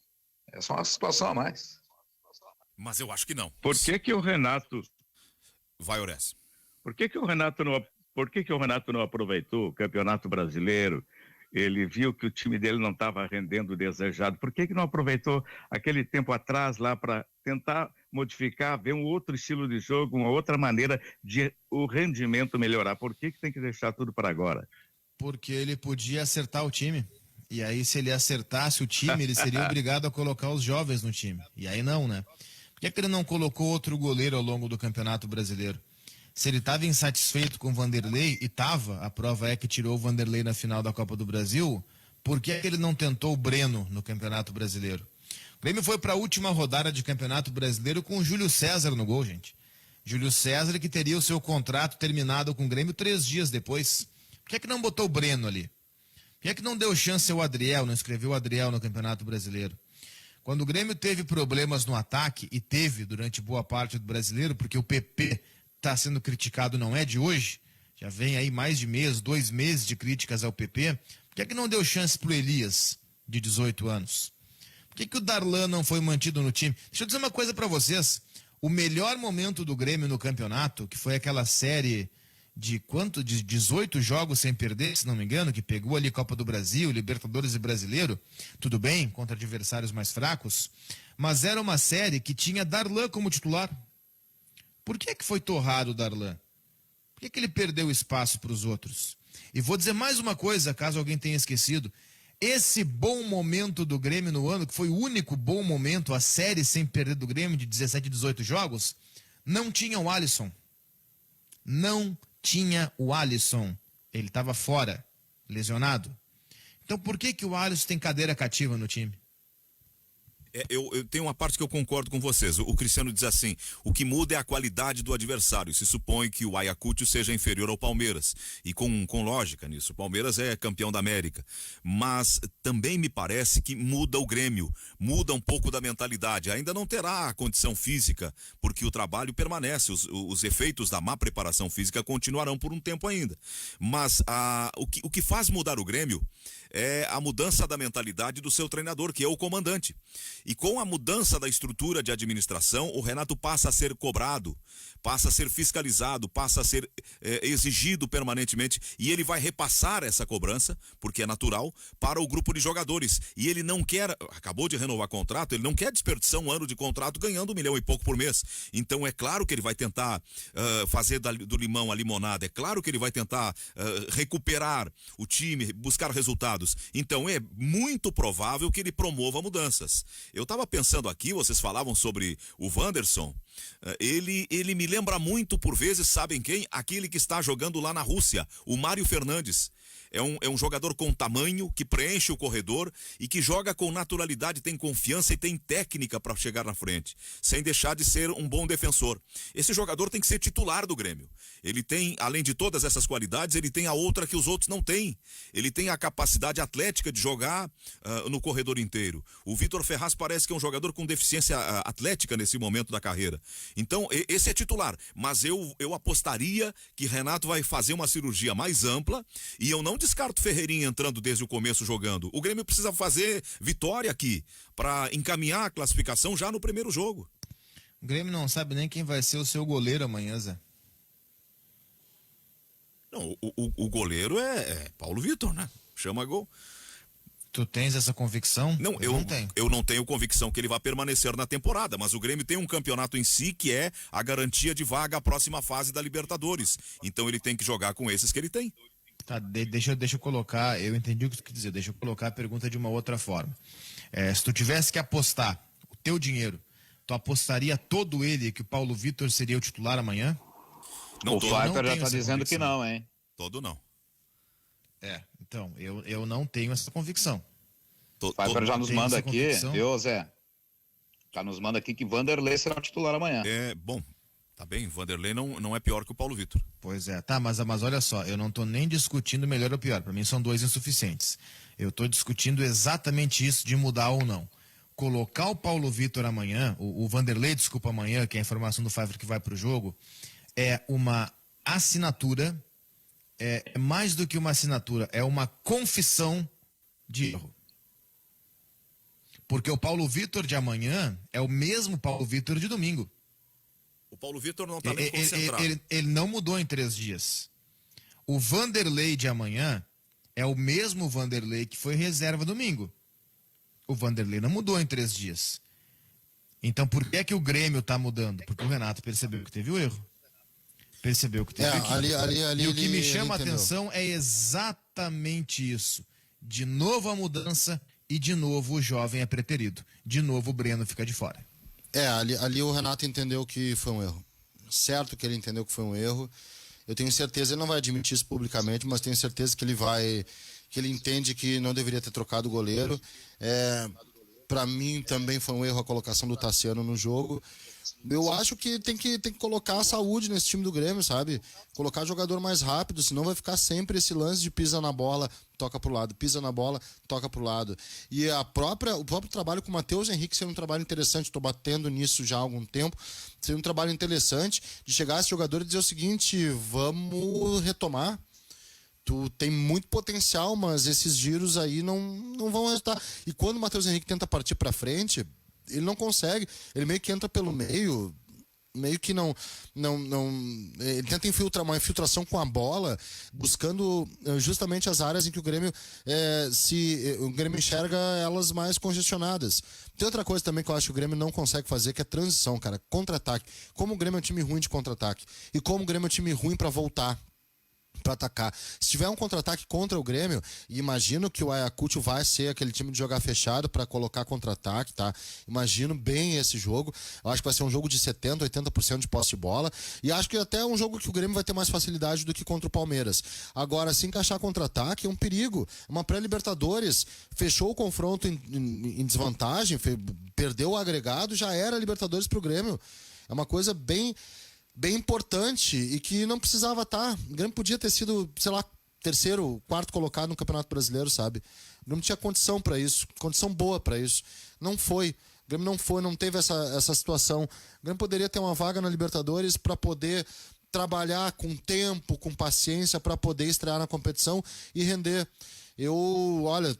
Speaker 4: É só uma situação a mais.
Speaker 1: Mas eu acho que não.
Speaker 5: Por que o Renato...
Speaker 1: Vai, Ores.
Speaker 5: Por que o Renato não aproveitou o Campeonato Brasileiro? Ele viu que o time dele não estava rendendo o desejado. Por que não aproveitou aquele tempo atrás lá para tentar modificar, ver um outro estilo de jogo, uma outra maneira de o rendimento melhorar? Por que tem que deixar tudo para agora?
Speaker 2: Porque ele podia acertar o time. E aí, se ele acertasse o time, ele seria obrigado a colocar os jovens no time. E aí não, né? Por que ele não colocou outro goleiro ao longo do Campeonato Brasileiro? Se ele estava insatisfeito com o Vanderlei, e estava, a prova é que tirou o Vanderlei na final da Copa do Brasil, por que ele não tentou o Breno no Campeonato Brasileiro? O Grêmio foi para a última rodada de Campeonato Brasileiro com o Júlio César no gol, gente. Júlio César que teria o seu contrato terminado com o Grêmio 3 dias depois. Por que não botou o Breno ali? Por que não deu chance ao Adriel, não escreveu o Adriel no Campeonato Brasileiro? Quando o Grêmio teve problemas no ataque, e teve durante boa parte do Brasileiro, porque o PP está sendo criticado, não é de hoje, já vem aí mais de 2 meses de críticas ao PP, por que não deu chance pro Elias, de 18 anos? Por que o Darlan não foi mantido no time? Deixa eu dizer uma coisa para vocês, o melhor momento do Grêmio no campeonato, que foi aquela série de 18 jogos sem perder, se não me engano, que pegou ali Copa do Brasil, Libertadores e Brasileiro, tudo bem, contra adversários mais fracos, mas era uma série que tinha Darlan como titular. Por que foi torrado o Darlan? Por que ele perdeu espaço para os outros? E vou dizer mais uma coisa, caso alguém tenha esquecido. Esse bom momento do Grêmio no ano, que foi o único bom momento, a série sem perder do Grêmio, de 17, 18 jogos, não tinha o Alisson. Não tinha o Alisson. Ele estava fora, lesionado. Então por que o Alisson tem cadeira cativa no time?
Speaker 1: Eu tenho uma parte que eu concordo com vocês. O Cristiano diz assim, o que muda é a qualidade do adversário. Se supõe que o Ayacucho seja inferior ao Palmeiras. E com lógica nisso, o Palmeiras é campeão da América. Mas também me parece que muda o Grêmio, muda um pouco da mentalidade. Ainda não terá a condição física, porque o trabalho permanece, os efeitos da má preparação física continuarão por um tempo ainda. Mas o que faz mudar o Grêmio é a mudança da mentalidade do seu treinador, que é o comandante. E com a mudança da estrutura de administração, o Renato passa a ser cobrado, passa a ser fiscalizado, passa a ser exigido permanentemente, e ele vai repassar essa cobrança, porque é natural, para o grupo de jogadores. E ele não quer, acabou de renovar contrato, ele não quer desperdiçar um ano de contrato ganhando 1 milhão e pouco por mês. Então é claro que ele vai tentar fazer do limão a limonada, é claro que ele vai tentar recuperar o time, buscar resultados. Então é muito provável que ele promova mudanças. Eu estava pensando aqui, vocês falavam sobre o Wanderson, Ele me lembra muito, por vezes, sabem quem? Aquele que está jogando lá na Rússia, o Mário Fernandes. É um jogador com tamanho, que preenche o corredor e que joga com naturalidade, tem confiança e tem técnica para chegar na frente, sem deixar de ser um bom defensor. Esse jogador tem que ser titular do Grêmio. Ele tem, além de todas essas qualidades, ele tem a outra que os outros não têm. Ele tem a capacidade atlética de jogar no corredor inteiro. O Vitor Ferraz parece que é um jogador com deficiência atlética nesse momento da carreira. Então, esse é titular. Mas eu apostaria que Renato vai fazer uma cirurgia mais ampla e eu não descarto Ferreirinha entrando desde o começo jogando. O Grêmio precisa fazer vitória aqui para encaminhar a classificação já no primeiro jogo.
Speaker 2: O Grêmio não sabe nem quem vai ser o seu goleiro amanhã, Zé.
Speaker 1: Não, o goleiro é Paulo Vitor, né? Chama gol.
Speaker 2: Tu tens essa convicção?
Speaker 1: Não, eu não tenho convicção que ele vai permanecer na temporada, mas o Grêmio tem um campeonato em si que é a garantia de vaga à próxima fase da Libertadores. Então ele tem que jogar com esses que ele tem.
Speaker 2: Tá, deixa eu colocar, eu entendi o que tu quer dizer, deixa eu colocar a pergunta de uma outra forma. Se tu tivesse que apostar o teu dinheiro, tu apostaria todo ele que o Paulo Vitor seria o titular amanhã?
Speaker 6: Não, o Viper já tá dizendo que não, hein?
Speaker 1: Todo não.
Speaker 2: Então, eu não tenho essa convicção.
Speaker 6: O Viper já nos manda aqui, viu, Zé? Já nos manda aqui que Vanderlei será o titular amanhã.
Speaker 1: Bom, tá bem, Vanderlei não é pior que o Paulo Vitor.
Speaker 2: Pois é, tá, mas olha só, eu não tô nem discutindo melhor ou pior, para mim são dois insuficientes. Eu tô discutindo exatamente isso de mudar ou não. Colocar o Paulo Vitor amanhã, o Vanderlei, desculpa, amanhã, que é a informação do Pfeiffer que vai pro jogo, é uma assinatura, é mais do que uma assinatura, é uma confissão de erro. Porque o Paulo Vitor de amanhã é o mesmo Paulo Vitor de domingo.
Speaker 1: O Paulo Vitor não está nem concentrado.
Speaker 2: Ele não mudou em 3 dias. O Vanderlei de amanhã é o mesmo Vanderlei que foi reserva domingo. O Vanderlei não mudou em 3 dias. Então por que é que o Grêmio está mudando? Porque o Renato percebeu que teve o erro. Percebeu que teve o erro. E o que me chama a atenção é exatamente isso. De novo a mudança e de novo o jovem é preterido. De novo o Breno fica de fora.
Speaker 3: Ali o Renato entendeu que foi um erro. Certo que ele entendeu que foi um erro. Eu tenho certeza, ele não vai admitir isso publicamente, mas tenho certeza que ele entende que não deveria ter trocado o goleiro. Para mim também foi um erro a colocação do Tassiano no jogo. Eu acho que tem que colocar a saúde nesse time do Grêmio, sabe? Colocar jogador mais rápido, senão vai ficar sempre esse lance de pisa na bola, toca pro lado, pisa na bola, toca pro lado. E o próprio trabalho com o Matheus Henrique seria um trabalho interessante, estou batendo nisso já há algum tempo, seria um trabalho interessante de chegar a esse jogador e dizer o seguinte: vamos retomar. Tu tem muito potencial, mas esses giros aí não vão resultar. E quando o Matheus Henrique tenta partir para frente, ele não consegue. Ele meio que entra pelo meio, meio que não ele tenta infiltrar uma infiltração com a bola, buscando justamente as áreas em que o Grêmio o Grêmio enxerga elas mais congestionadas. Tem outra coisa também que eu acho que o Grêmio não consegue fazer, que é transição, cara, contra-ataque. Como o Grêmio é um time ruim de contra-ataque e como o Grêmio é um time ruim para voltar, para atacar. Se tiver um contra-ataque contra o Grêmio, e imagino que o Ayacucho vai ser aquele time de jogar fechado para colocar contra-ataque, tá? Imagino bem esse jogo. Eu acho que vai ser um jogo de 70%, 80% de posse de bola. E acho que até é um jogo que o Grêmio vai ter mais facilidade do que contra o Palmeiras. Agora, se encaixar contra-ataque, é um perigo. Uma pré-Libertadores, fechou o confronto em desvantagem, perdeu o agregado, já era Libertadores pro Grêmio. É uma coisa bem importante e que não precisava estar. O Grêmio podia ter sido, sei lá, 3º, 4º colocado no Campeonato Brasileiro, sabe? O Grêmio tinha condição para isso, condição boa para isso. Não foi. O Grêmio não teve essa situação. O Grêmio poderia ter uma vaga na Libertadores para poder trabalhar com tempo, com paciência, para poder estrear na competição e render.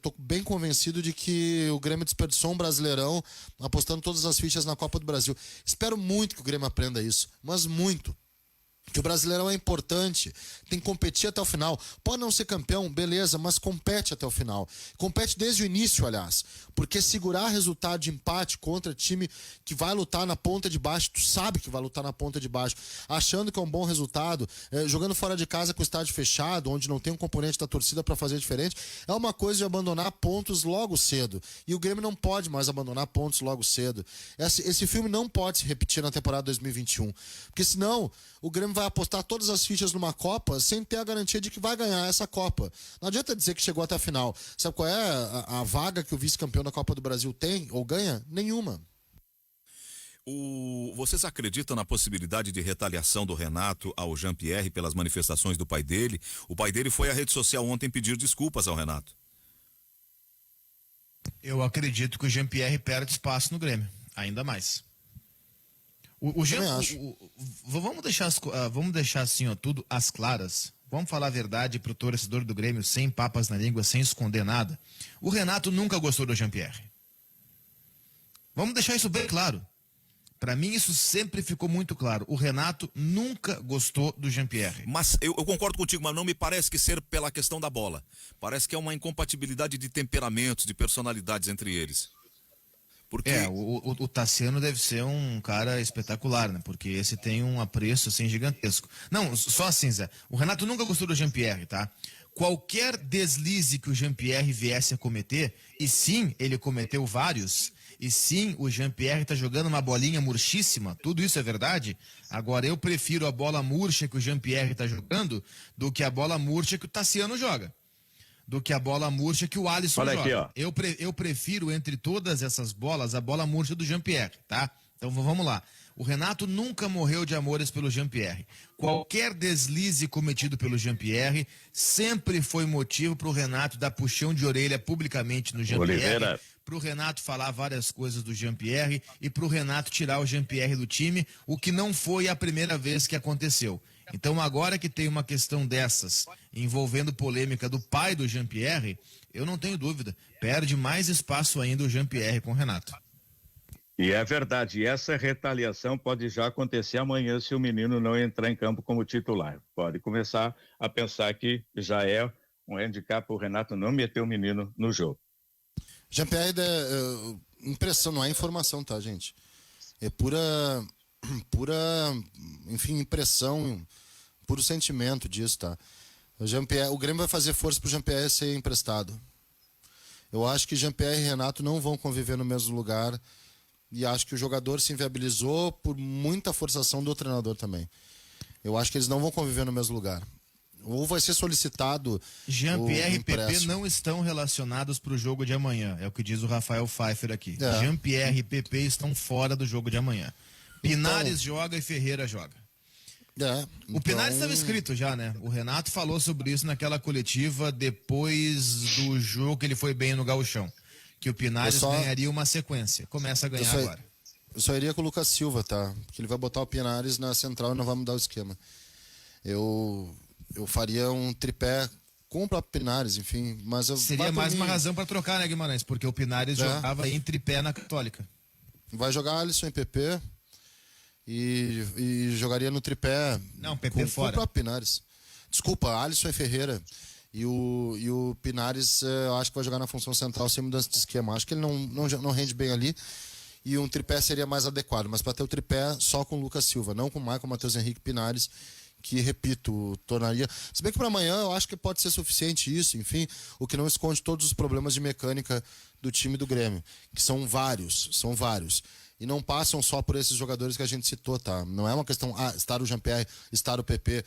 Speaker 3: Tô bem convencido de que o Grêmio desperdiçou um Brasileirão apostando todas as fichas na Copa do Brasil. Espero muito que o Grêmio aprenda isso, mas muito. que o Brasileirão é importante, tem que competir até o final. Pode não ser campeão, beleza, mas compete até o final. Compete desde o início, aliás, porque segurar resultado de empate contra time que vai lutar na ponta de baixo, tu sabe que vai lutar na ponta de baixo, achando que é um bom resultado, jogando fora de casa com o estádio fechado, onde não tem um componente da torcida para fazer diferente, é uma coisa de abandonar pontos logo cedo. E o Grêmio não pode mais abandonar pontos logo cedo. Esse filme não pode se repetir na temporada 2021, porque senão o Grêmio vai apostar todas as fichas numa Copa sem ter a garantia de que vai ganhar essa Copa. Não adianta dizer que chegou até a final. Sabe qual é a vaga que o vice-campeão da Copa do Brasil tem ou ganha? Nenhuma.
Speaker 1: Vocês acreditam na possibilidade de retaliação do Renato ao Jean-Pierre pelas manifestações do pai dele? O pai dele foi à rede social ontem pedir desculpas ao Renato.
Speaker 2: Eu acredito que o Jean-Pierre perde espaço no Grêmio, ainda mais. Vamos deixar assim, ó, tudo às claras. Vamos falar a verdade pro torcedor do Grêmio, sem papas na língua, sem esconder nada. O Renato nunca gostou do Jean-Pierre. Vamos deixar isso bem claro. Para mim isso sempre ficou muito claro. O Renato nunca gostou do Jean-Pierre.
Speaker 1: Mas eu concordo contigo, mas não me parece que ser pela questão da bola. Parece que é uma incompatibilidade de temperamentos, de personalidades entre eles. Porque...
Speaker 2: o Tassiano deve ser um cara espetacular, né? Porque esse tem um apreço, assim, gigantesco. Não, só assim, Zé. O Renato nunca gostou do Jean-Pierre, tá? Qualquer deslize que o Jean-Pierre viesse a cometer, e sim, ele cometeu vários, e sim, o Jean-Pierre tá jogando uma bolinha murchíssima, tudo isso é verdade. Agora, eu prefiro a bola murcha que o Jean-Pierre tá jogando do que a bola murcha que o Tassiano joga. Do que a bola murcha que o Alisson joga. Aqui, ó. Eu prefiro, entre todas essas bolas, a bola murcha do Jean-Pierre, tá? Então vamos lá. O Renato nunca morreu de amores pelo Jean-Pierre. Qualquer deslize cometido pelo Jean-Pierre sempre foi motivo para o Renato dar puxão de orelha publicamente no Jean-Pierre, para o Renato falar várias coisas do Jean-Pierre e para o Renato tirar o Jean-Pierre do time, o que não foi a primeira vez que aconteceu. Então agora que tem uma questão dessas, envolvendo polêmica do pai do Jean-Pierre, eu não tenho dúvida, perde mais espaço ainda o Jean-Pierre com o Renato.
Speaker 5: E é verdade, essa retaliação pode já acontecer amanhã se o menino não entrar em campo como titular. Pode começar a pensar que já é um handicap o Renato não meter o menino no jogo.
Speaker 3: Jean-Pierre, impressão, não é informação, tá, gente? É pura, enfim, impressão, puro sentimento disso, tá? O Grêmio vai fazer força pro Jean-Pierre ser emprestado. Eu acho que Jean-Pierre e Renato não vão conviver no mesmo lugar e acho que o jogador se inviabilizou por muita forçação do treinador também. Eu acho que eles não vão conviver no mesmo lugar. Ou vai ser solicitado.
Speaker 2: Jean-Pierre e PP não estão relacionados para o jogo de amanhã. É o que diz o Rafael Pfeiffer aqui. Jean-Pierre e PP estão fora do jogo de amanhã. Pinares joga e Ferreira joga. O Pinares estava escrito já, né? O Renato falou sobre isso naquela coletiva depois do jogo que ele foi bem no Gauchão. Que o Pinares ganharia uma sequência. Começa a ganhar agora.
Speaker 3: Eu só iria com o Lucas Silva, tá? Porque ele vai botar o Pinares na central e não vai mudar o esquema. Eu faria um tripé com o próprio Pinares, enfim. Mas
Speaker 2: seria mais uma razão para trocar, né, Guimarães? Porque o Pinares jogava em tripé na Católica.
Speaker 3: Vai jogar Alisson e PP e jogaria no tripé.
Speaker 2: Não, PP fora.
Speaker 3: Com o próprio Pinares. Desculpa, Alisson e Ferreira. E o Pinares, eu acho que vai jogar na função central sem mudança de esquema. Acho que ele não rende bem ali. E um tripé seria mais adequado. Mas para ter o tripé só com o Lucas Silva, não com o Michael, Matheus Henrique, Pinares, que, repito, tornaria... Se bem que para amanhã eu acho que pode ser suficiente isso, enfim, o que não esconde todos os problemas de mecânica do time do Grêmio, que são vários. E não passam só por esses jogadores que a gente citou, tá? Não é uma questão, estar o Jean-Pierre, estar o PP,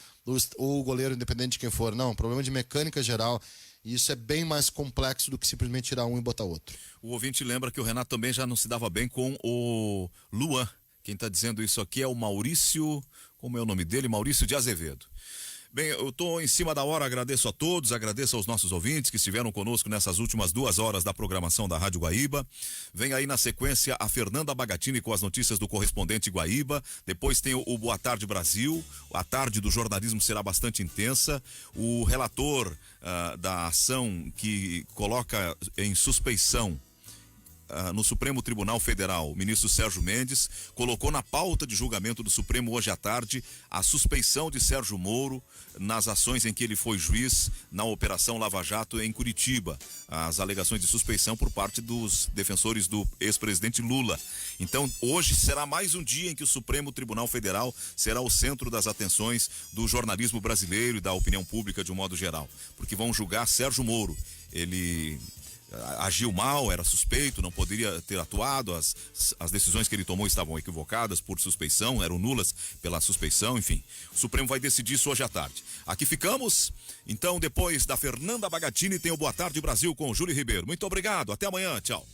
Speaker 3: ou o goleiro, independente de quem for. Não, problema de mecânica geral. E isso é bem mais complexo do que simplesmente tirar um e botar outro.
Speaker 1: O ouvinte lembra que o Renato também já não se dava bem com o Luan. Quem está dizendo isso aqui é o Maurício, como é o nome dele? Maurício de Azevedo. Bem, eu estou em cima da hora, agradeço a todos, agradeço aos nossos ouvintes que estiveram conosco nessas últimas 2 horas da programação da Rádio Guaíba. Vem aí na sequência a Fernanda Bagatini com as notícias do correspondente Guaíba. Depois tem o Boa Tarde Brasil. A tarde do jornalismo será bastante intensa. O relator da ação que coloca em suspeição no Supremo Tribunal Federal. O ministro Sérgio Mendes colocou na pauta de julgamento do Supremo hoje à tarde a suspeição de Sérgio Moro nas ações em que ele foi juiz na Operação Lava Jato em Curitiba. As alegações de suspeição por parte dos defensores do ex-presidente Lula. Então, hoje será mais um dia em que o Supremo Tribunal Federal será o centro das atenções do jornalismo brasileiro e da opinião pública de um modo geral. Porque vão julgar Sérgio Moro. Ele agiu mal, era suspeito, não poderia ter atuado, as decisões que ele tomou estavam equivocadas por suspeição, eram nulas pela suspeição, enfim. O Supremo vai decidir isso hoje à tarde. Aqui ficamos, então depois da Fernanda Bagatini tem o Boa Tarde Brasil com o Júlio Ribeiro. Muito obrigado, até amanhã, tchau.